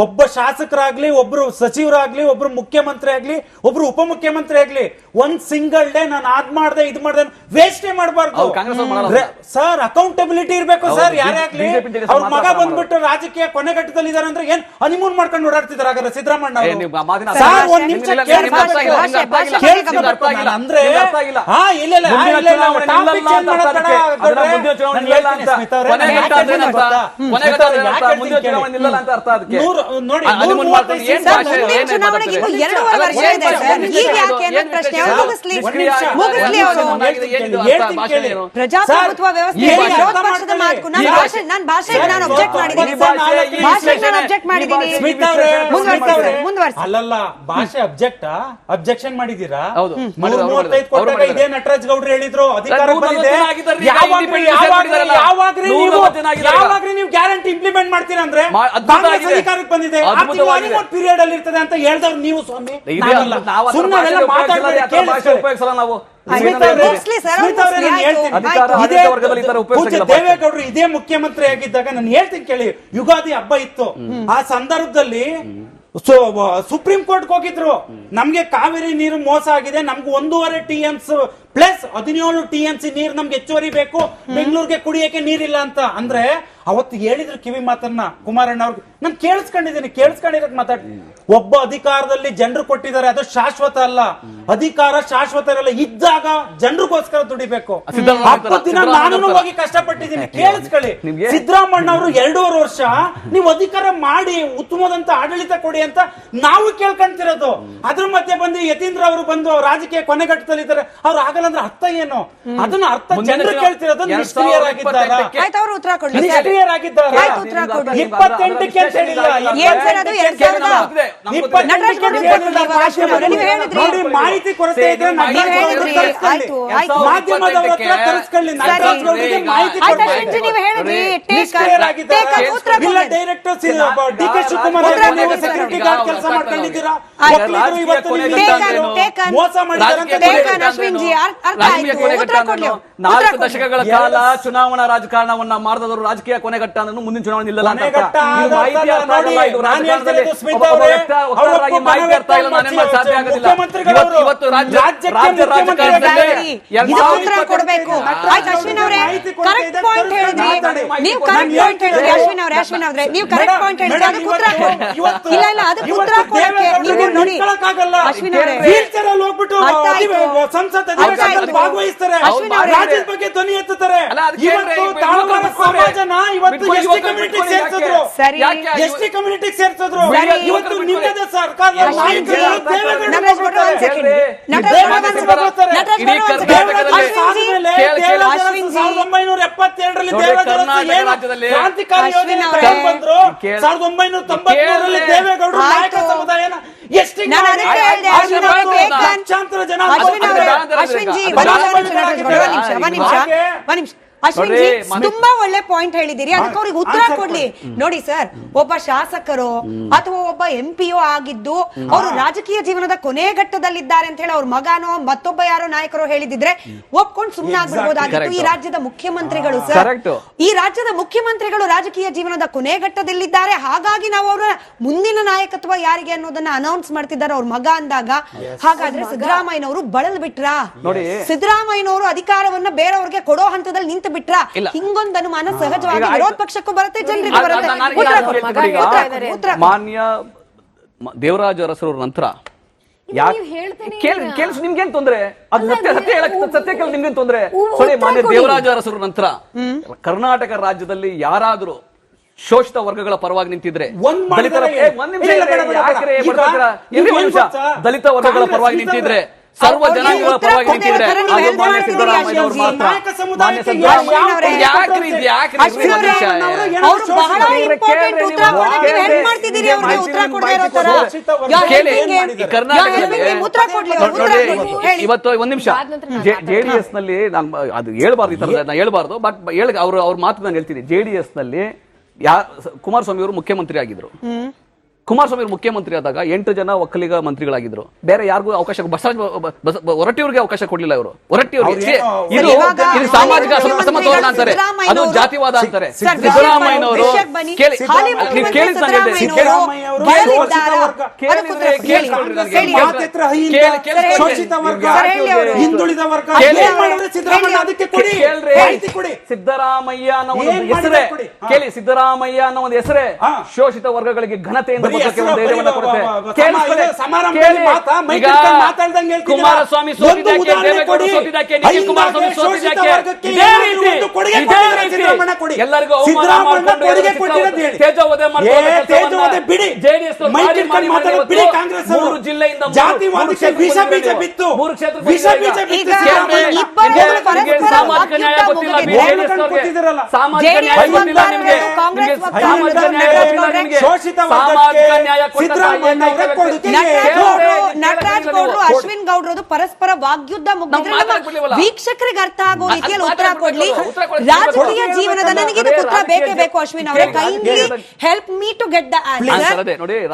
ಒಬ್ಬ ಶಾಸಕರಾಗ್ಲಿ, ಒಬ್ರು ಸಚಿವರಾಗ್ಲಿ, ಒಬ್ರು ಮುಖ್ಯಮಂತ್ರಿ ಆಗ್ಲಿ, ಒಬ್ರು ಉಪಮುಖ್ಯಮಂತ್ರಿ ಆಗ್ಲಿ, ಒಂದ್ ಸಿಂಗಲ್ ಡೇ ನಾನು ಅದ್ ಮಾಡ್ದೆ ಇದು ಮಾಡ್ದೆ ವೇಸ್ಟೇ ಮಾಡಬಾರ್ದು ಸರ್. ಅಕೌಂಟಬಿಲಿಟಿ ಇರ್ಬೇಕು ಸರ್. ಯಾರೇ ಆಗ್ಲಿ ಅವ್ರ ಮಗ ಬಂದ್ಬಿಟ್ಟು ರಾಜಕೀಯ ಕೊನೆಘಟ್ಟದಲ್ಲಿ ಇದಾರೆ ಅಂದ್ರೆ ಏನ್ ಹನಿಮೂನ್ ಮಾಡ್ಕೊಂಡು ಓಡಾಡ್ತಿದಾರೆ ಹಾಗಾದ್ರೆ ಸಿದ್ದರಾಮಯ್ಯ ಸರ್? ಒಂದ್ ನಿಮಿಷ ಅಂದ್ರೆ ಪ್ರಜಾಪ್ರಭುತ್ವ ವ್ಯವಸ್ಥೆ ನಾನು ಭಾಷೆಗೆ ನಾನು ಅಬ್ಜೆಕ್ಟ್ ಮಾಡಿದ್ದೀನಿ. ಅಲ್ಲಲ್ಲ ಭಾಷೆ ಅಬ್ಜೆಕ್ಷನ್ ಮಾಡಿದೀರಾ? 35 ಕೊಟ್ಟಾಗ ಇದೇ ನಟರಾಜ್ ಗೌಡ್ರು ಹೇಳಿದ್ರು ಅಧಿಕಾರ ಬಂದಿದೆ, ಯಾವಾಗ್ರಿ ನೀವು ಗ್ಯಾರಂಟಿ ಇಂಪ್ಲಿಮೆಂಟ್ ಮಾಡ್ತೀರಾ ಅಂದ್ರೆ ಕಾಂಗ್ರೆಸ್ ಅಧಿಕಾರಕ್ಕೆ ಬಂದಿದೆ ಪೀರಿಯಡ್ ಅಲ್ಲಿ ಇರ್ತದೆ ಅಂತ ಹೇಳ್ದವ್ರು ನೀವು ಸ್ವಾಮಿ. ಸುಮ್ಮನೆ ದೇವೇಗೌಡರು ಇದೇ ಮುಖ್ಯಮಂತ್ರಿ ಆಗಿದ್ದಾಗ ನಾನು ಹೇಳ್ತೀನಿ ಕೇಳಿ, ಯುಗಾದಿ ಹಬ್ಬ ಇತ್ತು. ಆ ಸಂದರ್ಭದಲ್ಲಿ ಸುಪ್ರೀಂ ಕೋರ್ಟ್ ಹೋಗಿದ್ರು, ನಮ್ಗೆ ಕಾವೇರಿ ನೀರು ಮೋಸ ಆಗಿದೆ, ನಮ್ಗೆ 1.5 TMC ಪ್ಲಸ್ 17 TMC ನೀರು ನಮ್ಗೆ ಹೆಚ್ಚುವರಿ ಬೇಕು, ಬೆಂಗಳೂರಿಗೆ ಕುಡಿಯಕ್ಕೆ ನೀರಿಲ್ಲ ಅಂತ. ಅಂದ್ರೆ ಅವತ್ತು ಹೇಳಿದ್ರು ಕಿವಿ ಮಾತನ್ನ ಕುಮಾರಣ್ಣ ಅವ್ರಿಗೆ ನಾನು ಕೇಳಿಸ್ಕೊಂಡಿರಕ್ ಮಾತಾಡ್ತೀನಿ. ಒಬ್ಬ ಅಧಿಕಾರದಲ್ಲಿ ಜನರು ಕೊಟ್ಟಿದ್ದಾರೆ, ಅದು ಶಾಶ್ವತ ಅಲ್ಲ. ಅಧಿಕಾರ ಶಾಶ್ವತ ಇರಲ್ಲ, ಇದ್ದಾಗ ಜನರಿಗೋಸ್ಕರ ದುಡಿಬೇಕು. 20 ದಿನ ನಾನು ಹೋಗಿ ಕಷ್ಟಪಟ್ಟಿದ್ದೀನಿ, ಕೇಳಿಸ್ಕೊಳ್ಳಿ. ಸಿದ್ದರಾಮಯ್ಯ ಅವರು 2.5 ವರ್ಷ ನೀವು ಅಧಿಕಾರ ಮಾಡಿ ಉತ್ತಮವಾದಂತ ಆಡಳಿತ ಕೊಡಿ ಅಂತ ನಾವು ಕೇಳ್ಕೊಂತಿರೋದು. ಅದ್ರ ಮಧ್ಯೆ ಬಂದು ಯತೀಂದ್ರ ಅವರು ಬಂದು ರಾಜಕೀಯ ಕೊನೆಘಟ್ಟದಲ್ಲಿ ಇದ್ದಾರೆ, ಅವ್ರು ಆಗಲ್ಲ ಅಂದ್ರೆ ಅರ್ಥ ಏನು? ಅದನ್ನ ಅರ್ಥ ಜನರು ಕೇಳ್ತಿರೋದು. ನಿಷ್ಕ್ರಿಯರಾಗಿದ್ದಾರೆ, ನಿಷ್ಕ್ರಿಯರಾಗಿದ್ದಾರೆ. 28ಕ್ಕೆ ಅಂತ ಹೇಳಿಲ್ಲ, ನೋಡಿ ಮಾಹಿತಿ ಕೊರತೆ ಇದ್ರೆ ಮಾಧ್ಯಮದವರ ಹತ್ರ ತರಿಸ್ಕೊಳ್ಳಿ, ಮಾಹಿತಿ ಇಲ್ಲ director DK Shivakumar security guard ಕೆಲಸ ಮಾಡ್ಕೊಂಡಿದ್ದೀರಾ, ಮೋಸ ಮಾಡಿದ್ದಾರೆ. 4 ದಶಕಗಳ ಕಾಲ ಚುನಾವಣಾ ರಾಜಕಾರಣವನ್ನ ಮಾಡಿದವರು ರಾಜಕೀಯ ಕೊನೆಘಟ್ಟ ಮುಂದಿನ ಚುನಾವಣೆ ನಿಲ್ಲಲ್ಲ ಅಂತ ಇವತ್ತು ರಾಜ್ಯ ರಾಜಕಾರಣದಲ್ಲಿ ಸಂಸತ್ ಭಾಗವಹಿಸ್ತಾರೆ, ರಾಜ್ಯದ ಬಗ್ಗೆ ಧ್ವನಿ ಎತ್ತುತ್ತಾರೆ. ಇವತ್ತು ತಾಳ್ಮೆ ಸಮಾಜನ ಇವತ್ತು ಎಸ್ಟಿ ಕಮ್ಯುನಿಟಿ ಸೇರ್ಸಿದ್ರು, ಇವತ್ತು ನಿಮ್ಮದೇ ಸರ್ಕಾರ ಕ್ರಾಂತಿಕಾರಿ ಯೋಜನೆ ಬಂದ್ರು. 1993ರಲ್ಲಿ ದೇವೇಗೌಡರು ನಾಯಕ ಸಮುದಾಯನ ಎಸ್ಟಿ ಲಕ್ಷಾಂತರ ಜನ ಅಶ್ವಿನ್ಜಿ ತುಂಬಾ ಒಳ್ಳೆ ಪಾಯಿಂಟ್ ಹೇಳಿದಿರಿ, ಅದಕ್ಕೆ ಅವ್ರಿಗೆ ಉತ್ತರ ಕೊಡ್ಲಿ. ನೋಡಿ ಸರ್, ಒಬ್ಬ ಶಾಸಕರು ಅಥವಾ ಒಬ್ಬ MP ಆಗಿದ್ದು ಅವರು ರಾಜಕೀಯ ಜೀವನದ ಕೊನೆ ಘಟ್ಟದಲ್ಲಿದ್ದಾರೆ ಅಂತ ಹೇಳಿ ಅವ್ರ ಮಗನೋ ಮತ್ತೊಬ್ಬ ಯಾರೋ ನಾಯಕರು ಹೇಳಿದಿದ್ರೆ ಒಪ್ಕೊಂಡು ಸುಮ್ಮನೆ ಆಗ್ಬಿಡ್ಬೋದಾಗಿತ್ತು. ಈ ರಾಜ್ಯದ ಮುಖ್ಯಮಂತ್ರಿಗಳು ಸರ್, ಈ ರಾಜ್ಯದ ಮುಖ್ಯಮಂತ್ರಿಗಳು ರಾಜಕೀಯ ಜೀವನದ ಕೊನೆ ಘಟ್ಟದಲ್ಲಿದ್ದಾರೆ, ಹಾಗಾಗಿ ನಾವು ಅವರ ಮುಂದಿನ ನಾಯಕತ್ವ ಯಾರಿಗೆ ಅನ್ನೋದನ್ನ ಅನೌನ್ಸ್ ಮಾಡ್ತಿದ್ದಾರೆ ಅವ್ರ ಮಗ ಅಂದಾಗ, ಹಾಗಾದ್ರೆ ಸಿದ್ದರಾಮಯ್ಯನವರು ಬಳಲ್ ಬಿಟ್ರಾ? ಸಿದ್ದರಾಮಯ್ಯನವರು ಅಧಿಕಾರವನ್ನ ಬೇರೆಯವ್ರಿಗೆ ಕೊಡೋ ಹಂತದಲ್ಲಿ ನಿಂತು ಬಿಟ್ರ? ಹಿಂಗೊಂದು ಅನುಮಾನ ಸಹಜವಾಗಿ ವಿರೋಧ ಪಕ್ಷಕ್ಕೂ ಬರುತ್ತೆ, ಜನರಿಗೂ ಬರುತ್ತೆ. ಮಾನ್ಯ ದೇವರಾಜ ಅರಸರ ನಂತರ ನಿಮ್ಗೇನ್ ತೊಂದ್ರೆ? ಅದು ಸತ್ಯ ಕೇಳಿ ನಿಮ್ಗೇನ್ ತೊಂದ್ರೆ? ಮಾನ್ಯ ದೇವರಾಜ ಅರಸರ ನಂತರ ಕರ್ನಾಟಕ ರಾಜ್ಯದಲ್ಲಿ ಯಾರಾದ್ರೂ ಶೋಷಿತ ವರ್ಗಗಳ ಪರವಾಗಿ ನಿಂತಿದ್ರೆ, ದಲಿತ ವರ್ಗಗಳ ಪರವಾಗಿ ನಿಂತಿದ್ರೆ, ಸರ್ವ ಜನಾಂಗಗಳ ಪರವಾಗಿ ನಿಂತಿದ್ರೆ ಅದು ಮಾನ್ಯ ಸಿದ್ದರಾಮಯ್ಯ ಅವರು ಮಾತ್ರ. ಇವತ್ತು ಒಂದ್ ನಿಮಿಷ JDS ನಲ್ಲಿ ಅದು ಹೇಳ್ಬಾರ್ದು, ಈ ತರ ಹೇಳ್ಬಾರ್ದು, ಬಟ್ ಅವ್ರ ಮಾತು ನಾನು ಹೇಳ್ತೀನಿ. JDS ನಲ್ಲಿ ಕುಮಾರಸ್ವಾಮಿ ಅವರು ಮುಖ್ಯಮಂತ್ರಿ ಆಗಿದ್ರು, ಕುಮಾರಸ್ವಾಮಿ ಅವರು ಮುಖ್ಯಮಂತ್ರಿ ಆದಾಗ 8 ಜನ ಒಕ್ಕಲಿಗ ಮಂತ್ರಿಗಳಾಗಿದ್ರು. ಬೇರೆ ಯಾರಿಗೂ ಅವಕಾಶ ಹೊರಟ್ಟಿಯವ್ರಿಗೆ ಅವಕಾಶ ಕೊಡ್ಲಿಲ್ಲ ಇವರು. ಹೊರಟ್ಟಿಯವ್ರಿಗೆ ಇದು ಸಾಮಾಜಿಕ ಅಸಮತೋಲನ ಅಂತಾರೆ, ಅದು ಜಾತಿವಾದ ಅಂತಾರೆ. ಸಿದ್ದರಾಮಯ್ಯನವರು ಸಿದ್ದರಾಮಯ್ಯ ಅನ್ನೋ ಒಂದು ಹೆಸರೇ ಕೇಳಿ, ಸಿದ್ದರಾಮಯ್ಯ ಅನ್ನೋ ಒಂದು ಹೆಸರೇ ಶೋಷಿತ ವರ್ಗಗಳಿಗೆ ಘನತೆಯಿಂದ ಕುಮಾರಸ್ವಾಮಿ ಎಲ್ಲರಿಗೂ ಜಿಲ್ಲೆಯಿಂದ ಸಾಮಾಜಿಕ ನ್ಯಾಯ ಗೊತ್ತಿಲ್ಲ, ಸಾಮಾಜಿಕ ನ್ಯಾಯ ಗೊತ್ತಿಲ್ಲ ನಿಮ್ಗೆ, ಸಾಮಾಜಿಕ ನ್ಯಾಯ ನಟರಾಜ್ ಗೌಡ್ರು ಅಶ್ವಿನ್ ಗೌಡ್ರದು ಪರಸ್ಪರ ವಾಗ್ಯುದ್ಧ ಮುಗಿದ್ರೆ ವೀಕ್ಷಕರಿಗೆ ಅರ್ಥ ಆಗೋ ರೀತಿಯಲ್ಲಿ ಉತ್ತರ ಕೊಡ್ಲಿ. ರಾಜಕೀಯ ಜೀವನದ ನನಗೆ ಉತ್ತರ ಬೇಕೇ ಬೇಕು. ಅಶ್ವಿನ್ ಅವರೇ, kindly help me to get the answer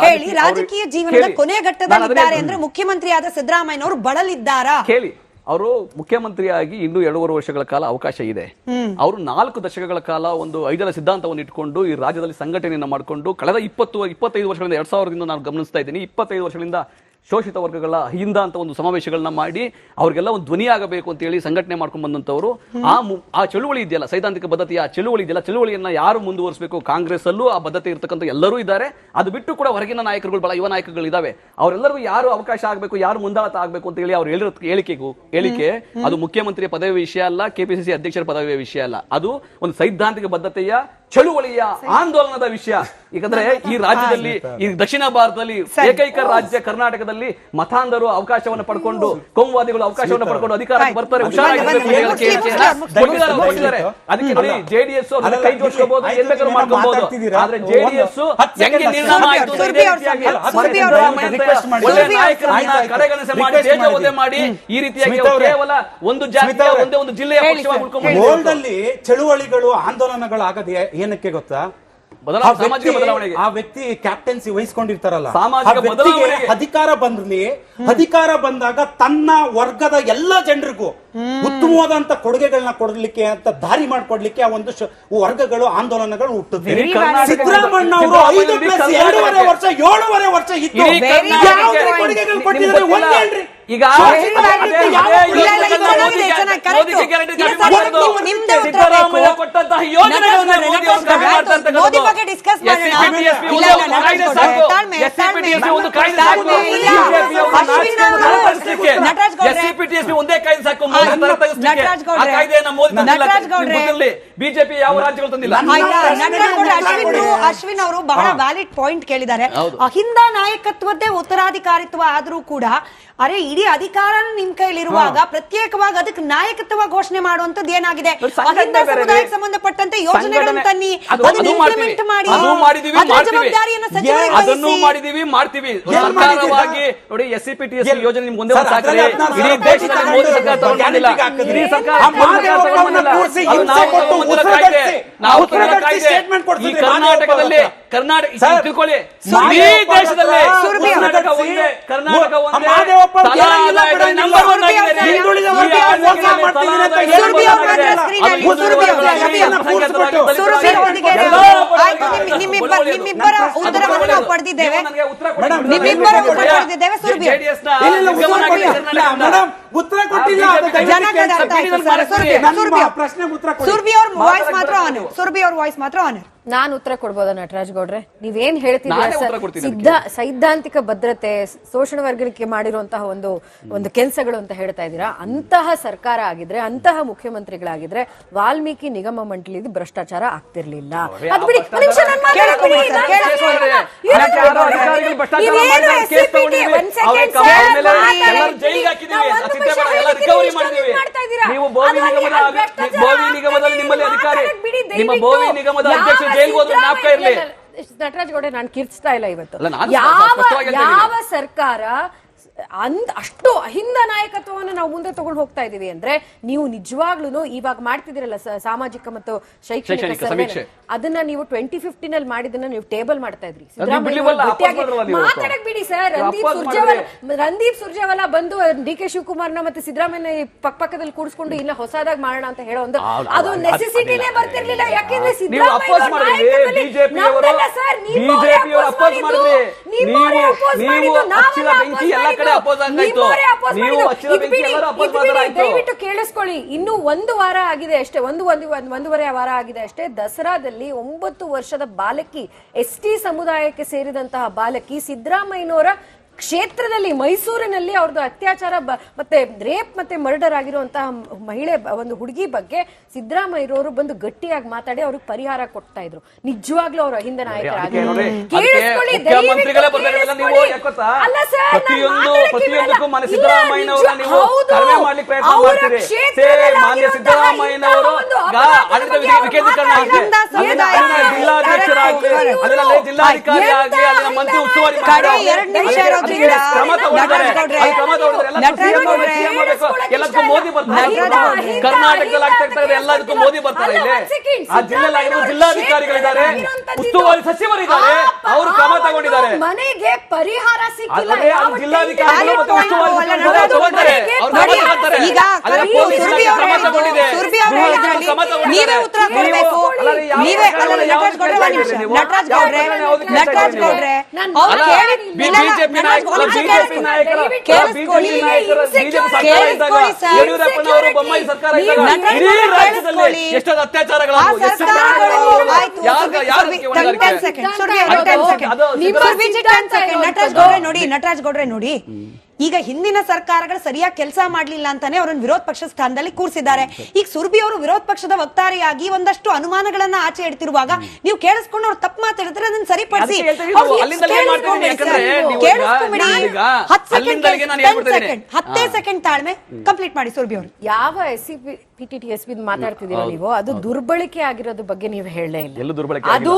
ಹೇಳಿ. ರಾಜಕೀಯ ಜೀವನದ ಕೊನೆ ಘಟ್ಟದಲ್ಲಿದ್ದಾರೆ ಅಂದ್ರೆ ಮುಖ್ಯಮಂತ್ರಿಯಾದ ಸಿದ್ದರಾಮಯ್ಯನವರು ಬಳಲಿದ್ದಾರಾ? ಕೇಳಿ, ಅವರು ಮುಖ್ಯಮಂತ್ರಿಯಾಗಿ ಇನ್ನೂ 2.5 ವರ್ಷಗಳ ಕಾಲ ಅವಕಾಶ ಇದೆ. ಅವರು 4 ದಶಕಗಳ ಕಾಲ ಒಂದು 5ರ ಸಿದ್ಧಾಂತವನ್ನು ಇಟ್ಕೊಂಡು ಈ ರಾಜ್ಯದಲ್ಲಿ ಸಂಘಟನೆಯನ್ನ ಮಾಡಿಕೊಂಡು ಕಳೆದ 25 ವರ್ಷಗಳಿಂದ 2000ದಿಂದ ನಾನು ಗಮನಿಸ್ತಾ ಇದ್ದೀನಿ, 25 ವರ್ಷಗಳಿಂದ ಶೋಷಿತ ವರ್ಗಗಳ ಅಹಿಂದ ಅಂತ ಒಂದು ಸಮಾವೇಶಗಳನ್ನ ಮಾಡಿ ಅವ್ರಿಗೆಲ್ಲ ಒಂದು ಧ್ವನಿ ಆಗಬೇಕು ಅಂತ ಹೇಳಿ ಸಂಘಟನೆ ಮಾಡ್ಕೊಂಡು ಬಂದಂತವರು. ಆ ಚಳುವಳಿ ಇದೆಯಲ್ಲ, ಸೈದ್ಧಾಂತಿಕ ಬದ್ಧತೆಯ ಚಳುವಳಿ ಇದೆಯಲ್ಲ, ಚಳುವಳಿಯನ್ನ ಯಾರು ಮುಂದುವರಿಸಬೇಕು? ಕಾಂಗ್ರೆಸ್ ಅಲ್ಲೂ ಆ ಬದ್ಧತೆ ಇರ್ತಕ್ಕಂಥ ಎಲ್ಲರೂ ಇದ್ದಾರೆ. ಅದು ಬಿಟ್ಟು ಕೂಡ ಹೊರಗಿನ ನಾಯಕರುಗಳು, ಬಹಳ ಯುವ ನಾಯಕರುಗಳು ಇದಾವೆ. ಅವರೆಲ್ಲರಿಗೂ ಯಾರು ಅವಕಾಶ ಆಗಬೇಕು, ಯಾರು ಮುಂದಾಳತ ಆಗಬೇಕು ಅಂತ ಹೇಳಿ ಅವ್ರು ಹೇಳಿರೋ ಹೇಳಿಕೆ ಅದು ಮುಖ್ಯಮಂತ್ರಿಯ ಪದವಿ ವಿಷಯ ಅಲ್ಲ, ಕೆಪಿಸಿಸಿ ಅಧ್ಯಕ್ಷರ ಪದವಿಯ ವಿಷಯ ಅಲ್ಲ, ಅದು ಒಂದು ಸೈದ್ಧಾಂತಿಕ ಬದ್ಧತೆಯ ಚಳುವಳಿಯ ಆಂದೋಲನದ ವಿಷಯ. ಯಾಕಂದ್ರೆ ಈ ರಾಜ್ಯದಲ್ಲಿ, ಈ ದಕ್ಷಿಣ ಭಾರತದಲ್ಲಿ ಏಕೈಕ ರಾಜ್ಯ ಕರ್ನಾಟಕದಲ್ಲಿ ಮತಾಂಧರು ಅವಕಾಶವನ್ನು ಪಡ್ಕೊಂಡು, ಕೋಮುವಾದಿಗಳು ಅವಕಾಶವನ್ನು ಪಡ್ಕೊಂಡು ಅಧಿಕಾರಕ್ಕೆ ಬರ್ತಾರೆ. ಹುಷಾರಾಗಿರ್ಬೇಕು. ಅದಕ್ಕೆ ನೋಡಿ, ಜೆಡಿಎಸ್ ಕೈ ಜೋಡಿಸಬಹುದು, ಏನ್ ಬೇಕಾದ್ರೂ ಮಾಡ್ಕೋಬಹುದು. ಆದ್ರೆ ಜೆಡಿಎಸ್ ಹೆಂಗೆ ನಿರ್ಣಯ ಆಯ್ತು, ಒಳ್ಳೆ ನಾಯಕರನ್ನ ಕಡೆಗಣಿಸಿ ಮಾಡಿ, ತೇಜೋವಧೆ ಮಾಡಿ, ಈ ರೀತಿಯಾಗಿ ಕೇವಲ ಒಂದು ಜಾತಿಯ ಒಂದೇ ಒಂದು ಜಿಲ್ಲೆಯ ಪಕ್ಷವಾಗಿ ಉಳ್ಕೊಂಡು ಚಳುವಳಿಗಳು, ಆಂದೋಲನಗಳಾಗದೆ ಏನಕ್ಕೆ ಗೊತ್ತಾ? ಸಾಮಾಜಿಕ ಬದಲಾವಣೆಗೆ ಆ ವ್ಯಕ್ತಿ ಕ್ಯಾಪ್ಟನ್ಸಿ ವಹಿಸ್ಕೊಂಡಿರ್ತಾರಲ್ಲ, ಸಾಮಾಜಿಕ ಬದಲಾವಣೆಗೆ ಅಧಿಕಾರ ಬಂದಾಗ ತನ್ನ ವರ್ಗದ ಎಲ್ಲ ಜನರಿಗೂ ಉತ್ತಮವಾದಂತ ಕೊಡುಗೆಗಳನ್ನ ಕೊಡ್ಲಿಕ್ಕೆ ಅಂತ ದಾರಿ ಮಾಡ್ಕೊಡ್ಲಿಕ್ಕೆ ಆ ಒಂದು ವರ್ಗಗಳು, ಆಂದೋಲನಗಳು ಹುಟ್ಟುತ್ತೆ. ಸಿದ್ದರಾಮಯ್ಯ ಅವರು 5+2.5 ವರ್ಷ 7.5 ವರ್ಷ ಇದ್ದು ಕೊಡುಗೆಗಳು ಕೊಟ್ಟಿದ್ದಾರೆ ಒಂದೇಳ್ರಿ. ಈಗ ಸಿದ್ದರಾಮಯ್ಯ ಕೊಟ್ಟಂತಹ ಮೋದಿ ಬಗ್ಗೆ ಡಿಸ್ಕಸ್ ಮಾಡೋಣ. ಒಂದೇ ಕಾಯ್ದೆ ಸಾಕು. ಬಿಜೆಪಿ ಯಾವ ರಾಜ್ಯಗಳು ತಂದಿಲ್ಲ. ಅಶ್ವಿನ್ ಅವರು ಬಹಳ ವ್ಯಾಲಿಡ್ ಪಾಯಿಂಟ್ ಕೇಳಿದ್ದಾರೆ. ಅಹಿಂದ ನಾಯಕತ್ವದ್ದೇ ಉತ್ತರಾಧಿಕಾರಿತ್ವ ಆದ್ರೂ ಕೂಡ ಅರೆ ಇಡೀ ಅಧಿಕಾರ ನಿಮ್ ಕೈಲಿರುವಾಗ ಪ್ರತ್ಯೇಕವಾಗಿ ಅದಕ್ಕೆ ನಾಯಕತ್ವ ಘೋಷಣೆ ಮಾಡುವಂತದ್ದು ಏನಾಗಿದೆ? ಅಹಿಂದ ಸಮುದಾಯಕ್ಕೆ ಸಂಬಂಧಪಟ್ಟಂತೆ ಯೋಜನೆಗಳನ್ನು ತನ್ನಿ, ಅದನ್ನು ಇಂಪ್ಲಿಮೆಂಟ್ ಮಾಡಿ, ಅದರ ಜವಾಬ್ದಾರಿಯನ್ನು ಅದನ್ನು ಮಾಡಿದೀವಿ, ಮಾಡ್ತೀವಿ. ಸರ್ಕಾರವಾಗಿ ನೋಡಿ, SCPTS ಯೋಜನೆ ನಿಮ್ಗೆ ಒಂದೇ ಒಂದು ಸಾಕರೆ. ಇಡೀ ದೇಶದಲ್ಲಿ ಮೋದಿ ಸರ್ಕಾರ ತಗೊಂಡಿಲ್ಲ, ಇಡೀ ಸರ್ಕಾರ ನಾವು ಈ ಕರ್ನಾಟಕದಲ್ಲಿ ತಿಳ್ಕೊಳ್ಳಿ, ಈ ದೇಶದಲ್ಲಿ ಕರ್ನಾಟಕ ಒಂದೇ ನಂಬರ್ 1 ಆಗಿದೆ. ನಿಮ್ಮಿಬ್ಬರ ಉತ್ತರವನ್ನು ನಾವು ಪಡೆದಿದ್ದೇವೆ. ಉತ್ತರ ಕೊಟ್ಟಿಲ್ಲ. ಸುರ್ಬಿ ಅವ್ರ ವಾಯ್ಸ್ ಮಾತ್ರ ಆನ್. ಸುರ್ಬಿ ಅವ್ರ ವಾಯ್ಸ್ ಮಾತ್ರ ಆನ್. ನಾನು ಉತ್ತರ ಕೊಡ್ಬೋದಾ ನಟರಾಜ್ ಗೌಡ್ರೆ? ನೀವೇನ್ ಹೇಳ್ತಿದ್ದೀರಾ? ಸೈದ್ಧಾಂತಿಕ ಭದ್ರತೆ, ಶೋಷಣ ವರ್ಗಕ್ಕೆ ಮಾಡಿರುವಂತಹ ಒಂದು ಕೆಲಸಗಳು ಅಂತ ಹೇಳ್ತಾ ಇದ್ದೀರಾ. ಅಂತಹ ಸರ್ಕಾರ ಆಗಿದ್ರೆ, ಅಂತಹ ಮುಖ್ಯಮಂತ್ರಿಗಳಾಗಿದ್ರೆ ವಾಲ್ಮೀಕಿ ನಿಗಮ ಮಂಡಳಿದು ಭ್ರಷ್ಟಾಚಾರ ಆಗ್ತಿರ್ಲಿಲ್ಲ. ನಟರಾಜ್ ಗೌಡ್ರೆ, ನಾನು ಕಿರ್ಚ್ತಾ ಇಲ್ಲ ಇವತ್ತು. ಯಾವ ಸರ್ಕಾರ ಅಷ್ಟು ಅಹಿಂದ ನಾಯಕತ್ವವನ್ನು ನಾವು ಮುಂದೆ ತಗೊಂಡು ಹೋಗ್ತಾ ಇದೀವಿ ಅಂದ್ರೆ ನೀವು ನಿಜವಾಗ್ಲೂ ಇವಾಗ ಮಾಡ್ತಿದ್ದೀರಲ್ಲ ಸಾಮಾಜಿಕ ಮತ್ತು ಶೈಕ್ಷಣಿಕ ಸರ್ವೆ, ಅದನ್ನ ನೀವು 2015 ಅಲ್ಲಿ ಮಾಡಿದನ್ನ ನೀವು ಟೇಬಲ್ ಮಾಡ್ತಾ ಇದ್ರಿ. ಮಾತಾಡಕ್ ಬಿಡಿ ಸರ್. ರಣದೀಪ್ ಸುರ್ಜೇವಾಲಾ ಬಂದು ಡಿ ಕೆ ಶಿವಕುಮಾರ್ನ ಮತ್ತೆ ಸಿದ್ದರಾಮಯ್ಯ ಪಕ್ಕದಲ್ಲಿ ಕೂಡಿಸ್ಕೊಂಡು ಇಲ್ಲ ಹೊಸದಾಗಿ ಮಾಡೋಣ ಅಂತ ಹೇಳೋ ಒಂದು ಅದು ನೆಸೆಸಿಟಿನೇ ಬರ್ತಿರ್ಲಿಲ್ಲ. ಯಾಕೆಂದ್ರೆ ದಯವಿಟ್ಟು ಕೇಳಿಸ್ಕೊಳ್ಳಿ. ಇನ್ನು 1 ವಾರ ಆಗಿದೆ ಅಷ್ಟೇ, ಒಂದೂವರೆ ವಾರ ಆಗಿದೆ ಅಷ್ಟೇ. ದಸರಾದಲ್ಲಿ 9 ವರ್ಷದ ಬಾಲಕಿ, ST ಸಮುದಾಯಕ್ಕೆ ಸೇರಿದಂತಹ ಬಾಲಕಿ ಸಿದ್ದರಾಮಯ್ಯನವರ ಕ್ಷೇತ್ರದಲ್ಲಿ ಮೈಸೂರಿನಲ್ಲಿ ಅವ್ರದ್ದು ಅತ್ಯಾಚಾರ ಮತ್ತೆ ರೇಪ್ ಮತ್ತೆ ಮರ್ಡರ್ ಆಗಿರುವಂತಹ ಮಹಿಳೆ, ಒಂದು ಹುಡುಗಿ ಬಗ್ಗೆ ಸಿದ್ದರಾಮಯ್ಯರವರು ಬಂದು ಗಟ್ಟಿಯಾಗಿ ಮಾತಾಡಿ ಅವ್ರಿಗೆ ಪರಿಹಾರ ಕೊಡ್ತಾ ಇದ್ರು. ನಿಜವಾಗ್ಲೂ ಅವರು ಅಹಿಂದ ನಾಯಕರಾಗಿದ್ರು. ಎಲ್ಲದಕ್ಕೂ ಮೋದಿ ಬರ್ತಾರೆ. ಕರ್ನಾಟಕದಲ್ಲಿ ಆಗ್ತಾ ಇರ್ತಾರೆ, ಎಲ್ಲದಕ್ಕೂ ಮೋದಿ ಬರ್ತಾರೆ. ಇಲ್ಲಿ ಆ ಜಿಲ್ಲೆಯಲ್ಲಿ ಜಿಲ್ಲಾಧಿಕಾರಿಗಳಿದ್ದಾರೆ, ಉಸ್ತುವಾರಿ ಸಚಿವರಿದ್ದಾರೆ, ಅವರು ಕ್ರಮ ತಗೊಂಡಿದ್ದಾರೆ. ಮನೆಗೆ ಪರಿಹಾರ ಸಿಕ್ಕಿಲ್ಲ. ಜಿಲ್ಲಾಧಿಕಾರಿಗಳು ಮತ್ತೆ ಉಸ್ತುವಾರಿ ತಗೊಂತಾರೆ, ಯಡಿಯೂರಪ್ಪನವರು ಬೊಮ್ಮಾಯಿ ಸರ್ಕಾರ ಎಷ್ಟೊಂದು ಅತ್ಯಾಚಾರಗಳು ನಟರಾಜ್ ಗೌಡ್ರೆ ನೋಡಿ, ಈಗ ಹಿಂದಿನ ಸರ್ಕಾರಗಳು ಸರಿಯಾಗಿ ಕೆಲಸ ಮಾಡ್ಲಿಲ್ಲ ಅಂತಾನೆ ಅವರನ್ನು ವಿರೋಧ ಪಕ್ಷ ಸ್ಥಾನದಲ್ಲಿ ಕೂರಿಸಿದ್ದಾರೆ. ಈಗ ಸುರ್ಬಿ ಅವರು ವಿರೋಧ ಪಕ್ಷದ ವಕ್ತಾರಿಯಾಗಿ ಒಂದಷ್ಟು ಅನುಮಾನಗಳನ್ನ ಆಚೆ ಇಡ್ತಿರುವಾಗ ನೀವು ಕೇಳಿಸ್ಕೊಂಡು ಅವ್ರು ತಪ್ಪು ಮಾತಾಡಿದ್ರೆ ಅದನ್ನ ಸರಿಪಡಿಸಿ. 10 ಸೆಕೆಂಡ್ ತಾಳ್ಮೆ ಕಂಪ್ಲೀಟ್ ಮಾಡಿ ಸುರ್ಬಿ ಅವರು. ಯಾವ PTTSB ಮಾತಾಡ್ತಿದ್ದೀರಾ ನೀವು, ಅದು ದುರ್ಬಳಕೆ ಆಗಿರೋದ್ರ ಬಗ್ಗೆ ನೀವು ಹೇಳಲೇ ಇಲ್ಲ. ಅದು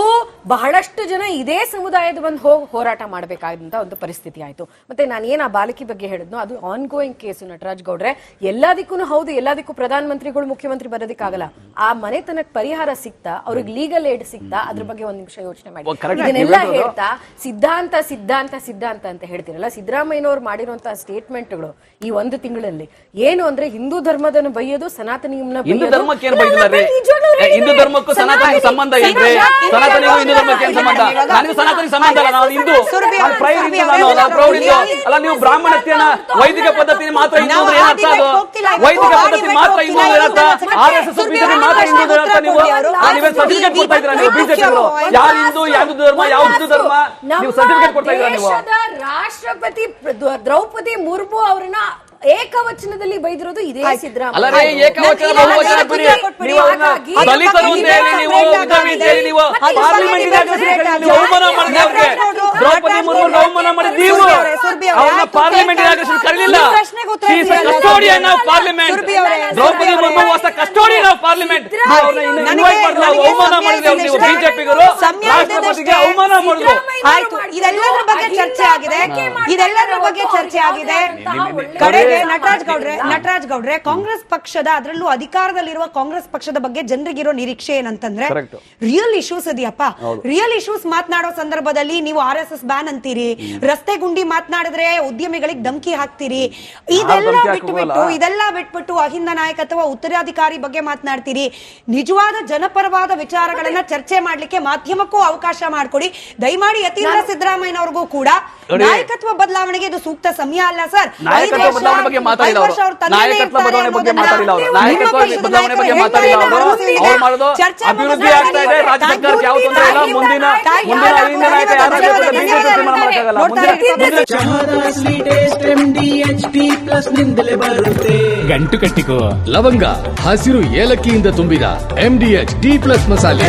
ಬಹಳಷ್ಟು ಜನ ಇದೇ ಸಮುದಾಯದ ಬಂದು ಹೋರಾಟ ಮಾಡಬೇಕಾದಂತ ಒಂದು ಪರಿಸ್ಥಿತಿ ಆಯ್ತು. ಮತ್ತೆ ನಾನು ಏನ್ ಆ ಬಾಲಕಿ ಬಗ್ಗೆ ಹೇಳಿದ್ನೋ ಅದು ಆನ್ ಗೋಯಿಂಗ್ ಕೇಸು. ನಟರಾಜ್ ಗೌಡ್ರೆ, ಎಲ್ಲದಕ್ಕೂ ಹೌದು, ಎಲ್ಲದಕ್ಕೂ ಪ್ರಧಾನ ಮಂತ್ರಿಗಳು ಮುಖ್ಯಮಂತ್ರಿ ಬರೋದಕ್ಕಾಗಲ್ಲ. ಆ ಮನೆತನಕ್ಕೆ ಪರಿಹಾರ ಸಿಗ್ತಾ, ಅವ್ರಿಗೆ ಲೀಗಲ್ ಏಡ್ ಸಿಗ್ತಾ, ಅದ್ರ ಬಗ್ಗೆ ಒಂದ್ ನಿಮಿಷ ಯೋಚನೆ ಮಾಡಿ. ಇದನ್ನೆಲ್ಲ ಹೇಳ್ತಾ ಸಿದ್ಧಾಂತ ಸಿದ್ಧಾಂತ ಸಿದ್ಧಾಂತ ಅಂತ ಹೇಳ್ತಿರಲ್ಲ, ಸಿದ್ದರಾಮಯ್ಯನವ್ರು ಮಾಡಿರುವಂತಹ ಸ್ಟೇಟ್ಮೆಂಟ್ಗಳು ಈ 1 ತಿಂಗಳಲ್ಲಿ ಏನು ಅಂದ್ರೆ ಹಿಂದೂ ಧರ್ಮದನ್ನು ಬೈಯೋದು, ಸನಾತನ ಹಿಂದೂ ಧರ್ಮಕ್ಕೆ ಏನು ಬೈದಿದ್ದಾರೆ? ಹಿಂದೂ ಧರ್ಮಕ್ಕೂ ಸನಾತನಿಗೂ ಸಂಬಂಧ ಇದ್ರೆ ಸನಾತನಿಗೂ ಹಿಂದೂ ಧರ್ಮಕ್ಕೆ ಏನು ಸಂಬಂಧ? ನನಗೂ ಸನಾತನಿಗೆ ಸಂಬಂಧ ಅಲ್ಲ, ನಾನು ಹಿಂದೂ, ಅಲ್ಲ. ನೀವು ಬ್ರಾಹ್ಮಣತ್ಯನ ವೈದಿಕ ಪದ್ಧತಿ ಮಾತ್ರ ಹಿಂದೂ ಅಂದ್ರೆ ಏನರ್ಥ? ಅದು ವೈದಿಕ ಪದ್ಧತಿ ಮಾತ್ರ ಹಿಂದೂ ಏನರ್ಥ? RSS ಬಿಜೆಪಿ ಮಾತ್ರ ಹಿಂದೂ ಏನರ್ಥ? ನೀವೇ ಸರ್ಟಿಫಿಕೇಟ್ ಕೊಡ್ತಾ ಇದ್ದೀರಾ ನೀವು ಬಿಜೆಪಿಯವರು? ಯಾರು ಹಿಂದೂ, ಯಾವ್ದು ಧರ್ಮ, ಯಾವ ಹಿಂದೂ ಧರ್ಮ, ನೀವು ಸರ್ಟಿಫಿಕೇಟ್ ಕೊಡ್ತಾ ಇದ್ದೀರಾ ನೀವು? ರಾಷ್ಟ್ರಪತಿ ದ್ರೌಪದಿ ಮುರ್ಮು ಅವರನ್ನ ಏಕವಚನದಲ್ಲಿ ಬೈದಿರೋದು ಇದೇ ಸಿದ್ದರಾಮಯ್ಯ. ದಲಿತರು ಅಂತ ಹೇಳಿ ನೀವು, ನೀವು ಪಾರ್ಲಿಮೆಂಟ್ ಅವಮಾನ ಮಾಡಿದ್ರೆ ಅವ್ರಿಗೆ ದ್ರೌಪದಿ ಮುರ್ಮು ಅವಮಾನ ಮಾಡಿದ್ ನೀವು. ಅವ್ರನ್ನ ಪಾರ್ಲಿಮೆಂಟ್ ಕರೀಲಿಲ್ಲ. Custodian of parliament. Droupadi Murmu was the custodian of parliament. ಅವಮಾನ ಮಾಡಿದ್ರೆ ಅವ್ರು ನೀವು ಬಿಜೆಪಿಗರು ರಾಷ್ಟ್ರಪತಿಗೆ ಅವಮಾನ ಮಾಡಿದ್ರು. ಇದೆಲ್ಲದರ ಬಗ್ಗೆ ಚರ್ಚೆ ಆಗಿದೆ, ಇದೆಲ್ಲದರ ಬಗ್ಗೆ ಚರ್ಚೆ ಆಗಿದೆ. ನಟರಾಜ್ ಗೌಡ್ರೆ, ಕಾಂಗ್ರೆಸ್ ಪಕ್ಷದ, ಅದರಲ್ಲೂ ಅಧಿಕಾರದಲ್ಲಿರುವ ಕಾಂಗ್ರೆಸ್ ಪಕ್ಷದ ಬಗ್ಗೆ ಜನರಿಗಿರೋ ನಿರೀಕ್ಷೆ ಏನಂತಂದ್ರೆ ರಿಯಲ್ ಇಶ್ಯೂಸ್ ಇದೆಯಪ್ಪ. ರಿಯಲ್ ಇಶ್ಯೂಸ್ ಮಾತನಾಡೋ ಸಂದರ್ಭದಲ್ಲಿ ನೀವು RSS ಬ್ಯಾನ್ ಅಂತೀರಿ, ರಸ್ತೆ ಗುಂಡಿ ಮಾತನಾಡಿದ್ರೆ ಉದ್ಯಮಿಗಳಿಗೆ ಧಮಕಿ ಹಾಕ್ತೀರಿ. ಇದೆಲ್ಲ ಬಿಟ್ಬಿಟ್ಟು ಅಹಿಂದ ನಾಯಕತ್ವ, ಉತ್ತರಾಧಿಕಾರಿ ಬಗ್ಗೆ ಮಾತನಾಡ್ತೀರಿ. ನಿಜವಾದ ಜನಪರವಾದ ವಿಚಾರಗಳನ್ನ ಚರ್ಚೆ ಮಾಡ್ಲಿಕ್ಕೆ ಮಾಧ್ಯಮಕ್ಕೂ ಅವಕಾಶ ಮಾಡಿಕೊಡಿ ದಯಮಾಡಿ. ಯತೀಂದ್ರ ಸಿದ್ದರಾಮಯ್ಯನವ್ರಿಗೂ ಕೂಡ ನಾಯಕತ್ವ ಬದಲಾವಣೆಗೆ ಇದು ಸೂಕ್ತ ಸಮಯ ಅಲ್ಲ ಸರ್. ನಾಯಕತ್ವ ಬದಲಾವಣೆ ಬಗ್ಗೆ ಮಾತಾಡಿಲ್ಲ ಅವರು. ನಾಯಕತ್ವ ಬದಲಾವಣೆ ಬಗ್ಗೆ ಮಾತಾಡಿಲ್ಲ ಅವರು. ನಾಯಕತ್ವ ಬದಲಾವಣೆ ಬಗ್ಗೆ ಮಾತಾಡಿಲ್ಲ ಅವರು. ಅವ್ರು ಮಾಡೋದು ಅಭಿವೃದ್ಧಿ ಆಗ್ತಾ ಇದೆ, ರಾಜ್ಯ ಸರ್ಕಾರಕ್ಕೆ ಯಾವ ತೊಂದರೆ ಇಲ್ಲ. ಮುಂದಿನ ಅಹಿಂದ ನಾಯಕ ಯಾರು ಬಿಜೆಪಿ ಮಾಡಕ್ಕಾಗಲ್ಲ. ಗಂಟು ಕಟ್ಟಿಕೋ ಲವಂಗ, ಹಸಿರು ಏಲಕ್ಕಿಯಿಂದ ತುಂಬಿದ MDH D+ ಮಸಾಲೆ.